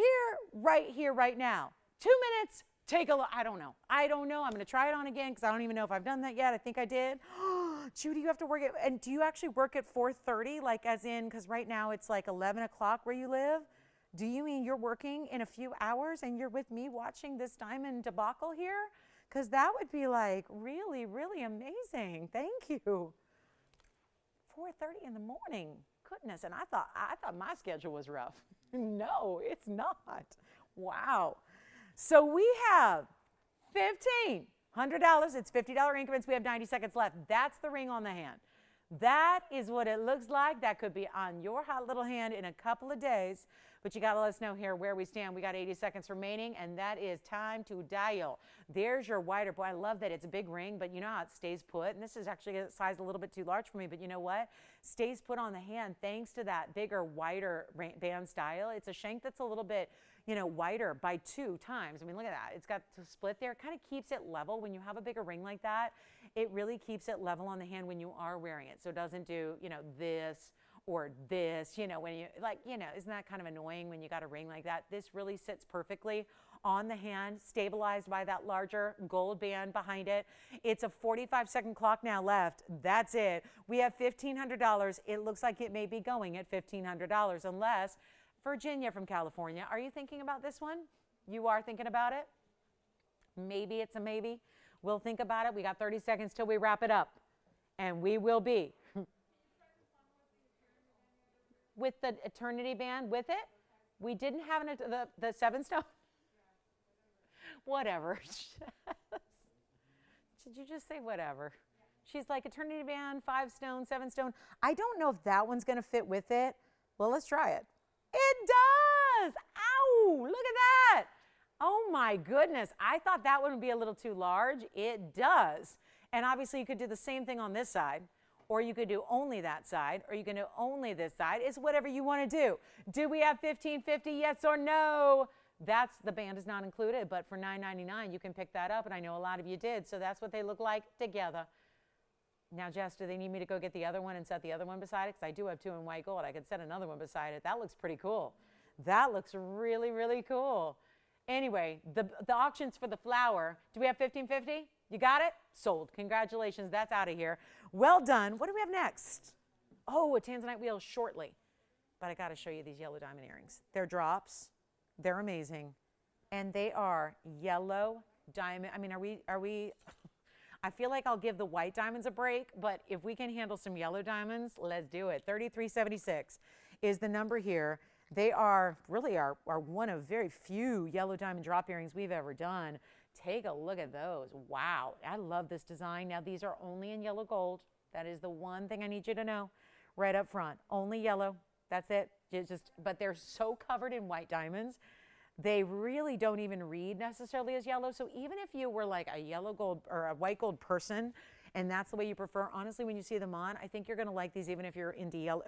here, right now. 2 minutes, take a look. I don't know. I'm going to try it on again because I don't even know if I've done that yet. I think I did. Judy, you have to work at, and do you actually work at 4:30? Like as in, because right now it's like 11 o'clock where you live. Do you mean you're working in a few hours and you're with me watching this diamond debacle here? Because that would be like really, really amazing. Thank you. 4:30 in the morning. Goodness, and I thought my schedule was rough. No, it's not. Wow. So we have $1,500. It's $50 increments. We have 90 seconds left. That's the ring on the hand. That is what it looks like. That could be on your hot little hand in a couple of days. But you got to let us know here where we stand. We got 80 seconds remaining, and that is time to dial. There's your wider. Boy, I love that it's a big ring, but you know how it stays put. And this is actually a size a little bit too large for me, but you know what? Stays put on the hand thanks to that bigger, wider band style. It's a shank that's a little bit, you know, wider by 2 times. I mean, look at that. It's got the split there. It kind of keeps it level. When you have a bigger ring like that, it really keeps it level on the hand when you are wearing it. So it doesn't do, you know, this or this, you know, when you, like, you know, isn't that kind of annoying when you got a ring like that? This really sits perfectly on the hand, stabilized by that larger gold band behind it. It's a 45-second clock now left. That's it. We have $1,500. It looks like it may be going at $1,500 unless Virginia from California. Are you thinking about this one? You are thinking about it? Maybe it's a maybe. We'll think about it. We got 30 seconds till we wrap it up. And we will be. With the eternity band with it? We didn't have the 7 stone? Whatever. Did you just say whatever? She's like, eternity band, 5 stone, 7 stone. I don't know if that one's going to fit with it. Well, let's try it. It does! Ow! Look at that! Oh my goodness. I thought that one would be a little too large. It does. And obviously you could do the same thing on this side, or you could do only that side, or you can do only this side. It's whatever you want to do. Do we have $1,550? Yes or no? That's, the band is not included, but for $9.99 you can pick that up, and I know a lot of you did. So that's what they look like together. Now, Jess, do they need me to go get the other one and set the other one beside it? Because I do have 2 in white gold. I could set another one beside it. That looks pretty cool. That looks really, really cool. Anyway, the auctions for the flower. Do we have $1,550? You got it? Sold. Congratulations. That's out of here. Well done. What do we have next? Oh, a Tanzanite wheel shortly. But I got to show you these yellow diamond earrings. They're drops. They're amazing. And they are yellow diamond. I mean, are we I feel like I'll give the white diamonds a break, but if we can handle some yellow diamonds, let's do it. 3376 is the number here. They are really are one of very few yellow diamond drop earrings we've ever done. Take a look at those. Wow, I love this design. Now, these are only in yellow gold. That is the one thing I need you to know right up front. Only yellow. That's it. But they're so covered in white diamonds. They really don't even read necessarily as yellow. So even if you were like a yellow gold or a white gold person and that's the way you prefer. Honestly, when you see them on, I think you're going to like these even if you're into yellow.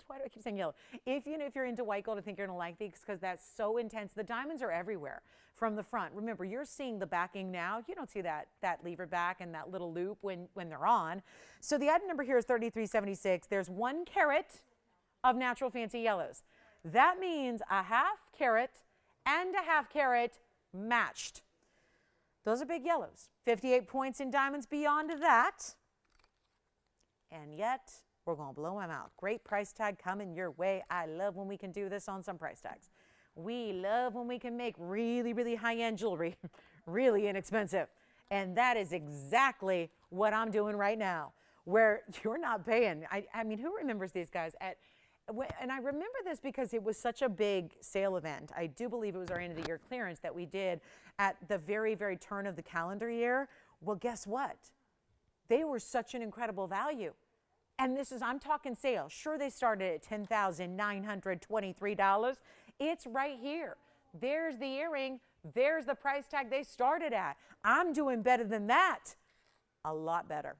Why do I keep saying yellow? If you're into white gold, I think you're going to like these because that's so intense. The diamonds are everywhere from the front. Remember, you're seeing the backing now. You don't see that lever back and that little loop when they're on. So the item number here is 3376. There's 1 carat of natural fancy yellows. That means a half carat and a half carat matched. Those are big yellows. 58 points in diamonds beyond that. And yet, we're going to blow them out. Great price tag coming your way. I love when we can do this on some price tags. We love when we can make really, really high-end jewelry really inexpensive. And that is exactly what I'm doing right now, where you're not paying. I mean, who remembers these guys? And I remember this because it was such a big sale event. I do believe it was our end of the year clearance that we did at the very, very turn of the calendar year. Well, guess what? They were such an incredible value. And I'm talking sale. Sure, they started at $10,923. It's right here. There's the earring. There's the price tag they started at. I'm doing better than that. A lot better.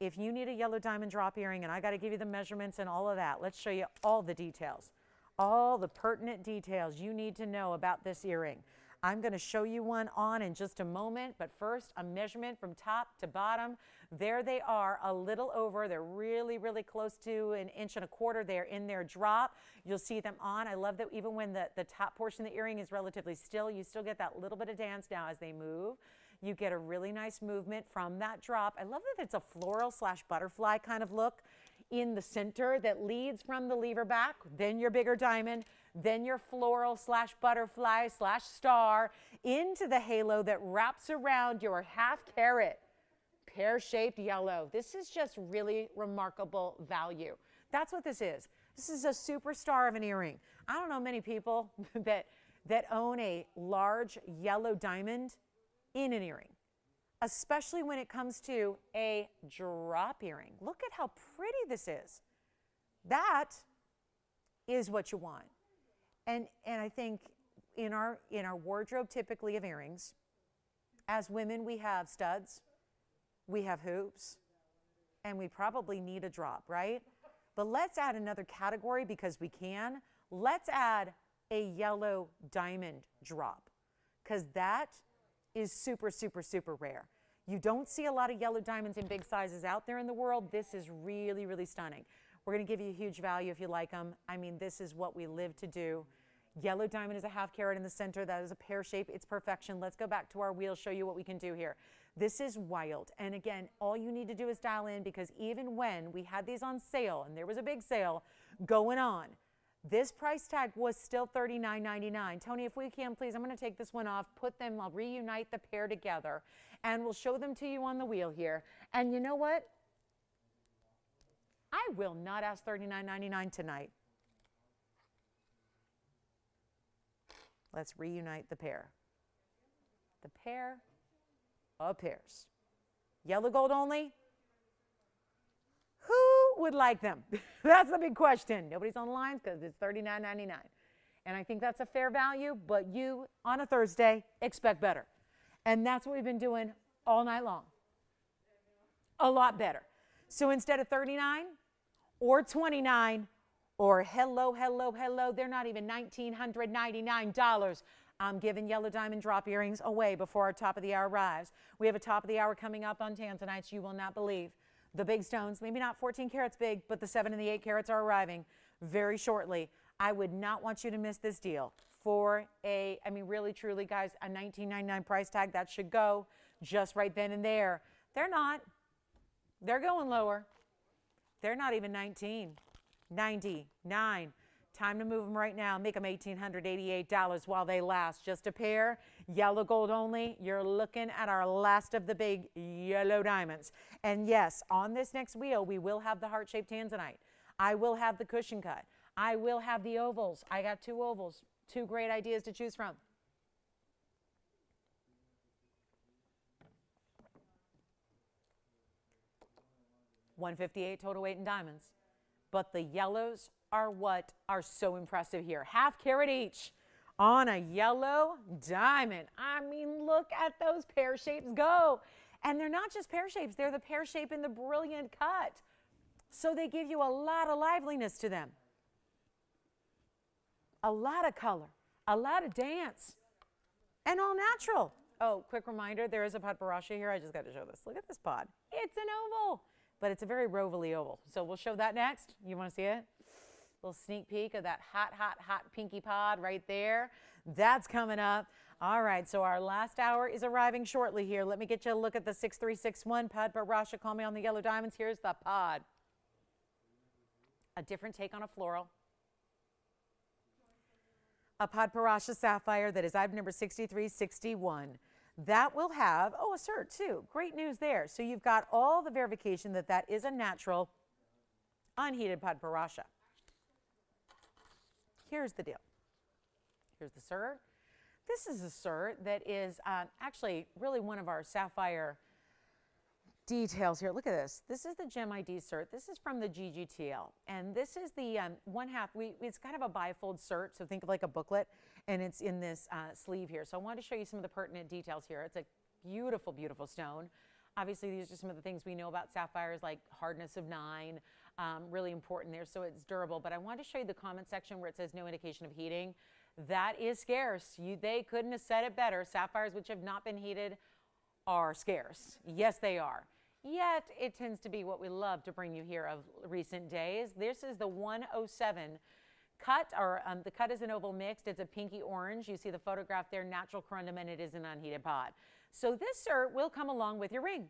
If you need a yellow diamond drop earring, and I got to give you the measurements and all of that, let's show you all the details, all the pertinent details you need to know about this earring. I'm going to show you one on in just a moment, but first a measurement from top to bottom. There they are, a little over. They're really, really close to 1.25 inches. They're in their drop. You'll see them on. I love that even when the top portion of the earring is relatively still, you still get that little bit of dance now as they move. You get a really nice movement from that drop. I love that it's a floral / butterfly kind of look in the center that leads from the lever back, then your bigger diamond, then your floral / butterfly / star into the halo that wraps around your half carat pear-shaped yellow. This is just really remarkable value. That's what this is. This is a superstar of an earring. I don't know many people that own a large yellow diamond in an earring, especially when it comes to a drop earring. Look at how pretty this is. That is what you want. And I think in our wardrobe typically of earrings, as women we have studs, we have hoops, and we probably need a drop, right? But let's add another category because we can. Let's add a yellow diamond drop because that is super, super, super rare. You don't see a lot of yellow diamonds in big sizes out there in the world. This is really, really stunning. We're going to give you a huge value if you like them. I mean, this is what we live to do. Yellow diamond is a half carat in the center. That is a pear shape. It's perfection. Let's go back to our wheel, show you what we can do here. This is wild. And again, all you need to do is dial in because even when we had these on sale, and there was a big sale going on, this price tag was still $39.99. Tony, if we can, please, I'm going to take this one off, put them, I'll reunite the pair together, and we'll show them to you on the wheel here. And you know what? I will not ask $39.99 tonight. Let's reunite the pair. The pair of pairs. Yellow gold only? Who would like them? That's the big question. Nobody's on the lines because it's $39.99. And I think that's a fair value, but you, on a Thursday, expect better. And that's what we've been doing all night long. A lot better. So instead of $39 or $29 or hello, they're not even $1,999. I'm giving yellow diamond drop earrings away before our top of the hour arrives. We have a top of the hour coming up on Tanzanites you will not believe. The big stones, maybe not 14 carats big, but the 7 and the 8 carats are arriving very shortly. I would not want you to miss this deal for really, truly, guys, a $19.99 price tag. That should go just right then and there. They're not. They're going lower. They're not even $19.99. Time to move them right now. Make them $1,888 while they last. Just a pair, yellow gold only. You're looking at our last of the big yellow diamonds. And yes, on this next wheel, we will have the heart-shaped Tanzanite. I will have the cushion cut. I will have the ovals. I got 2 ovals. 2 great ideas to choose from. $158 total weight in diamonds. But the yellows are what are so impressive here. Half carat each on a yellow diamond. I mean, look at those pear shapes go. And they're not just pear shapes, they're the pear shape in the brilliant cut. So they give you a lot of liveliness to them. A lot of color, a lot of dance, and all natural. Oh, quick reminder, there is a pod Parasha here. I just got to show this. Look at this pod. It's an oval, but it's a very rovally oval. So we'll show that next. You want to see it? Little sneak peek of that hot, hot, hot pinky pod right there. That's coming up. All right, so our last hour is arriving shortly here. Let me get you a look at the 6361 pod Parasha. Call me on the yellow diamonds. Here's the pod. A different take on a floral. A pod Parasha sapphire that is item number 6361. That will have, oh, a cert too. Great news there. So you've got all the verification that that is a natural, unheated pod Parasha. Here's the deal. Here's the cert. This is a cert that is actually really one of our sapphire details here. Look at this. This is the Gem ID cert. This is from the GGTL. And this is the one half. It's kind of a bifold cert. So think of like a booklet. And it's in this sleeve here. So I wanted to show you some of the pertinent details here. It's a beautiful, beautiful stone. Obviously, these are some of the things we know about sapphires, like hardness of 9. Really important there. So it's durable. But I wanted to show you the comment section where it says no indication of heating. That is scarce. They couldn't have said it better. Sapphires which have not been heated are scarce. Yes, they are. Yet, it tends to be what we love to bring you here of recent days. This is the 107 cut, or the cut is an oval mixed. It's a pinky orange. You see the photograph there, natural corundum, and it is an unheated pod. So this cert will come along with your ring.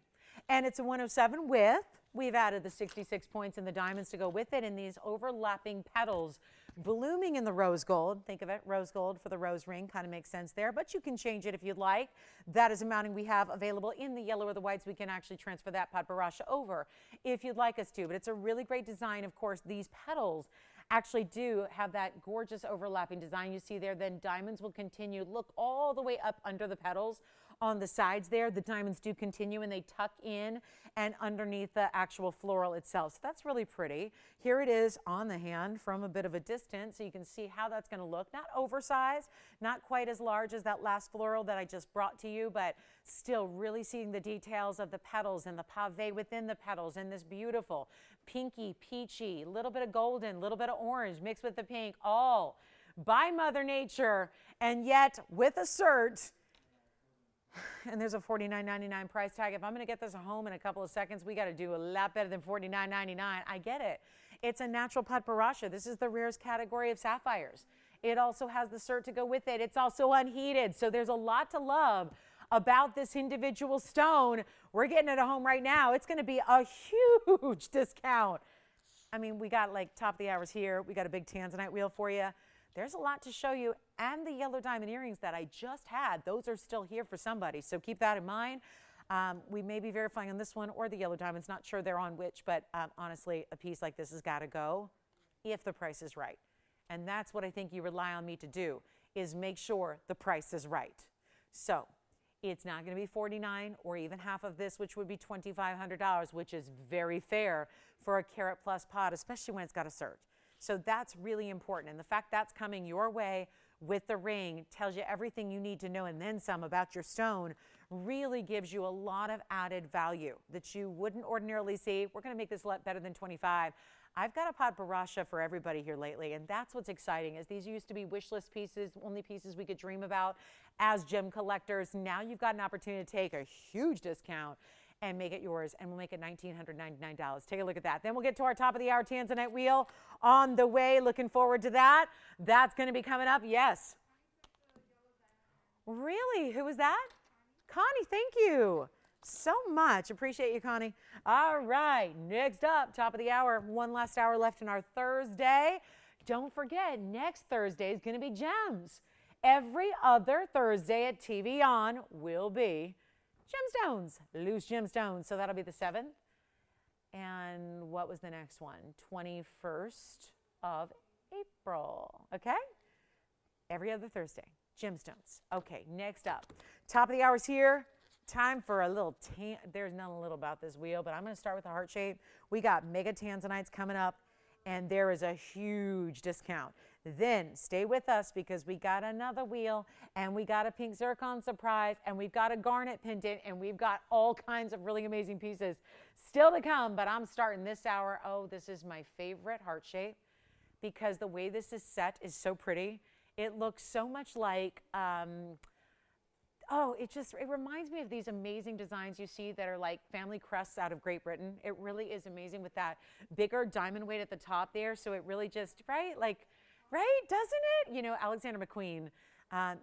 And it's a 107 with, we've added the 66 points and the diamonds to go with it, and these overlapping petals blooming in the rose gold. Think of it, rose gold for the rose ring, kind of makes sense there, but you can change it if you'd like. That is a mounting we have available in the yellow or the whites. We can actually transfer that pod Parasha over if you'd like us to, but it's a really great design. Of course, these petals actually do have that gorgeous overlapping design you see there. Then diamonds will continue. Look all the way up under the petals on the sides there. The diamonds do continue and they tuck in and underneath the actual floral itself. So that's really pretty. Here it is on the hand from a bit of a distance, so you can see how that's going to look. Not oversized, not quite as large as that last floral that I just brought to you, but still really seeing the details of the petals and the pave within the petals and this beautiful pinky, peachy, little bit of golden, little bit of orange mixed with the pink, all by Mother Nature, and yet with a cert. And there's a $49.99 price tag. If I'm going to get this home in a couple of seconds, we got to do a lot better than $49.99. I get it. It's a natural pod Parasha. This is the rarest category of sapphires. It also has the cert to go with it. It's also unheated. So there's a lot to love about this individual stone. We're getting it at home right now. It's going to be a huge discount. I mean, we got like top of the hours here. We got a big tanzanite wheel for you. There's a lot to show you, and the yellow diamond earrings that I just had, those are still here for somebody, so keep that in mind. We may be verifying on this one or the yellow diamonds, not sure they're on which, but honestly, a piece like this has got to go if the price is right. And that's what I think you rely on me to do, is make sure the price is right. So it's not going to be $49 or even half of this, which would be $2,500, which is very fair for a carat plus pod, especially when it's got a cert. So that's really important. And the fact that's coming your way with the ring tells you everything you need to know and then some about your stone. Really gives you a lot of added value that you wouldn't ordinarily see. We're going to make this a lot better than 25. I've got a pod Parasha for everybody here lately, and that's what's exciting, is these used to be wish list pieces, only pieces we could dream about as gem collectors. Now you've got an opportunity to take a huge discount and make it yours, and we'll make it $1,999. Take a look at that. Then we'll get to our top of the hour tanzanite wheel on the way. Looking forward to that. That's going to be coming up. Yes. Really? Who was that? Connie, thank you so much. Appreciate you, Connie. All right, next up, top of the hour. One last hour left in our Thursday. Don't forget, next Thursday is going to be gems. Every other Thursday at TVON will be gemstones, loose gemstones. So that'll be the 7th. And what was the next one? 21st of April. Okay? Every other Thursday, gemstones. Okay, next up. Top of the hour's here. Time for a little there's nothing little about this wheel, but I'm going to start with the heart shape. We got mega tanzanites coming up, and there is a huge discount. Then stay with us because we got another wheel and we got a pink zircon surprise and we've got a garnet pendant and we've got all kinds of really amazing pieces still to come. But I'm starting this hour. Oh, this is my favorite heart shape because the way this is set is so pretty. It looks so much like, it reminds me of these amazing designs you see that are like family crests out of Great Britain. It really is amazing with that bigger diamond weight at the top there. So it really just, right, doesn't it? You know, Alexander McQueen,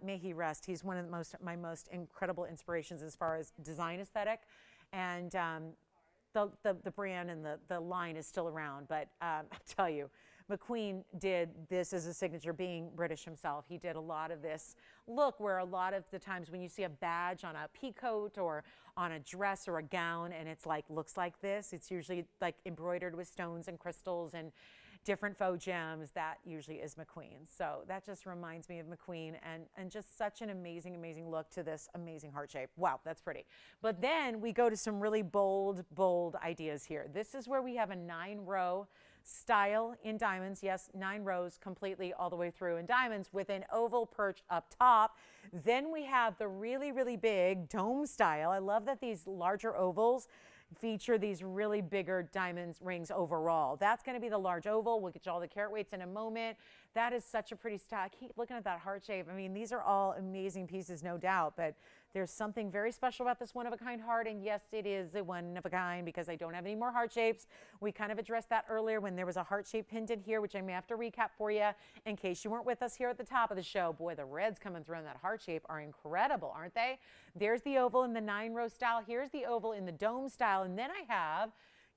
may he rest. He's one of my most incredible inspirations as far as design aesthetic. And the brand and the line is still around. But I'll tell you, McQueen did this as a signature, being British himself. He did a lot of this look where a lot of the times when you see a badge on a peacoat or on a dress or a gown and it's like, looks like this, it's usually like embroidered with stones and crystals and different faux gems. That usually is McQueen. So that just reminds me of McQueen and just such an amazing, amazing look to this amazing heart shape. Wow, that's pretty. But then we go to some really bold, bold ideas here. This is where we have a 9-row style in diamonds. Yes, 9 rows completely all the way through in diamonds with an oval perch up top. Then we have the really, really big dome style. I love that these larger ovals feature these really bigger diamonds rings overall. That's going to be the large oval. We'll get you all the carat weights in a moment. That is such a pretty style. I keep looking at that heart shape. I mean, these are all amazing pieces, no doubt, but there's something very special about this one-of-a-kind heart, and yes, it is a one-of-a-kind because I don't have any more heart shapes. We kind of addressed that earlier when there was a heart-shaped pendant here, which I may have to recap for you in case you weren't with us here at the top of the show. Boy, the reds coming through in that heart shape are incredible, aren't they? There's the oval in the 9-row style. Here's the oval in the dome style, and then I have,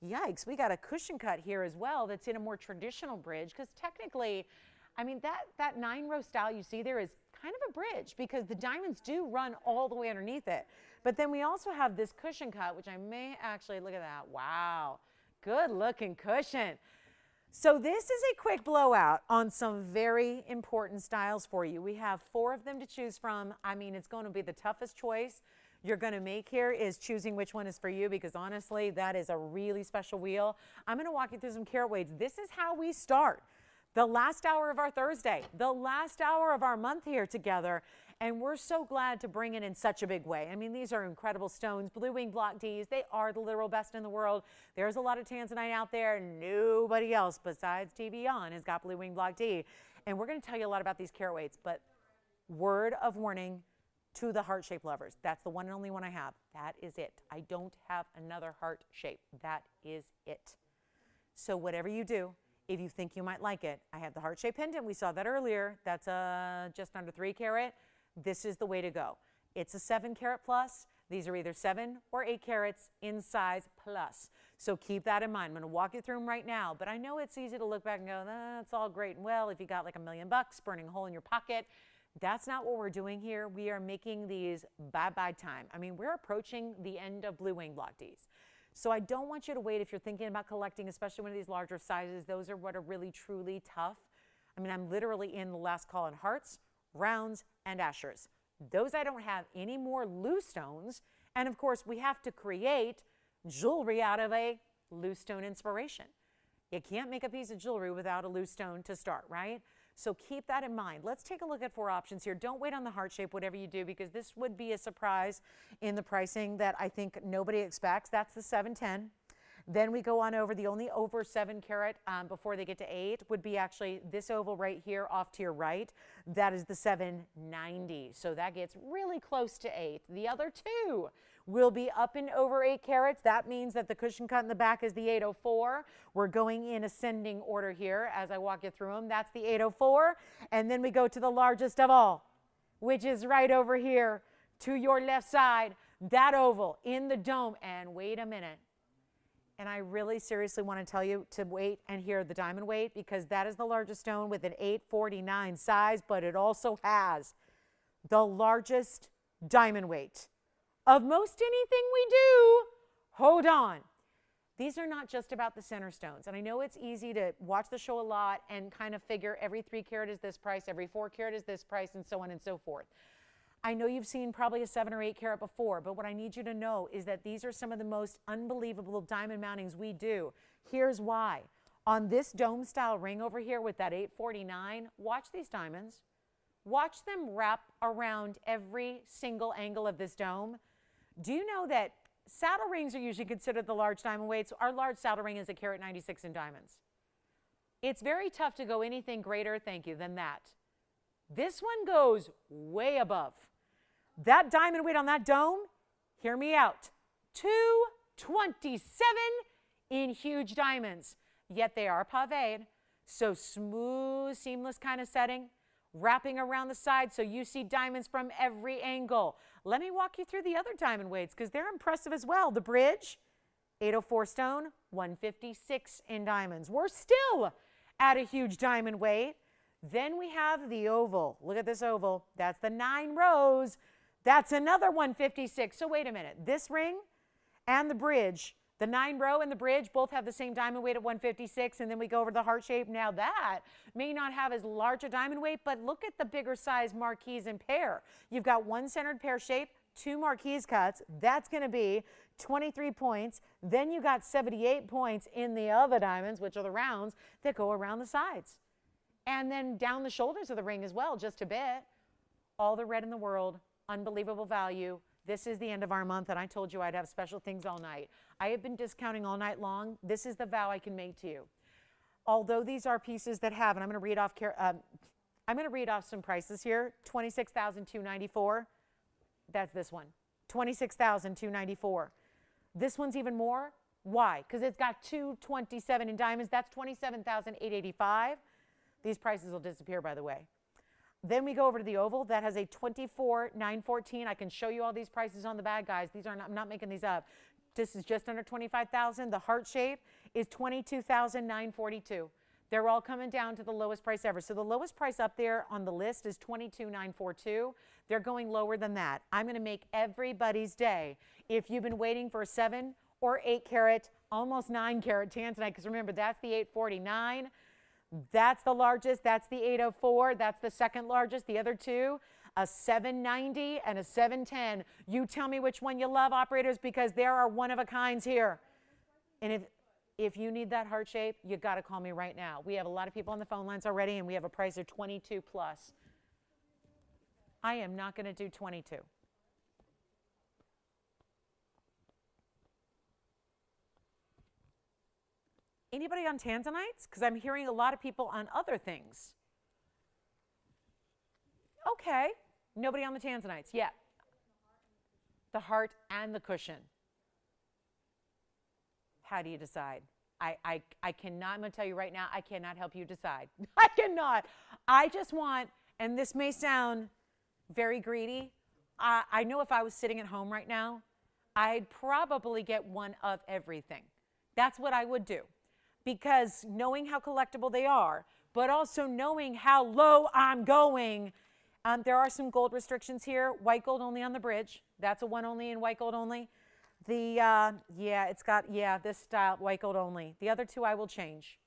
yikes, we got a cushion cut here as well that's in a more traditional bridge because technically, I mean, that 9-row style you see there is kind of a bridge because the diamonds do run all the way underneath it. But then we also have this cushion cut, which I may actually, look at that. Wow, good looking cushion. So this is a quick blowout on some very important styles for you. We have 4 of them to choose from. I mean, it's going to be the toughest choice you're going to make here is choosing which one is for you because honestly, that is a really special wheel. I'm going to walk you through some carat weights. This is how we start the last hour of our Thursday, the last hour of our month here together. And we're so glad to bring it in such a big way. I mean, these are incredible stones, Blue Wing Block Ds. They are the literal best in the world. There's a lot of tanzanite out there. Nobody else besides TVON has got Blue Wing Block D. And we're going to tell you a lot about these carat weights, but word of warning to the heart shape lovers. That's the one and only one I have. That is it. I don't have another heart shape. That is it. So whatever you do, if you think you might like it, I have the heart-shaped pendant. We saw that earlier. That's just under 3 carat. This is the way to go. It's a 7 carat plus. These are either 7 or 8 carats in size plus. So keep that in mind. I'm going to walk you through them right now. But I know it's easy to look back and go, that's all great and well if you got like $1 million burning a hole in your pocket. That's not what we're doing here. We are making these bye-bye time. I mean, we're approaching the end of Blue Wing Block Ds. So I don't want you to wait if you're thinking about collecting, especially one of these larger sizes. Those are what are really, truly tough. I mean, I'm literally in the last call on hearts, rounds, and ashers. Those I don't have any more loose stones. And of course, we have to create jewelry out of a loose stone inspiration. You can't make a piece of jewelry without a loose stone to start, right? So keep that in mind. Let's take a look at 4 options here. Don't wait on the heart shape, whatever you do, because this would be a surprise in the pricing that I think nobody expects. That's the 710. Then we go on over, the only over 7 carat before they get to 8 would be actually this oval right here off to your right. That is the 790. So that gets really close to 8. The other 2 will be up and over 8 carats. That means that the cushion cut in the back is the 804. We're going in ascending order here as I walk you through them. That's the 804. And then we go to the largest of all, which is right over here to your left side, that oval in the dome. And wait a minute. And I really seriously want to tell you to wait and hear the diamond weight because that is the largest stone with an 849 size, but it also has the largest diamond weight of most anything we do. Hold on. These are not just about the center stones. And I know it's easy to watch the show a lot and kind of figure every 3 carat is this price, every 4 carat is this price, and so on and so forth. I know you've seen probably a 7 or 8 carat before, but what I need you to know is that these are some of the most unbelievable diamond mountings we do. Here's why. On this dome style ring over here with that $849, watch these diamonds. Watch them wrap around every single angle of this dome. Do you know that saddle rings are usually considered the large diamond weights? Our large saddle ring is a carat 96 in diamonds. It's very tough to go anything greater, thank you, than that. This one goes way above. That diamond weight on that dome, hear me out, 227 in huge diamonds. Yet they are paved, so smooth, seamless kind of setting, wrapping around the side so you see diamonds from every angle. Let me walk you through the other diamond weights because they're impressive as well. The bridge, 804 stone, 156 in diamonds. We're still at a huge diamond weight. Then we have the oval. Look at this oval. That's the 9 rows. That's another 156. So wait a minute. This ring and the bridge, the 9 row and the bridge both have the same diamond weight at 156, and then we go over to the heart shape. Now that may not have as large a diamond weight, but look at the bigger size marquise and pear. You've got one centered pear shape, 2 marquise cuts. That's going to be 23 points. Then you got 78 points in the other diamonds, which are the rounds that go around the sides. And then down the shoulders of the ring as well, just a bit. All the red in the world, unbelievable value. This is the end of our month, and I told you I'd have special things all night. I have been discounting all night long. This is the vow I can make to you. Although these are pieces that have, and I'm going to read off some prices here. $26,294. That's this one. $26,294. This one's even more. Why? Because it's got 227 in diamonds. That's $27,885. These prices will disappear, by the way. Then we go over to the oval. That has a $24,914. I can show you all these prices on the bag, guys. These are not, I'm not making these up. This is just under $25,000. The heart shape is $22,942. They're all coming down to the lowest price ever. So the lowest price up there on the list is $22,942. They're going lower than that. I'm going to make everybody's day. If you've been waiting for a 7 or 8 carat, almost 9 carat tanzanite, because remember, that's the 849. That's the largest. That's the 804. That's the second largest. The other two, a 790 and a 710. You tell me which one you love, operators, because there are one-of-a-kinds here. And if you need that heart shape, you got to call me right now. We have a lot of people on the phone lines already, and we have a price of 22 plus. I am not going to do 22. Anybody on tanzanites? Because I'm hearing a lot of people on other things. Okay. Nobody on the tanzanites yet. The heart and the cushion. How do you decide? I cannot, I'm going to tell you right now, I cannot help you decide. I cannot. I just want, and this may sound very greedy, I know if I was sitting at home right now, I'd probably get one of everything. That's what I would do. Because knowing how collectible they are, but also knowing how low I'm going, there are some gold restrictions here. White gold only on the bridge. That's a 1 only in white gold only. It's got, this style, white gold only. The other 2 I will change.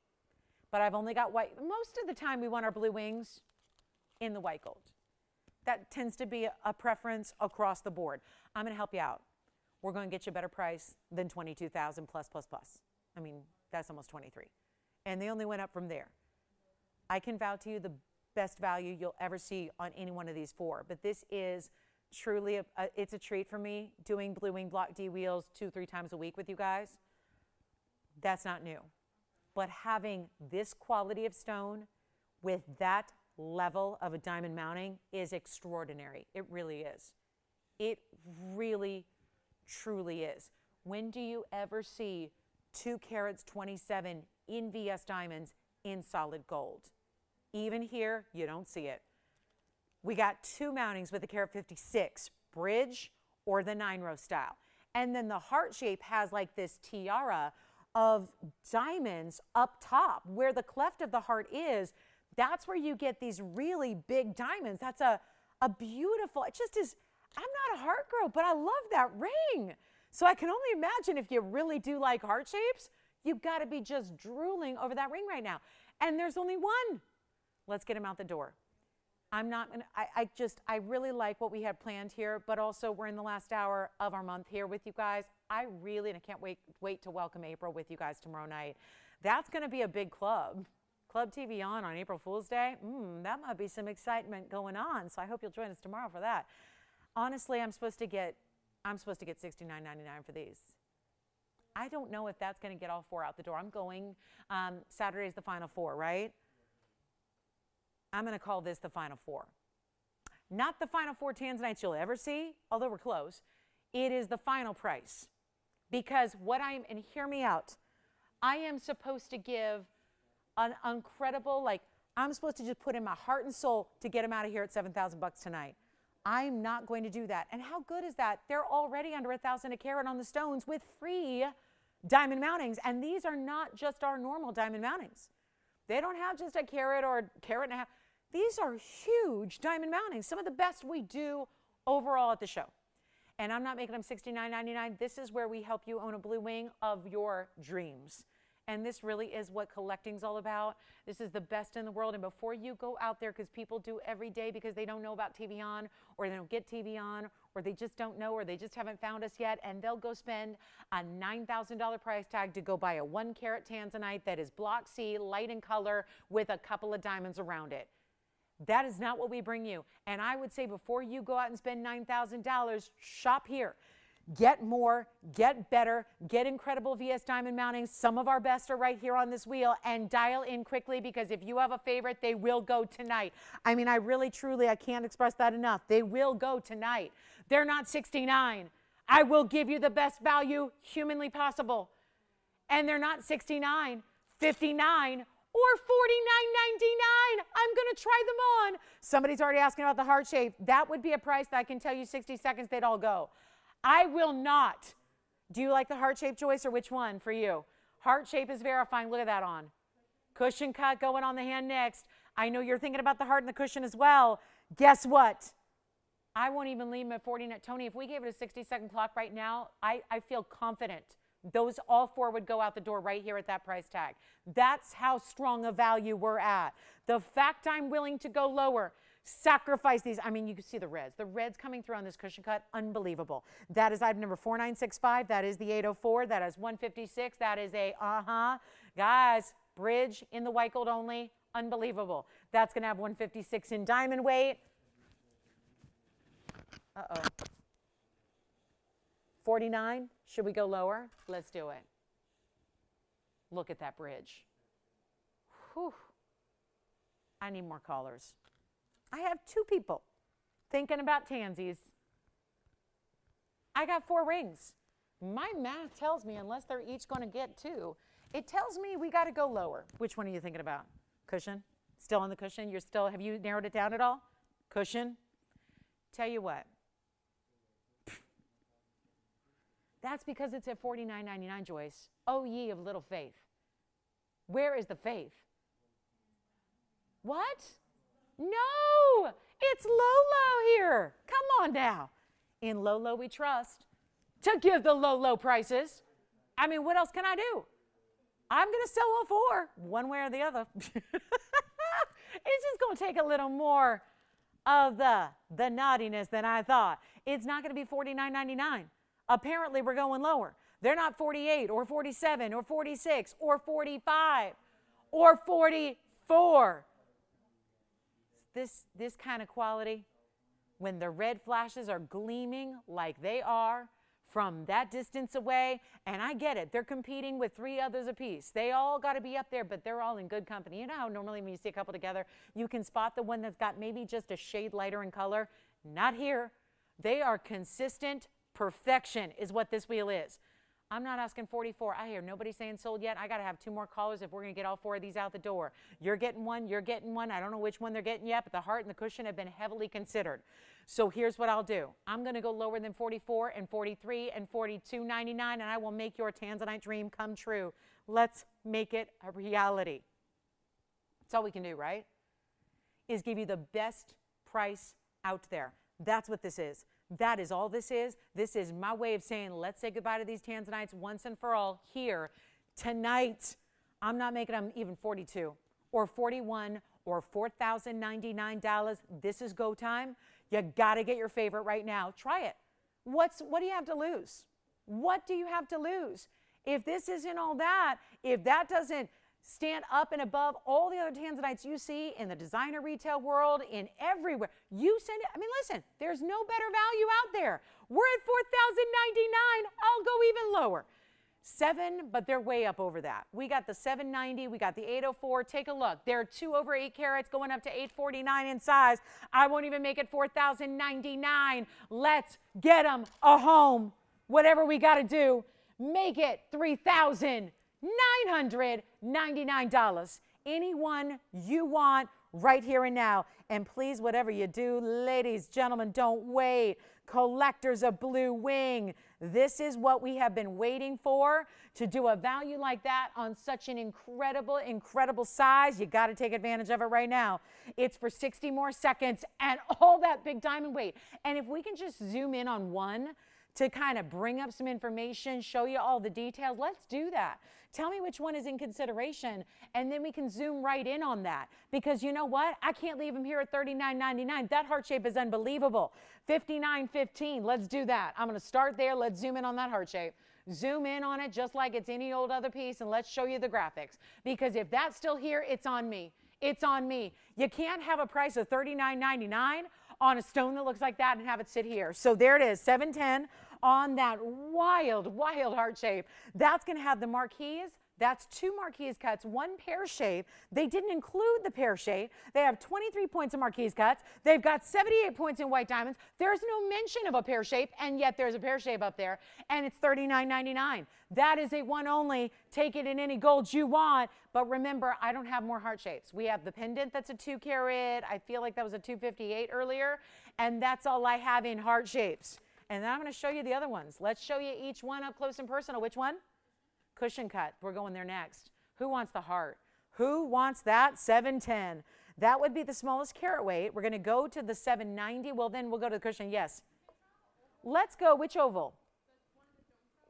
But I've only got white. Most of the time we want our blue wings in the white gold. That tends to be a preference across the board. I'm going to help you out. We're going to get you a better price than $22,000 plus. I mean, that's almost 23. And they only went up from there. I can vow to you the best value you'll ever see on any one of these 4. But this is truly, it's a treat for me doing Blue Wing Block D wheels 2-3 times a week with you guys. That's not new. But having this quality of stone with that level of a diamond mounting is extraordinary. It really is. It really, truly is. When do you ever see 2 carats 27 in VS diamonds in solid gold? Even here, you don't see it. We got 2 mountings with a carat 56, bridge or the 9-row style. And then the heart shape has like this tiara of diamonds up top. Where the cleft of the heart is, that's where you get these really big diamonds. That's a beautiful, it just is, I'm not a heart girl, but I love that ring. So I can only imagine if you really do like heart shapes, you've got to be just drooling over that ring right now. And there's only one. Let's get him out the door. I'm not going to, I really like what we had planned here, but also we're in the last hour of our month here with you guys. I can't wait to welcome April with you guys tomorrow night. That's going to be a big club. Club TVON on April Fool's Day. That might be some excitement going on. So I hope you'll join us tomorrow for that. Honestly, I'm supposed to get $69.99 for these. I don't know if that's going to get all 4 out the door. I'm going, Saturday's the final 4, right? I'm going to call this the final 4. Not the final 4 tanzanites you'll ever see, although we're close. It is the final price. Because and hear me out, I am supposed to give an incredible, I'm supposed to just put in my heart and soul to get them out of here at $7,000 tonight. I'm not going to do that. And how good is that? They're already under $1,000 a carat on the stones with free diamond mountings. And these are not just our normal diamond mountings. They don't have just a carat or a carat and a half. These are huge diamond mountings, some of the best we do overall at the show. And I'm not making them $69.99. This is where we help you own a blue wing of your dreams. And this really is what collecting's all about. This is the best in the world. And before you go out there, because people do every day because they don't know about TVON, or they don't get TVON, or they just don't know, or they just haven't found us yet, and they'll go spend a $9,000 price tag to go buy a 1 carat tanzanite that is block C, light in color, with a couple of diamonds around it. That is not what we bring you. And I would say before you go out and spend $9,000, shop here. Get more, get better, get incredible VS diamond mountings. Some of our best are right here on this wheel, and dial in quickly, because if you have a favorite, they will go tonight. I mean, I really, truly, I can't express that enough. They will go tonight. They're not $69. I will give you the best value humanly possible. And they're not $69, $59, or $49.99. I'm going to try them on. Somebody's already asking about the heart shape. That would be a price that I can tell you 60 seconds they'd all go. I will not. Do you like the heart shape, Joyce, or which one for you? Heart shape is verifying. Look at that on. Cushion cut going on the hand next. I know you're thinking about the heart and the cushion as well. Guess what? I won't even leave them at 49. Tony, if we gave it a 60-second clock right now, I feel confident those all 4 would go out the door right here at that price tag. That's how strong a value we're at. The fact I'm willing to go lower, sacrifice these. I mean, you can see the reds. The reds coming through on this cushion cut, unbelievable. That is item number 4965. That is the 804. That is 156. That is a, guys, bridge in the white gold only, unbelievable. That's going to have 156 in diamond weight. 49, should we go lower? Let's do it. Look at that bridge. Whew. I need more callers. I have 2 people thinking about tansies. I got 4 rings. My math tells me unless they're each going to get 2, it tells me we got to go lower. Which one are you thinking about? Cushion? Still on the cushion? Have you narrowed it down at all? Cushion? Tell you what. That's because it's at $49.99, Joyce. Oh, ye of little faith. Where is the faith? What? No, it's low here. Come on now. In low we trust to give the low prices. I mean, what else can I do? I'm going to sell all 4, one way or the other. It's just going to take a little more of the naughtiness than I thought. It's not going to be $49.99. Apparently, we're going lower. They're not 48 or 47 or 46 or 45 or 44. This kind of quality, when the red flashes are gleaming like they are from that distance away, and I get it, they're competing with 3 others apiece. They all got to be up there, but they're all in good company. You know how normally when you see a couple together, you can spot the one that's got maybe just a shade lighter in color? Not here. They are consistent. Perfection is what this wheel is. I'm not asking 44. I hear nobody saying sold yet. I got to have 2 more callers if we're going to get all 4 of these out the door. You're getting one. You're getting one. I don't know which one they're getting yet, but the heart and the cushion have been heavily considered. So here's what I'll do. I'm going to go lower than 44 and 43 and $42.99, and I will make your tanzanite dream come true. Let's make it a reality. That's all we can do, right? Is give you the best price out there. That's what this is. That is all this is. This is my way of saying let's say goodbye to these tanzanites once and for all here tonight. I'm not making them even 42 or 41 or $4,099. This is go time. You got to get your favorite right now. Try it. What do you have to lose? What do you have to lose? If this isn't all that, if that doesn't stand up and above all the other tanzanites you see in the designer retail world, in everywhere, you send it. I mean, listen, there's no better value out there. We're at $4,099. I'll go even lower. But they're way up over that. We got the 790, we got the 804. Take a look. They're 2 over 8 carats going up to 849 in size. I won't even make it $4,099. Let's get them a home. Whatever we got to do, make it $3,999. Anyone you want right here and now. And please, whatever you do, ladies, gentlemen, don't wait. Collectors of Blue Wing. This is what we have been waiting for, to do a value like that on such an incredible, incredible size. You got to take advantage of it right now. It's for 60 more seconds and all that big diamond weight. And if we can just zoom in on one to kind of bring up some information, show you all the details, let's do that. Tell me which one is in consideration, and then we can zoom right in on that. Because you know what? I can't leave them here at $39.99. That heart shape is unbelievable. $59.15. Let's do that. I'm going to start there. Let's zoom in on that heart shape. Zoom in on it just like it's any old other piece, and let's show you the graphics. Because if that's still here, it's on me. It's on me. You can't have a price of $39.99 on a stone that looks like that and have it sit here. So there it is, 710 on that wild, wild heart shape. That's going to have the marquise. That's 2 marquise cuts, 1 pear shape. They didn't include the pear shape. They have 23 points of marquise cuts. They've got 78 points in white diamonds. There's no mention of a pear shape, and yet there's a pear shape up there, and it's $39.99. That is a one only. Take it in any gold you want. But remember, I don't have more heart shapes. We have the pendant that's a 2 carat. I feel like that was a 258 earlier, and that's all I have in heart shapes. And then I'm going to show you the other ones. Let's show you each one up close and personal. Which one? Cushion cut. We're going there next. Who wants the heart? Who wants that? 710. That would be the smallest carat weight. We're going to go to the 790. Well, then we'll go to the cushion. Yes. Let's go. Which oval?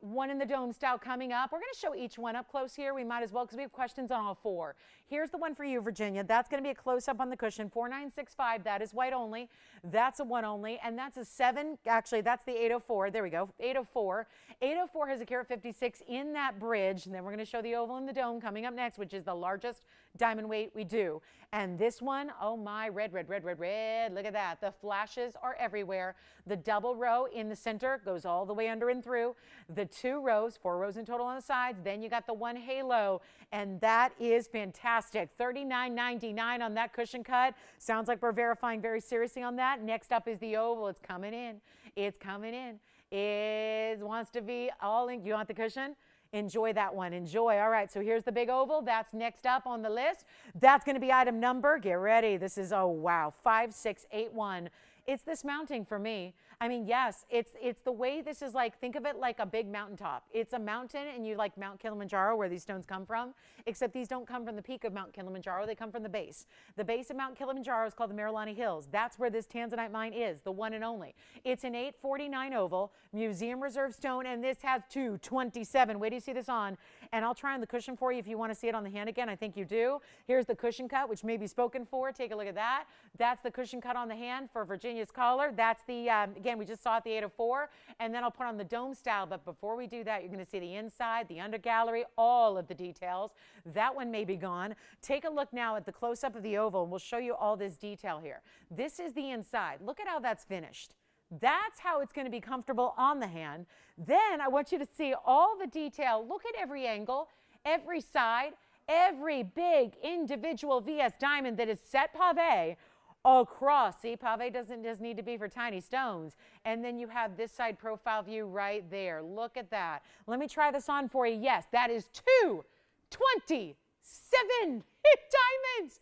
One in the dome style coming up. We're going to show each one up close here. We might as well, because we have questions on all 4. Here's the one for you, Virginia. That's going to be a close-up on the cushion. 4965. That is white only. That's a 1 only. And that's a 7. Actually, that's the 804. There we go. 804. 804 has a carat 56 in that bridge. And then we're going to show the oval in the dome coming up next, which is the largest diamond weight we do. And this one, oh my, red, red, red, red, red. Look at that. The flashes are everywhere. The double row in the center goes all the way under and through. The 2 rows, 4 rows in total on the sides. Then you got the 1 halo, and that is fantastic. $39.99 on that cushion cut. Sounds like we're verifying very seriously on that. Next up is the oval. It's coming in. It's coming in. It wants to be all in. You want the cushion? Enjoy that one. Enjoy. All right, so here's the big oval. That's next up on the list. That's going to be item number. Get ready. This is, oh, wow, 5681. It's this mounting for me. I mean, yes, it's the way this is like, think of it like a big mountaintop. It's a mountain, and you like Mount Kilimanjaro, where these stones come from, except these don't come from the peak of Mount Kilimanjaro. They come from the base. The base of Mount Kilimanjaro is called the Marilani Hills. That's where this tanzanite mine is, the one and only. It's an 849 oval, museum reserve stone, and this has 227. Wait till you see this on, and I'll try on the cushion for you if you want to see it on the hand again. I think you do. Here's the cushion cut, which may be spoken for. Take a look at that. That's the cushion cut on the hand for Virginia's collar. That's the, again, we just saw it, the 804, and then I'll put on the dome style. But before we do that, you're going to see the inside, the under gallery, all of the details. That one may be gone. Take a look now at the close-up of the oval, and we'll show you all this detail here. This is the inside. Look at how that's finished. That's how it's going to be comfortable on the hand. Then I want you to see all the detail. Look at every angle, every side, every big individual VS diamond that is set pave across. See, pave doesn't just need to be for tiny stones. And then you have this side profile view right there. Look at that. Let me try this on for you. Yes, that is 227 diamonds.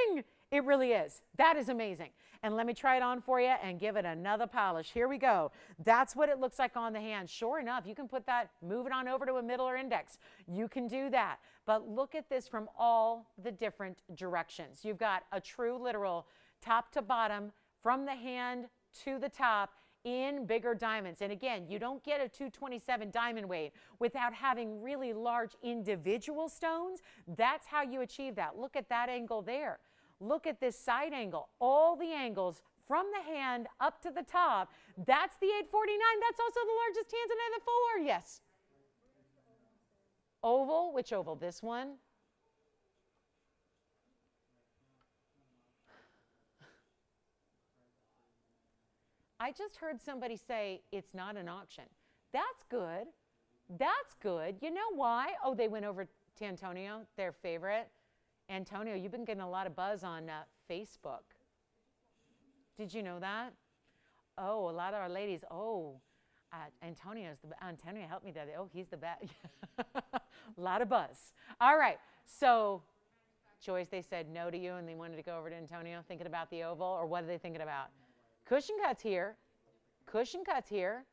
Amazing. It really is. That is amazing. And let me try it on for you and give it another polish. Here we go. That's what it looks like on the hand. Sure enough, you can put that, move it on over to a middle or index. You can do that. But look at this from all the different directions. You've got a true literal top to bottom, from the hand to the top, in bigger diamonds. And again, you don't get a 227 diamond weight without having really large individual stones. That's how you achieve that. Look at that angle there. Look at this side angle. All the angles from the hand up to the top. That's the 849. That's also the largest tanzanite of the 4. Yes. Oval, which oval? This one? I just heard somebody say it's not an auction. That's good. That's good. You know why? Oh, they went over to Antonio, their favorite. Antonio, you've been getting a lot of buzz on Facebook. Did you know that? Oh, a lot of our ladies. Oh, Antonio, help me there. Oh, he's the best. A lot of buzz. All right. So, Joyce, they said no to you and they wanted to go over to Antonio thinking about the oval, or what are they thinking about? Cushion cuts here. Cushion cuts here.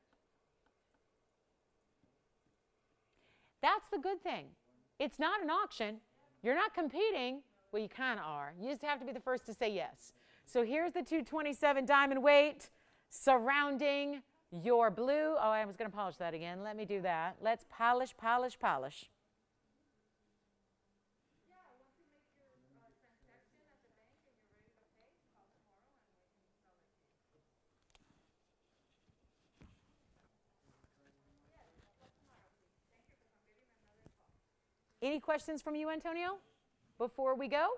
That's the good thing. It's not an auction. You're not competing. Well, you kind of are. You just have to be the first to say yes. So here's the 227 diamond weight surrounding your blue. Oh, I was going to polish that again. Let me do that. Let's polish, polish, polish. Any questions from you, Antonio, before we go?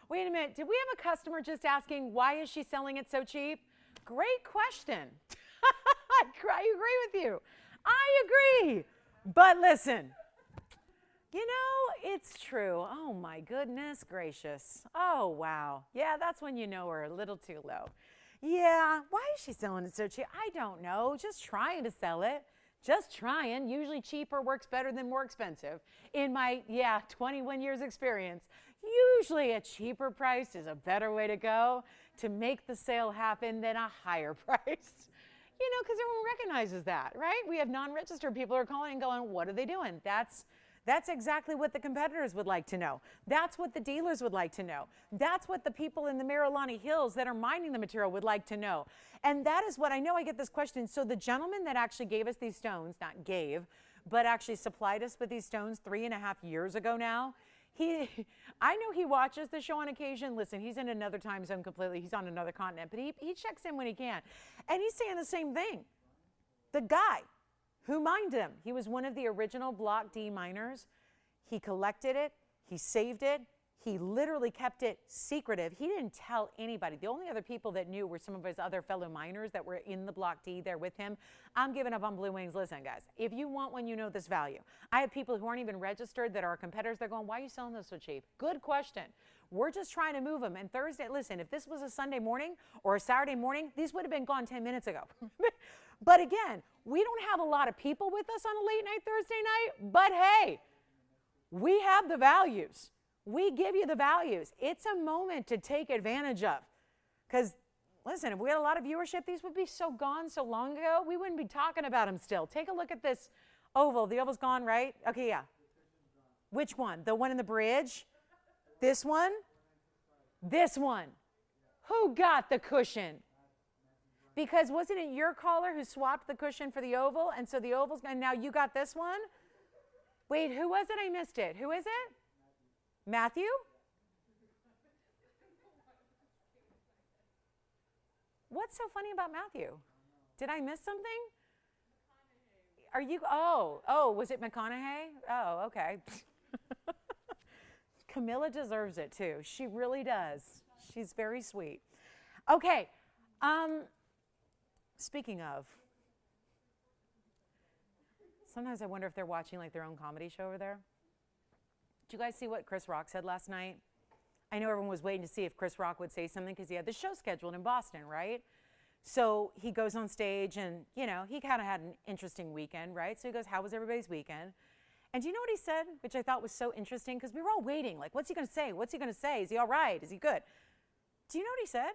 Wait a minute. Did we have a customer just asking, why is she selling it so cheap? Great question. I agree with you. I agree. But listen, you know, it's true. Oh, my goodness gracious. Oh, wow. Yeah, that's when you know we're a little too low. Yeah, why is she selling it so cheap? I don't know. Just trying to sell it. Just trying. Usually cheaper works better than more expensive. In my, 21 years experience, usually a cheaper price is a better way to go to make the sale happen than a higher price. You know, because everyone recognizes that, right? We have non-registered people who are calling and going, what are they doing? That's exactly what the competitors would like to know. That's what the dealers would like to know. That's what the people in the Marilani Hills that are mining the material would like to know. And that is what I know. I get this question. So the gentleman that actually gave us these stones, not gave, but actually supplied us with these stones 3.5 years ago now, I know he watches the show on occasion. Listen, he's in another time zone completely. He's on another continent, but he checks in when he can. And he's saying the same thing. The guy who mined them, he was one of the original Block D miners. He collected it. He saved it. He literally kept it secretive. He didn't tell anybody. The only other people that knew were some of his other fellow miners that were in the Block D there with him. I'm giving up on Blue Wings. Listen, guys, if you want one, you know this value. I have people who aren't even registered that are competitors. They're going, why are you selling those so cheap? Good question. We're just trying to move them. And Thursday, listen, if this was a Sunday morning or a Saturday morning, these would have been gone 10 minutes ago. But again, we don't have a lot of people with us on a late night Thursday night, but hey, we have the values. We give you the values. It's a moment to take advantage of. Because, listen, if we had a lot of viewership, these would be so gone so long ago, we wouldn't be talking about them still. Take a look at this oval. The oval's gone, right? Okay, yeah. Which one? The one in the bridge? This one? This one. Who got the cushion? Because wasn't it your caller who swapped the cushion for the oval? And so the oval's gone. Now you got this one? Wait, who was it? I missed it. Who is it? Matthew? What's so funny about Matthew? Did I miss something? Are you, was it McConaughey? Oh, okay. Camilla deserves it too. She really does. She's very sweet. Okay. Speaking of, sometimes I wonder if they're watching like their own comedy show over there. Did you guys see what Chris Rock said last night? I know everyone was waiting to see if Chris Rock would say something because he had the show scheduled in Boston, right? So he goes on stage and, you know, he kind of had an interesting weekend, right? So he goes, how was everybody's weekend? And do you know what he said, which I thought was so interesting? Because we were all waiting, like, what's he going to say? What's he going to say? Is he all right? Is he good? Do you know what he said?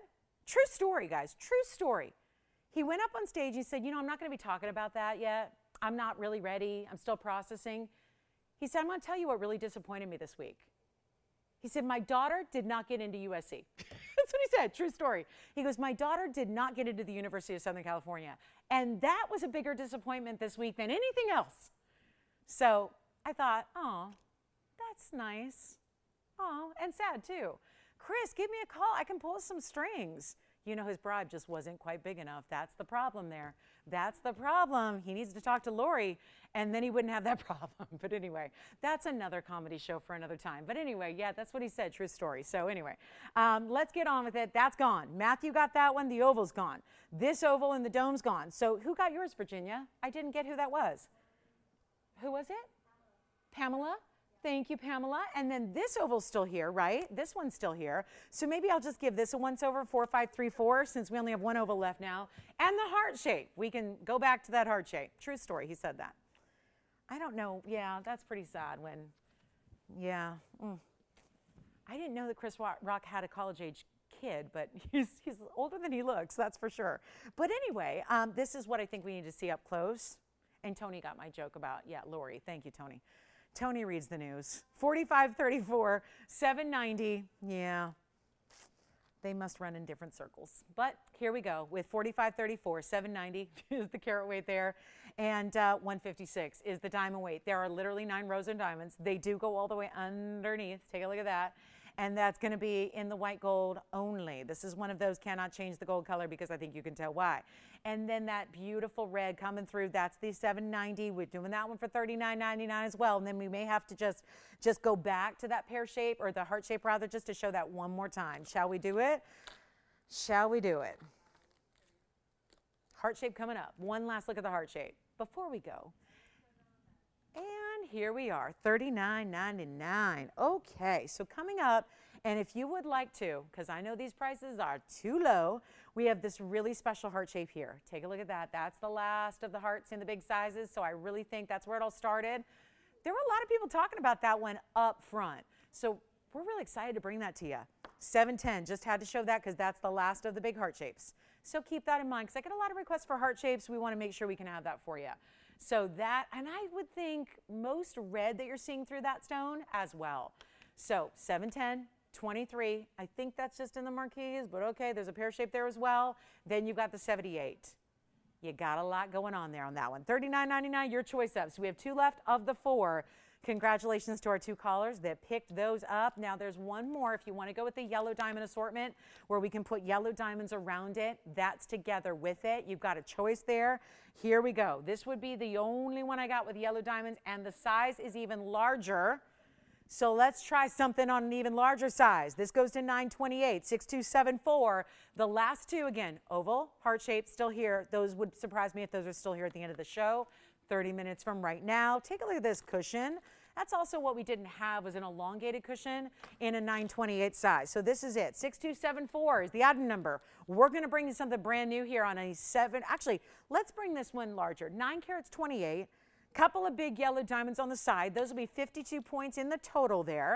True story, guys, true story. He went up on stage, he said, you know, I'm not going to be talking about that yet. I'm not really ready. I'm still processing. He said, I'm going to tell you what really disappointed me this week. He said, my daughter did not get into USC. That's what he said, true story. He goes, my daughter did not get into the University of Southern California. And that was a bigger disappointment this week than anything else. So I thought, oh, that's nice. Oh, and sad too. Chris, give me a call. I can pull some strings. You know, his bribe just wasn't quite big enough. That's the problem there. That's the problem. He needs to talk to Lori, and then he wouldn't have that problem. But anyway, that's another comedy show for another time. But anyway, yeah, that's what he said. True story. So anyway, let's get on with it. That's gone. Matthew got that one. The oval's gone. This oval and the dome's gone. So who got yours, Virginia? I didn't get who that was. Who was it? Pamela? Thank you, Pamela. And then this oval's still here, right? This one's still here. So maybe I'll just give this a once over, 4, 5, 3, 4, since we only have one oval left now. And the heart shape. We can go back to that heart shape. True story, he said that. I don't know. Yeah, that's pretty sad when, yeah. I didn't know that Chris Rock had a college-age kid, but he's older than he looks, that's for sure. But anyway, this is what I think we need to see up close. And Tony got my joke about, yeah, Lori. Thank you, Tony. Tony reads the news. 4534, 790. Yeah, they must run in different circles. But here we go with 4534, 790 is the carat weight there, and 156 is the diamond weight. There are literally 9 rows of diamonds. They do go all the way underneath. Take a look at that. And that's going to be in the white gold only. This is one of those cannot change the gold color because I think you can tell why. And then that beautiful red coming through, that's the 790. We're doing that one for $39.99 as well. And then we may have to just go back to that pear shape, or the heart shape rather, just to show that one more time. Shall we do it? Shall we do it? Heart shape coming up. One last look at the heart shape before we go. And here we are, $39.99. Okay, so coming up, and if you would like to, because I know these prices are too low, we have this really special heart shape here. Take a look at that. That's the last of the hearts in the big sizes, so I really think that's where it all started. There were a lot of people talking about that one up front, so we're really excited to bring that to you. 710, just had to show that because that's the last of the big heart shapes. So keep that in mind, because I get a lot of requests for heart shapes. We want to make sure we can have that for you. So that, and I would think most red that you're seeing through that stone as well. So 710, 23, I think that's just in the marquise, but okay, there's a pear shape there as well. Then you've got the 78. You got a lot going on there on that one. $39.99, your choice up. So we have 2 left of the 4. Congratulations to our 2 callers that picked those up. Now there's one more if you want to go with the yellow diamond assortment where we can put yellow diamonds around it. That's together with it. You've got a choice there. Here we go. This would be the only one I got with yellow diamonds, and the size is even larger. So let's try something on an even larger size. This goes to 928, 6274. The last 2, again, oval, heart shape, still here. Those would surprise me if those are still here at the end of the show. 30 minutes from right now. Take a look at this cushion. That's also what we didn't have, was an elongated cushion in a 928 size. So this is it. 6274 is the item number. We're going to bring you something brand new here on a 7. Actually, let's bring this one larger. 9 carats 28. Couple of big yellow diamonds on the side. Those will be 52 points in the total there.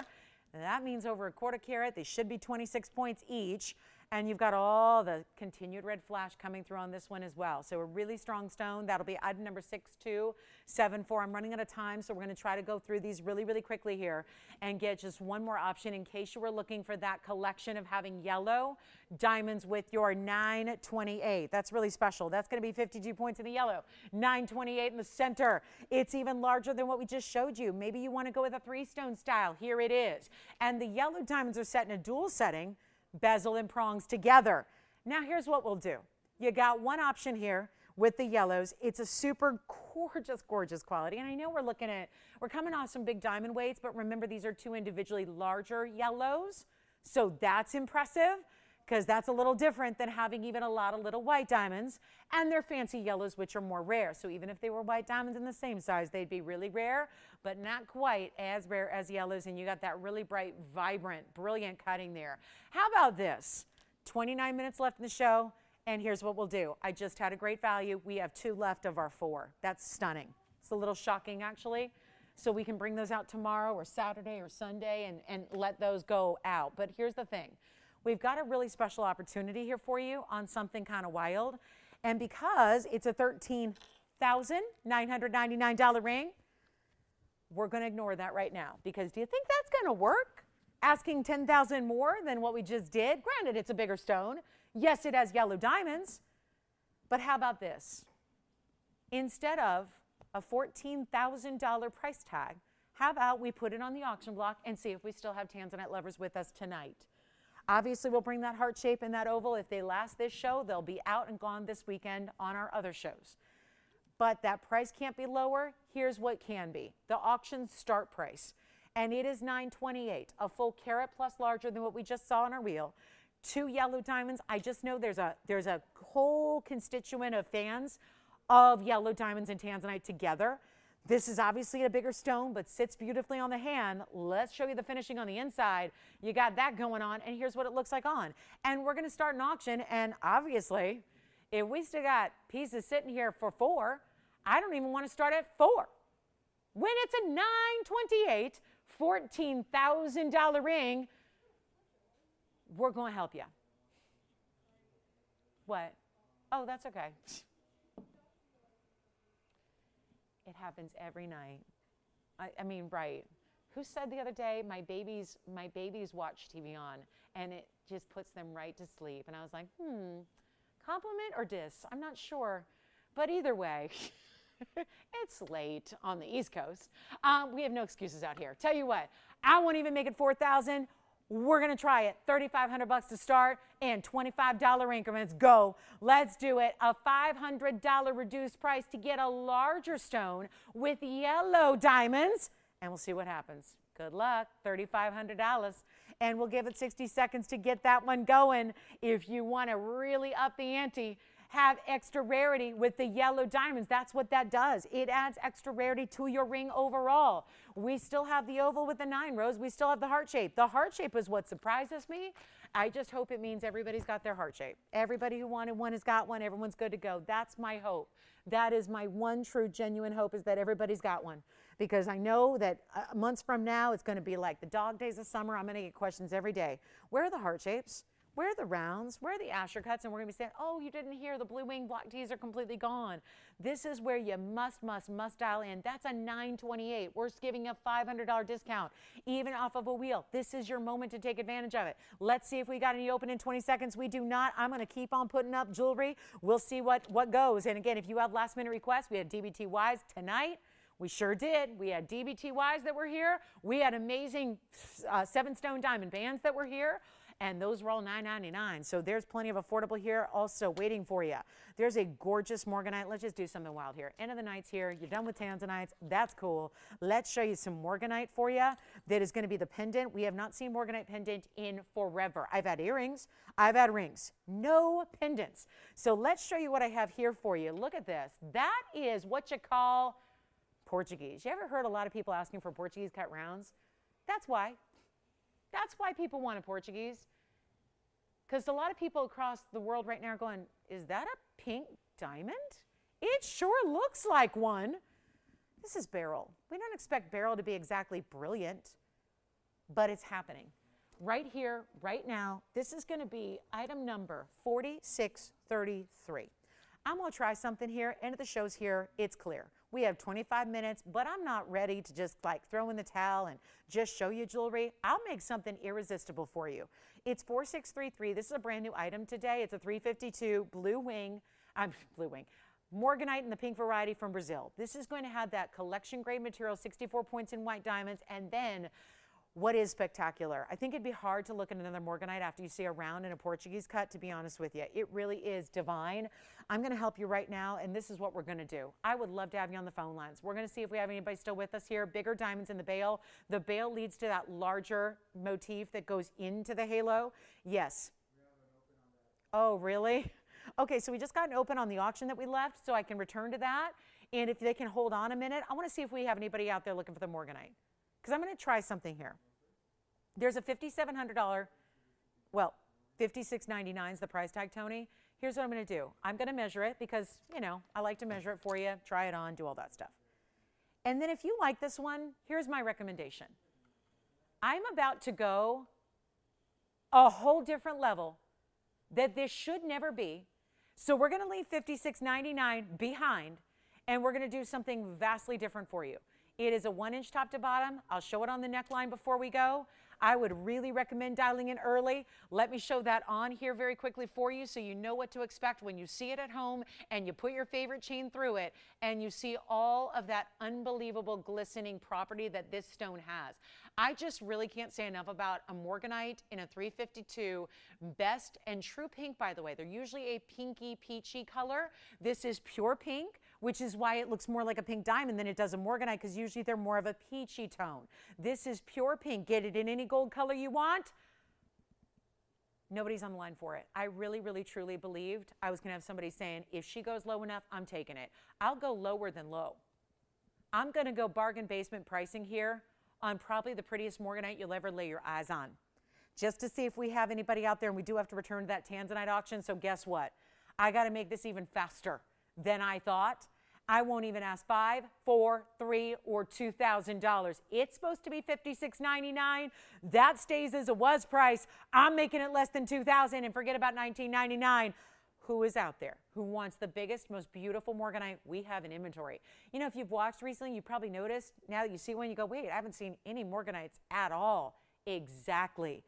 And that means over a 1/4 carat. They should be 26 points each. And you've got all the continued red flash coming through on this one as well. So a really strong stone. That'll be item number 6274. I'm running out of time, so we're going to try to go through these really, really quickly here and get just one more option in case you were looking for that collection of having yellow diamonds with your 928. That's really special. That's going to be 52 points in the yellow. 928 in the center. It's even larger than what we just showed you. Maybe you want to go with a 3-stone style. Here it is. And the yellow diamonds are set in a dual setting. Bezel and prongs together. Now here's what we'll do. You got one option here with the yellows. It's a super gorgeous, gorgeous quality. And I know we're coming off some big diamond weights, but remember these are 2 individually larger yellows. So that's impressive because that's a little different than having even a lot of little white diamonds. And they're fancy yellows, which are more rare. So even if they were white diamonds in the same size, they'd be really rare, but not quite as rare as yellows. And you got that really bright, vibrant, brilliant cutting there. How about this? 29 minutes left in the show, and here's what we'll do. I just had a great value. We have 2 left of our 4. That's stunning. It's a little shocking, actually. So we can bring those out tomorrow or Saturday or Sunday and let those go out. But here's the thing. We've got a really special opportunity here for you on something kind of wild. And because it's a $13,999 ring, we're going to ignore that right now. Because do you think that's going to work? Asking $10,000 more than what we just did? Granted, it's a bigger stone. Yes, it has yellow diamonds. But how about this? Instead of a $14,000 price tag, how about we put it on the auction block and see if we still have Tanzanite lovers with us tonight? Obviously, we'll bring that heart shape and that oval. If they last this show, they'll be out and gone this weekend on our other shows. But that price can't be lower. Here's what can be. The auction start price. And it is $928, a full carat plus larger than what we just saw on our wheel. 2 yellow diamonds. I just know there's a whole constituent of fans of yellow diamonds and tanzanite together. This is obviously a bigger stone, but sits beautifully on the hand. Let's show you the finishing on the inside. You got that going on, and here's what it looks like on. And we're going to start an auction, and obviously, if we still got pieces sitting here for $4, I don't even want to start at $4. When it's a $928, $14,000 ring, we're going to help you. What? Oh, that's okay. It happens every night. I mean, right. Who said the other day, my babies watch TVON, and it just puts them right to sleep. And I was like, compliment or diss? I'm not sure. But either way, it's late on the East Coast. We have no excuses out here. Tell you what, I won't even make it 4,000. We're going to try it. $3,500 to start and $25 increments. Go. Let's do it. A $500 reduced price to get a larger stone with yellow diamonds. And we'll see what happens. Good luck. $3,500. And we'll give it 60 seconds to get that one going. If you want to really up the ante, have extra rarity with the yellow diamonds. That's what that does. It adds extra rarity to your ring overall. We still have the oval with the 9 rows. We still have the heart shape. The heart shape is what surprises me. I just hope it means everybody's got their heart shape. Everybody who wanted one has got one. Everyone's good to go. That's my hope. That is my one true, genuine hope, is that everybody's got one. Because I know that months from now, it's going to be like the dog days of summer. I'm going to get questions every day. Where are the heart shapes? Where are the rounds? Where are the Asher cuts? And we're going to be saying, oh, you didn't hear the blue wing block tees are completely gone. This is where you must dial in. That's a $928. We're giving a $500 discount, even off of a wheel. This is your moment to take advantage of it. Let's see if we got any open in 20 seconds. We do not. I'm going to keep on putting up jewelry. We'll see what goes. And again, if you have last minute requests, we had DBTYs tonight. We sure did. We had DBTYs that were here. We had amazing 7-stone diamond bands that were here. And those were all $9.99. So there's plenty of affordable here also waiting for you. There's a gorgeous morganite. Let's just do something wild here. End of the night's here. You're done with tanzanites. That's cool. Let's show you some morganite for you. That is going to be the pendant. We have not seen morganite pendant in forever. I've had earrings. I've had rings. No pendants. So let's show you what I have here for you. Look at this. That is what you call Portuguese. You ever heard a lot of people asking for Portuguese cut rounds? That's why. That's why people want a Portuguese. Because a lot of people across the world right now are going, is that a pink diamond? It sure looks like one. This is beryl. We don't expect beryl to be exactly brilliant, but it's happening. Right here, right now, this is going to be item number 4633. I'm going to try something here. End of the show's here. It's clear. We have 25 minutes, but I'm not ready to just like throw in the towel and just show you jewelry. I'll make something irresistible for you. It's 4633. This is a brand new item today. It's a 352 blue wing, morganite in the pink variety from Brazil. This is going to have that collection grade material, 64 points in white diamonds, and then what is spectacular? I think it'd be hard to look at another morganite after you see a round and a Portuguese cut, to be honest with you. It really is divine. I'm going to help you right now, and this is what we're going to do. I would love to have you on the phone lines. We're going to see if we have anybody still with us here. Bigger diamonds in the bail. The bail leads to that larger motif that goes into the halo. Yes. We have an open on that. Oh, really? Okay, so we just got an open on the auction that we left, so I can return to that. And if they can hold on a minute, I want to see if we have anybody out there looking for the morganite. Because I'm going to try something here. There's a $5,700, well, $5,699 is the price tag, Tony. Here's what I'm going to do. I'm going to measure it because, you know, I like to measure it for you, try it on, do all that stuff. And then if you like this one, here's my recommendation. I'm about to go a whole different level that this should never be. So we're going to leave $5,699 behind, and we're going to do something vastly different for you. It is a 1-inch top to bottom. I'll show it on the neckline before we go. I would really recommend dialing in early. Let me show that on here very quickly for you so you know what to expect when you see it at home and you put your favorite chain through it and you see all of that unbelievable glistening property that this stone has. I just really can't say enough about a morganite in a 352 best and true pink, by the way. They're usually a pinky peachy color. This is pure pink, which is why it looks more like a pink diamond than it does a morganite, because usually they're more of a peachy tone. This is pure pink. Get it in any gold color you want. Nobody's on the line for it. I really, really, truly believed I was going to have somebody saying, if she goes low enough, I'm taking it. I'll go lower than low. I'm going to go bargain basement pricing here on probably the prettiest morganite you'll ever lay your eyes on, just to see if we have anybody out there. And we do have to return to that tanzanite auction, so guess what? I got to make this even faster than I thought. I won't even ask $5, $4, $3, or $2,000. It's supposed to be $56.99. That stays as a was price. I'm making it less than $2,000 and forget about $19.99. Who is out there who wants the biggest, most beautiful morganite we have in inventory? You know, if you've watched recently, you probably noticed now that you see one, you go, wait, I haven't seen any morganites at all. Exactly.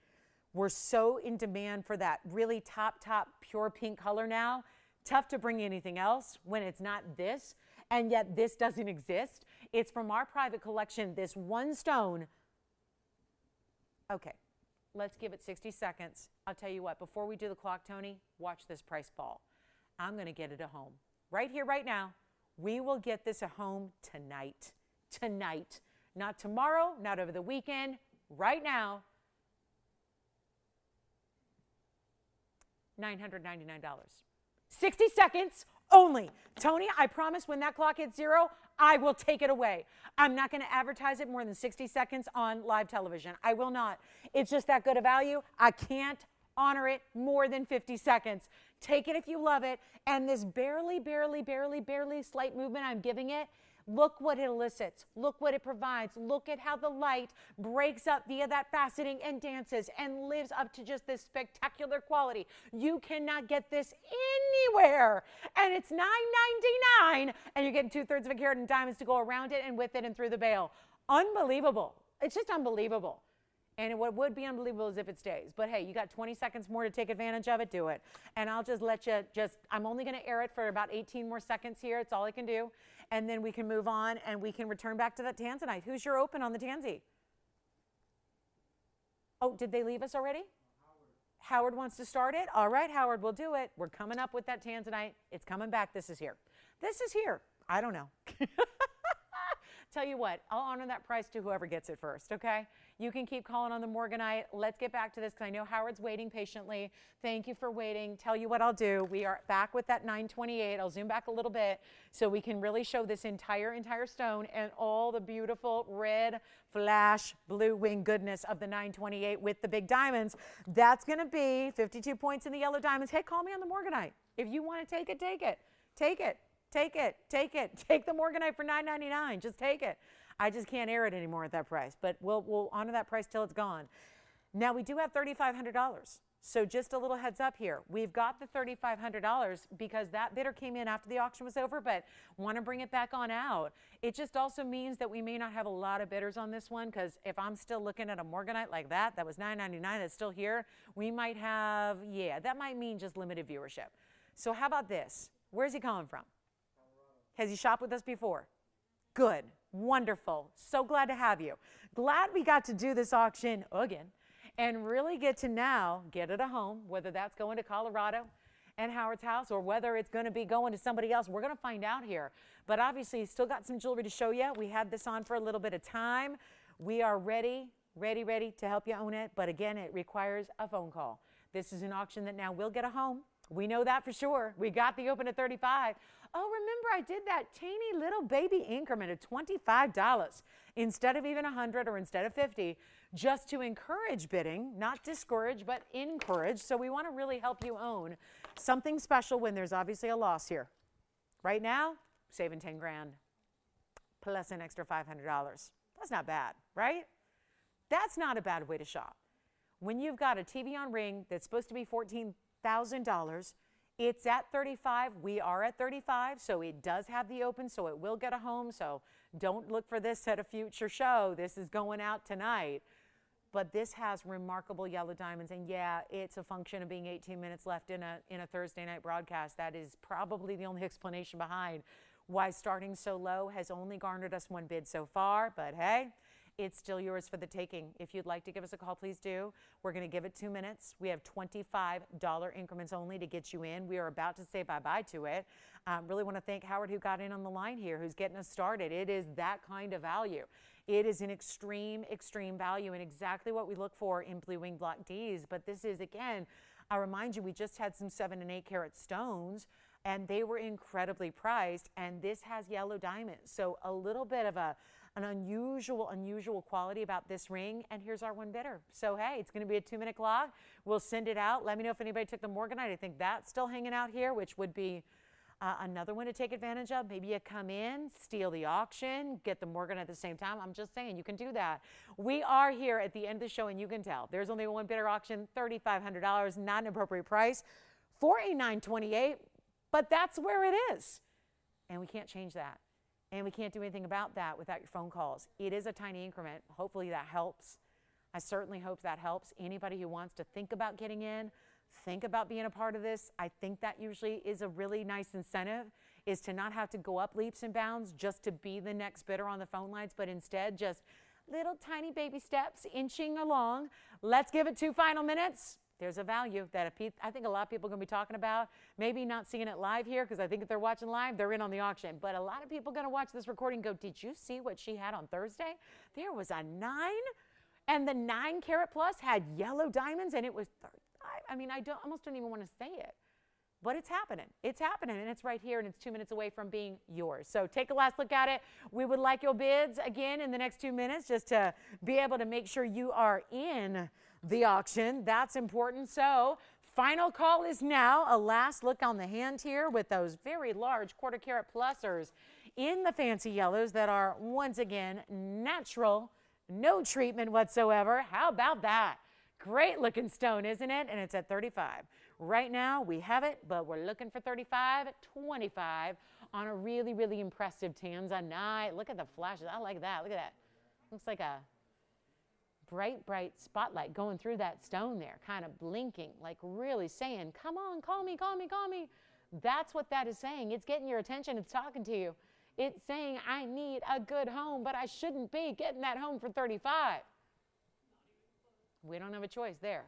We're so in demand for that really top pure pink color now. Tough to bring anything else when it's not this, and yet this doesn't exist. It's from our private collection, this one stone. Okay, let's give it 60 seconds. I'll tell you what, before we do the clock, Tony, watch this price fall. I'm going to get it at home. Right here, right now. We will get this at home tonight. Tonight. Not tomorrow, not over the weekend. Right now. $999. 60 seconds only. Tony, I promise when that clock hits 0, I will take it away. I'm not going to advertise it more than 60 seconds on live television. I will not. It's just that good a value. I can't honor it more than 50 seconds. Take it if you love it. And this barely slight movement I'm giving it, look what it elicits. Look what it provides. Look at how the light breaks up via that faceting and dances and lives up to just this spectacular quality. You cannot get this anywhere. And it's $9.99, and you're getting 2/3 of a carat in diamonds to go around it and with it and through the bail. Unbelievable. It's just unbelievable. And what would be unbelievable is if it stays. But hey, you got 20 seconds more to take advantage of it, do it. And I'll just let you I'm only going to air it for about 18 more seconds here. It's all I can do. And then we can move on and we can return back to that tanzanite. Who's your open on the tansy? Oh, did they leave us already? Howard wants to start it? All right, Howard, we'll do it. We're coming up with that tanzanite. It's coming back. This is here. This is here. I don't know. Tell you what, I'll honor that price to whoever gets it first, okay? You can keep calling on the morganite. Let's get back to this because I know Howard's waiting patiently. Thank you for waiting. Tell you what I'll do. We are back with that 928. I'll zoom back a little bit so we can really show this entire stone and all the beautiful red flash blue wing goodness of the 928 with the big diamonds. That's going to be 52 points in the yellow diamonds. Hey, call me on the morganite. If you want to take it, take it. Take it. Take it, take it. Take the morganite for $9.99. Just take it. I just can't air it anymore at that price, but we'll honor that price till it's gone. Now, we do have $3,500. So just a little heads up here. We've got the $3,500 because that bidder came in after the auction was over, but want to bring it back on out. It just also means that we may not have a lot of bidders on this one because if I'm still looking at a morganite like that was $9.99, that's still here, we might have, that might mean just limited viewership. So how about this? Where's he calling from? Has he shopped with us before? Good. Wonderful. So glad to have you. Glad we got to do this auction again and really get to now get it a home, whether that's going to Colorado and Howard's house or whether it's going to be going to somebody else. We're going to find out here. But obviously, still got some jewelry to show you. We had this on for a little bit of time. We are ready to help you own it. But again, it requires a phone call. This is an auction that now will get a home. We know that for sure. We got the open at 35. Oh, remember I did that teeny little baby increment of $25 instead of even 100 or instead of 50, just to encourage bidding, not discourage, but encourage. So we want to really help you own something special when there's obviously a loss here. Right now, saving 10 grand plus an extra $500. That's not bad, right? That's not a bad way to shop. When you've got a TVON ring that's supposed to be $14,000, It's at 35. We are at 35, so it does have the open, so it will get a home. So don't look for this at a future show. This is going out tonight. But this has remarkable yellow diamonds, and yeah, it's a function of being 18 minutes left in a Thursday night broadcast. That is probably the only explanation behind why starting so low has only garnered us one bid so far. But hey, it's still yours for the taking. If you'd like to give us a call, please do. We're going to give it 2 minutes. We have $25 increments only to get you in. We are about to say bye-bye to it. Really want to thank Howard, who got in on the line here, who's getting us started. It is that kind of value. It is an extreme, extreme value and exactly what we look for in Blue Wing Block Ds. But this is, again, I remind you, we just had some 7 and 8 carat stones, and they were incredibly priced, and this has yellow diamonds. So a little bit of an unusual quality about this ring, and here's our one bidder. So hey, it's going to be a 2-minute clock. We'll send it out. Let me know if anybody took the morganite. I think that's still hanging out here, which would be another one to take advantage of. Maybe you come in, steal the auction, get the morganite at the same time. I'm just saying, you can do that. We are here at the end of the show, and you can tell there's only one bidder auction, $3,500, not an appropriate price, $489.28, but that's where it is, and we can't change that. And we can't do anything about that without your phone calls. It is a tiny increment. Hopefully that helps. I certainly hope that helps. Anybody who wants to think about getting in, think about being a part of this. I think that usually is a really nice incentive, is to not have to go up leaps and bounds just to be the next bidder on the phone lines, but instead just little tiny baby steps inching along. Let's give it 2 final minutes. There's a value that I think a lot of people are going to be talking about. Maybe not seeing it live here, because I think if they're watching live, they're in on the auction. But a lot of people are going to watch this recording and go, did you see what she had on Thursday? There was a 9, and the 9 carat plus had yellow diamonds, and it was 35. I mean, I almost don't even want to say it. But it's happening. It's happening, and it's right here, and it's 2 minutes away from being yours. So take a last look at it. We would like your bids again in the next 2 minutes, just to be able to make sure you are in the auction. That's important. So final call is now. A last look on the hand here with those very large 1/4 carat plusers in the fancy yellows that are, once again, natural, no treatment whatsoever. How about that? Great looking stone, isn't it? And it's at 35. Right now we have it, but we're looking for 35, 25 on a really, really impressive tanzanite. Look at the flashes. I like that. Look at that. Looks like a bright, bright spotlight going through that stone there, kind of blinking, like really saying, come on, call me, call me, call me. That's what that is saying. It's getting your attention. It's talking to you. It's saying, I need a good home, but I shouldn't be getting that home for 35. We don't have a choice there.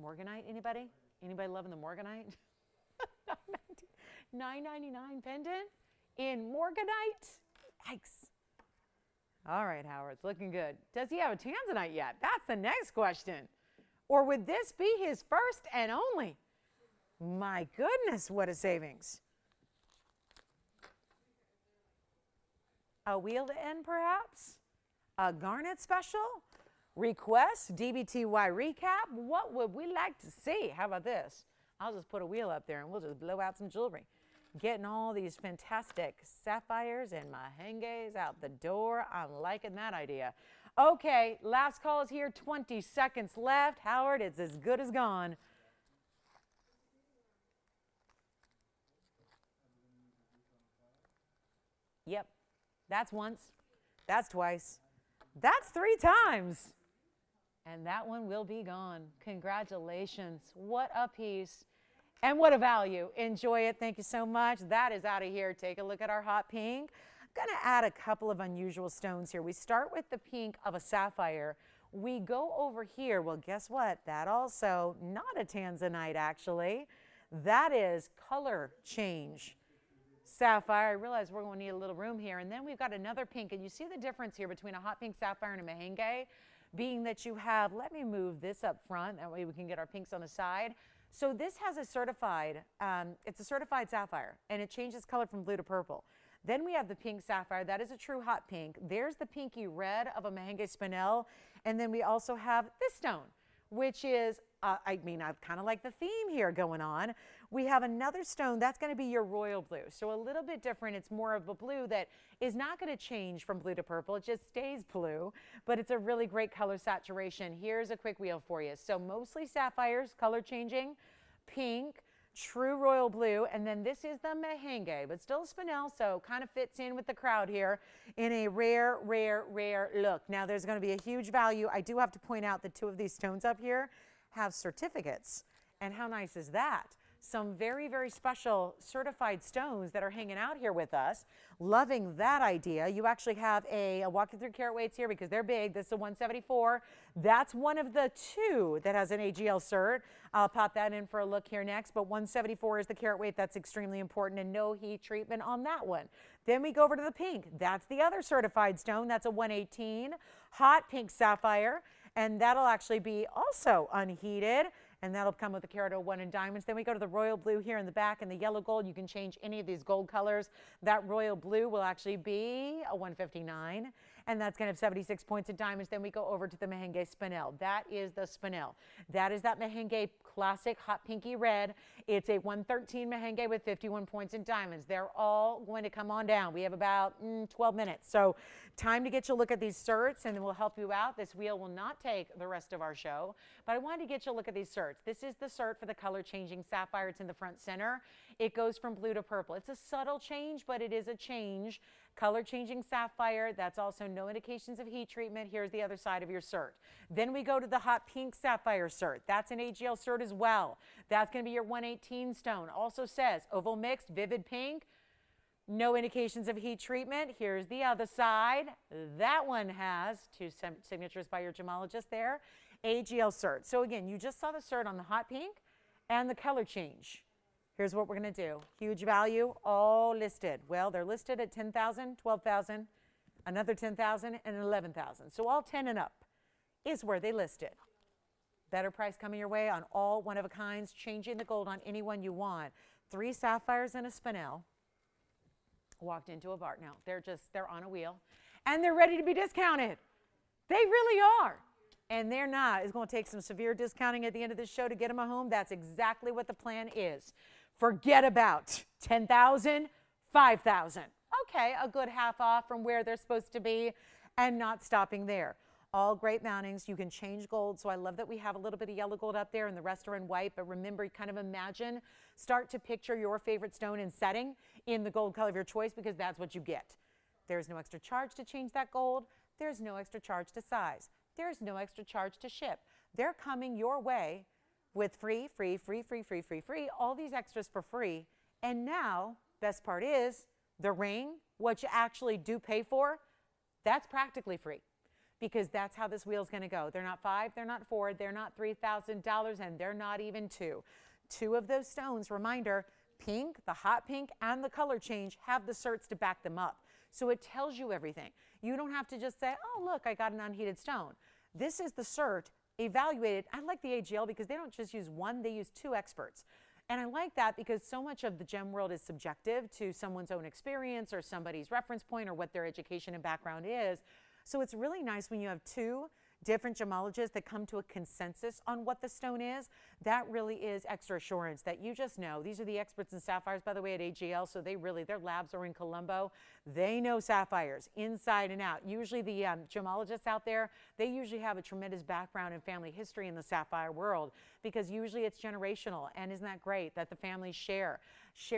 Morganite, anybody? Anybody loving the morganite? $9.99 pendant in morganite? Yikes. All right, Howard, it's looking good. Does he have a tanzanite yet? That's the next question. Or would this be his first and only? My goodness, what a savings. A wheel to end, perhaps? A garnet special? Request? DBTY recap? What would we like to see? How about this? I'll just put a wheel up there and we'll just blow out some jewelry. Getting all these fantastic sapphires and mahenges out the door. I'm liking that idea. Okay, last call is here. 20 seconds left. Howard, it's as good as gone. Yep, that's once. That's twice. That's 3 times. And that one will be gone. Congratulations. What a piece. And what a value. Enjoy it. Thank you so much. That is out of here. Take a look at our hot pink. I'm going to add a couple of unusual stones here. We start with the pink of a sapphire. We go over here. Well, guess what? That also, not a tanzanite actually. That is color change sapphire. I realize we're going to need a little room here. And then we've got another pink. And you see the difference here between a hot pink sapphire and a mahenge, being that you have, let me move this up front. That way we can get our pinks on the side. So this has a certified, it's a certified sapphire, and it changes color from blue to purple. Then we have the pink sapphire. That is a true hot pink. There's the pinky red of a mahenge spinel. And then we also have this stone, which is, I kind of like the theme here going on. We have another stone, that's going to be your royal blue. So a little bit different. It's more of a blue that is not going to change from blue to purple. It just stays blue, but it's a really great color saturation. Here's a quick wheel for you. So mostly sapphires, color changing, pink, true royal blue, and then this is the merengue, but still spinel, so kind of fits in with the crowd here in a rare, rare, rare look. Now there's going to be a huge value. I do have to point out that two of these stones up here have certificates, and how nice is that? Some very, very special certified stones that are hanging out here with us. Loving that idea. You actually have I'll walk you through carat weights here because they're big. This is a 174. That's one of the two that has an AGL cert. I'll pop that in for a look here next, but 174 is the carat weight. That's extremely important, and no heat treatment on that one. Then we go over to the pink. That's the other certified stone. That's a 118. Hot pink sapphire, and that'll actually be also unheated. And that'll come with the carat 01 in diamonds. Then we go to the royal blue here in the back and the yellow gold. You can change any of these gold colors. That royal blue will actually be a 159, and that's going to have 76 points in diamonds. Then we go over to the merengue spinel. That is the spinel. That is that merengue classic hot pinky red. It's a 113 merengue with 51 points in diamonds. They're all going to come on down. We have about 12 minutes. So time to get you a look at these certs, and then we'll help you out. This wheel will not take the rest of our show, but I wanted to get you a look at these certs. This is the cert for the color changing sapphire. It's in the front center. It goes from blue to purple. It's a subtle change, but it is a change. Color changing sapphire. That's also no indications of heat treatment. Here's the other side of your cert. Then we go to the hot pink sapphire cert. That's an AGL cert as well. That's going to be your 118 stone. Also says oval mixed, vivid pink. No indications of heat treatment. Here's the other side. That one has two signatures by your gemologist there. AGL cert. So again, you just saw the cert on the hot pink and the color change. Here's what we're going to do. Huge value, all listed. Well, they're listed at 10,000, 12,000, another 10,000, and 11,000. So all 10 and up is where they listed. Better price coming your way on all one-of-a-kinds, changing the gold on any one you want. 3 sapphires and a spinel. Walked into a bar. Now, they're on a wheel, and they're ready to be discounted. They really are. And they're not. It's going to take some severe discounting at the end of this show to get them a home. That's exactly what the plan is. Forget about 10,000, 5,000. Okay, a good half off from where they're supposed to be, and not stopping there. All great mountings. You can change gold. So I love that we have a little bit of yellow gold up there and the rest are in white. But remember, kind of imagine, start to picture your favorite stone and setting in the gold color of your choice, because that's what you get. There's no extra charge to change that gold. There's no extra charge to size. There's no extra charge to ship. They're coming your way with free, all these extras for free. And now, best part is, the ring, what you actually do pay for, that's practically free, because that's how this wheel's going to go. They're not $5,000, they're not $4,000, they're not $3,000, and they're not even $2,000. 2 of those stones, reminder, pink, the hot pink, and the color change have the certs to back them up. So it tells you everything. You don't have to just say, oh, look, I got an unheated stone. This is the cert evaluated. I like the AGL because they don't just use one, they use 2 experts. And I like that because so much of the gem world is subjective to someone's own experience or somebody's reference point or what their education and background is. So it's really nice when you have 2 different gemologists that come to a consensus on what the stone is. That really is extra assurance that you just know. These are the experts in sapphires, by the way, at AGL, so they really, their labs are in Colombo. They know sapphires inside and out. Usually the gemologists out there, they usually have a tremendous background and family history in the sapphire world, because usually it's generational. And isn't that great that the families share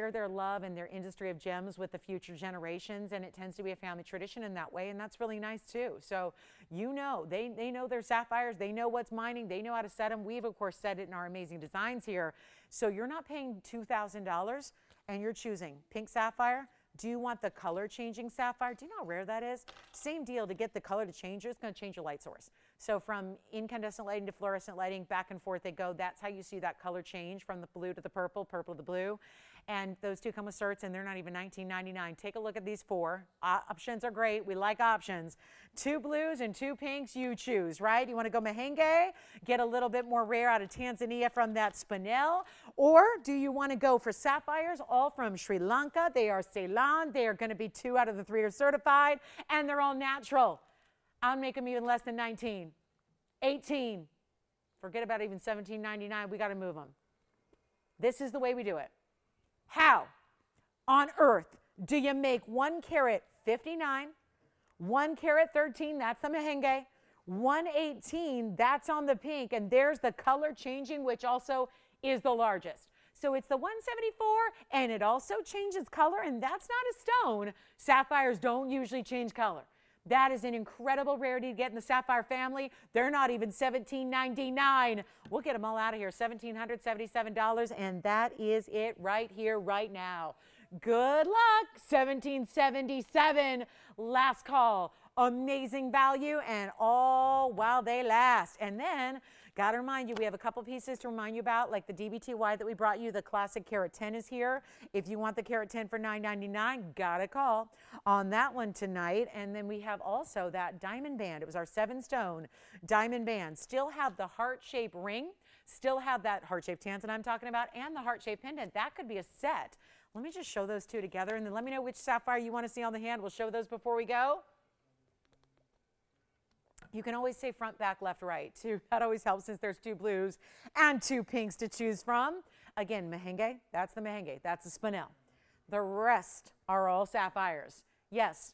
their love and their industry of gems with the future generations, and it tends to be a family tradition in that way, and that's really nice too. So you know, they know their sapphires, they know what's mining, they know how to set them. We've of course set it in our amazing designs here. So you're not paying $2,000 and you're choosing pink sapphire. Do you want the color changing sapphire? Do you know how rare that is? Same deal. To get the color to change, it's going to change your light source. So from incandescent lighting to fluorescent lighting, back and forth they go. That's how you see that color change from the blue to the purple, purple to the blue. And those 2 come with certs, and they're not even $19.99. Take a look at these 4. Options are great. We like options. 2 blues and 2 pinks, you choose, right? You want to go merengue, get a little bit more rare out of Tanzania from that spinel, or do you want to go for sapphires, all from Sri Lanka? They are Ceylon. They are going to be 2 out of the 3 are certified, and they're all natural. I'll make them even less than 19, 18. Forget about even $17.99. We got to move them. This is the way we do it. How on earth do you make 1 carat 59, 1 carat 13, that's the merengue, 118, that's on the pink, and there's the color changing, which also is the largest. So it's the 174, and it also changes color, and that's not a stone. Sapphires don't usually change color. That is an incredible rarity to get in the sapphire family. They're not even $17.99. We'll get them all out of here, $1,777, and that is it right here, right now. Good luck, $1,777, last call. Amazing value, and all while they last. And then, got to remind you, we have a couple pieces to remind you about, like the DBTY that we brought you. The classic carat 10 is here. If you want the carat 10 for $9.99, got to call on that one tonight. And then we have also that diamond band. It was our 7-stone diamond band. Still have the heart-shaped ring. Still have that heart-shaped tanzanite I'm talking about, and the heart-shaped pendant. That could be a set. Let me just show those two together, and then let me know which sapphire you want to see on the hand. We'll show those before we go. You can always say front, back, left, right, too. That always helps since there's 2 blues and 2 pinks to choose from. Again, merengue, that's the merengue. That's the spinel. The rest are all sapphires. Yes,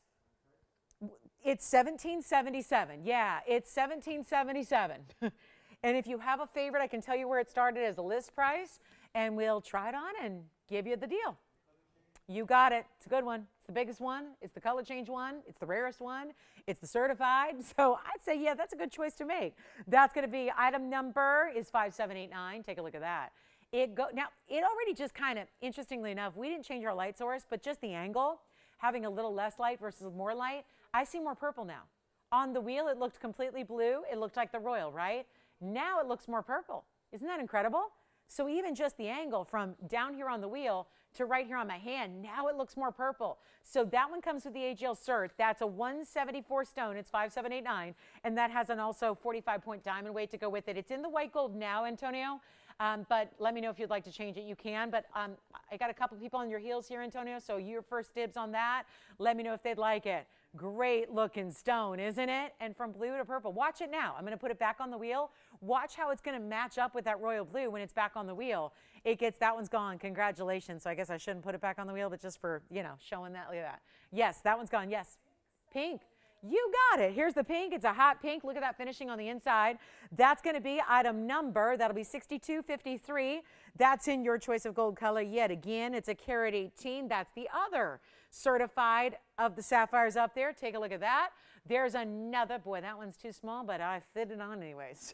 it's $1,777. Yeah, it's $1,777. And if you have a favorite, I can tell you where it started as a list price, and we'll try it on and give you the deal. You got it. It's a good one. It's the biggest one. It's the color change one. It's the rarest one. It's the certified. So I'd say, yeah, that's a good choice to make. That's going to be item number is 5789. Take a look at that. Now, it already just kind of, interestingly enough, we didn't change our light source, but just the angle, having a little less light versus more light, I see more purple now. On the wheel, it looked completely blue. It looked like the royal, right? Now it looks more purple. Isn't that incredible? So even just the angle from down here on the wheel to right here on my hand, now it looks more purple. So that one comes with the AGL cert. That's a 174 stone. It's 5789. And that has an also 45-point diamond weight to go with it. It's in the white gold now, Antonio. But let me know if you'd like to change it. You can. But I got a couple people on your heels here, Antonio. So your first dibs on that. Let me know if they'd like it. Great looking stone, isn't it? And from blue to purple. Watch it now. I'm going to put it back on the wheel. Watch how it's going to match up with that royal blue when it's back on the wheel. That one's gone. Congratulations. So I guess I shouldn't put it back on the wheel, but just for, showing that. Look at that. Yes, that one's gone. Yes. Pink. You got it. Here's the pink. It's a hot pink. Look at that finishing on the inside. That's going to be item number. That'll be 6253. That's in your choice of gold color yet again. It's a carat 18. That's the other certified of the sapphires up there. Take a look at that. There's another. Boy, that one's too small, but I fit it on anyways.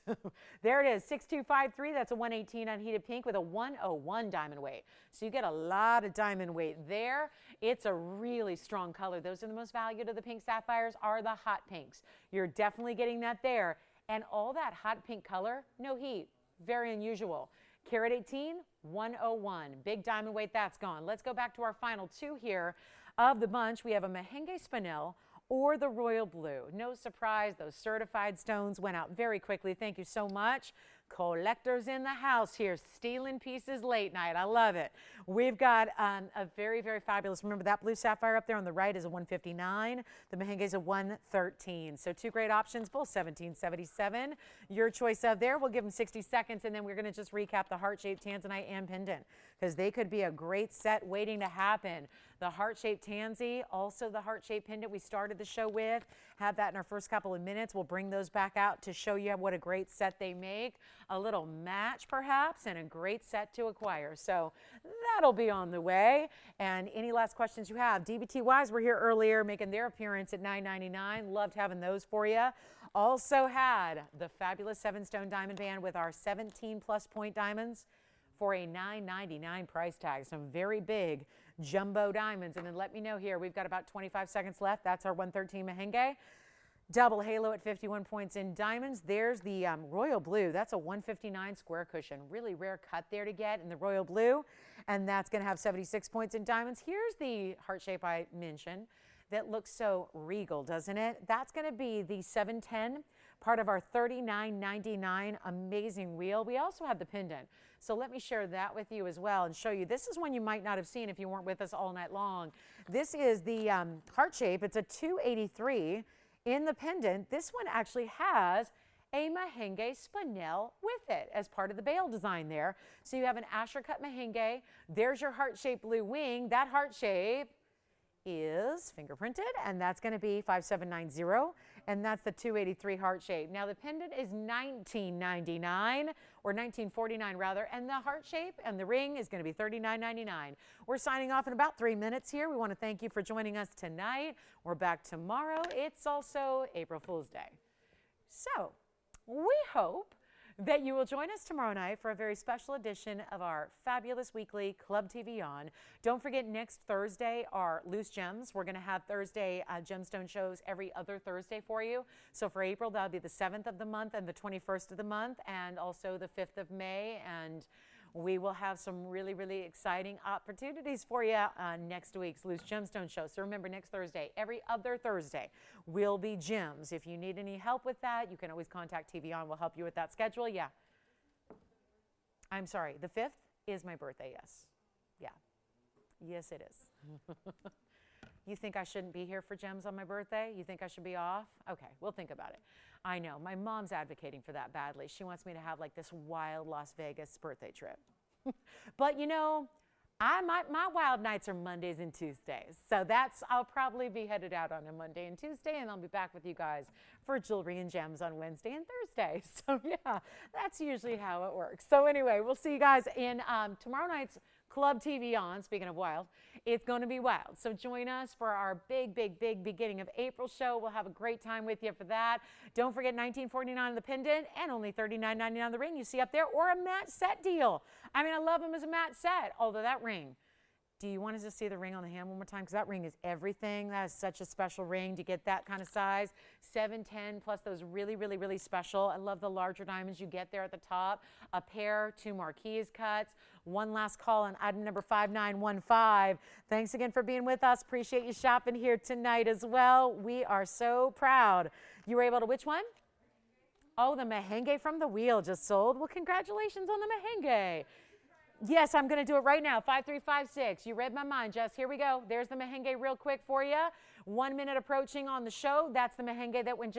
There it is, 6253. That's a 118 unheated pink with a 101 diamond weight. So you get a lot of diamond weight there. It's a really strong color. Those are the most valued of the pink sapphires are the hot pinks. You're definitely getting that there. And all that hot pink color, no heat. Very unusual. Carat 18, 101. Big diamond weight, that's gone. Let's go back to our final 2 here of the bunch. We have a merengue spinel or the royal blue. No surprise, those certified stones went out very quickly. Thank you so much. Collectors in the house here, stealing pieces late night. I love it. We've got a very, very fabulous. Remember that blue sapphire up there on the right is a 159. The merengue is a 113. So 2 great options, both 1777. Your choice of there. We'll give them 60 seconds, and then we're going to just recap the heart-shaped tanzanite and pendant because they could be a great set waiting to happen. The heart-shaped tansy, also the heart-shaped pendant we started the show with. Have that in our first couple of minutes. We'll bring those back out to show you what a great set they make. A little match perhaps and a great set to acquire. So that'll be on the way. And any last questions you have? DBTYs were here earlier making their appearance at $9.99. Loved having those for you. Also had the fabulous 7-stone diamond band with our 17+ point diamonds for a $9.99 price tag. Some very big jumbo diamonds. And then let me know here, we've got about 25 seconds left. That's our 113 merengue. Double halo at 51 points in diamonds. There's the royal blue. That's a 159 square cushion. Really rare cut there to get in the royal blue. And that's going to have 76 points in diamonds. Here's the heart shape I mentioned that looks so regal, doesn't it? That's going to be the 710, part of our $39.99 amazing wheel. We also have the pendant. So let me share that with you as well and show you. This is one you might not have seen if you weren't with us all night long. This is the heart shape. It's a 283 in the pendant. This one actually has a Mahenge spinel with it as part of the bail design there. So you have an Asher cut Mahenge. There's your heart-shaped blue wing. That heart shape is fingerprinted, and that's going to be 5790, and that's the 283 heart shape. Now the pendant is $19.99, or $19.49 rather, and the heart shape and the ring is going to be $39.99. We're signing off in about 3 minutes here. We want to thank you for joining us tonight. We're back tomorrow. It's also April Fool's Day. So we hope that you will join us tomorrow night for a very special edition of our fabulous weekly Club TVON. Don't forget, next Thursday are Loose Gems. We're going to have Thursday gemstone shows every other Thursday for you. So for April, that'll be the 7th of the month and the 21st of the month, and also the 5th of May. And we will have some really, really exciting opportunities for you on next week's Loose Gemstone Show. So remember, next Thursday, every other Thursday, will be gems. If you need any help with that, you can always contact TVON. We'll help you with that schedule. Yeah. I'm sorry. The 5th is my birthday, yes. Yeah. Yes, it is. You think I shouldn't be here for gems on my birthday? You think I should be off? Okay, we'll think about it. I know, my mom's advocating for that badly. She wants me to have like this wild Las Vegas birthday trip. But you know, my wild nights are Mondays and Tuesdays. So I'll probably be headed out on a Monday and Tuesday, and I'll be back with you guys for jewelry and gems on Wednesday and Thursday. So yeah, that's usually how it works. So anyway, we'll see you guys in tomorrow night's Club TVON. Speaking of wild, it's going to be wild. So join us for our big beginning of April show. We'll have a great time with you for that. Don't forget $19.49 on the pendant and only $39.99 on the ring you see up there, or a match set deal. I mean, I love them as a match set, although that ring. Do you want to just see the ring on the hand one more time? Because that ring is everything. That is such a special ring to get that kind of size. 710 plus those really special. I love the larger diamonds you get there at the top. A pair, 2 marquise cuts. One last call on item number 5915. Thanks again for being with us. Appreciate you shopping here tonight as well. We are so proud. You were able to, which one? Oh, the Mahenge from the wheel just sold. Well, congratulations on the Mahenge. Yes, I'm going to do it right now. 5356. You read my mind, Jess. Here we go. There's the Mahenge real quick for you. 1 minute approaching on the show. That's the Mahenge that went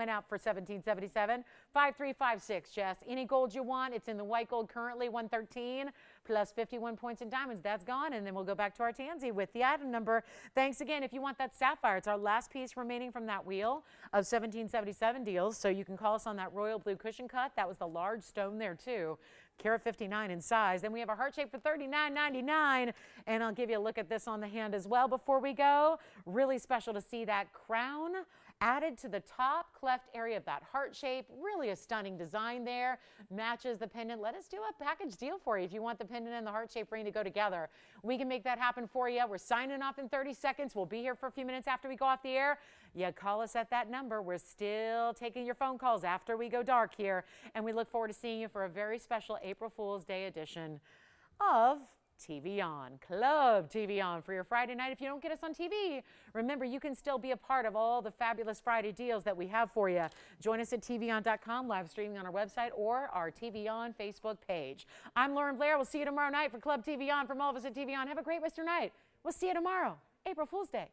out for $17.77. 5356, Jess. Any gold you want. It's in the white gold currently, 113 plus 51 points in diamonds. That's gone, and then we'll go back to our tansy with the item number. Thanks again. If you want that sapphire, it's our last piece remaining from that wheel of 1777 deals. So you can call us on that royal blue cushion cut. That was the large stone there too. Carat 59 in size. Then we have a heart shape for $39.99, and I'll give you a look at this on the hand as well before we go. Really special to see that crown added to the top cleft area of that heart shape. Really a stunning design there. Matches the pendant. Let us do a package deal for you if you want the pendant and the heart shape ring to go together. We can make that happen for you. We're signing off in 30 seconds. We'll be here for a few minutes after we go off the air. Yeah, call us at that number. We're still taking your phone calls after we go dark here, and we look forward to seeing you for a very special April Fool's Day edition of TVON, Club TVON for your Friday night. If you don't get us on TV, remember you can still be a part of all the fabulous Friday deals that we have for you. Join us at tvon.com, live streaming on our website or our TVON Facebook page. I'm Lauren Blair. We'll see you tomorrow night for Club TVON. From all of us at TVON, have a great rest of your night. We'll see you tomorrow, April Fool's Day.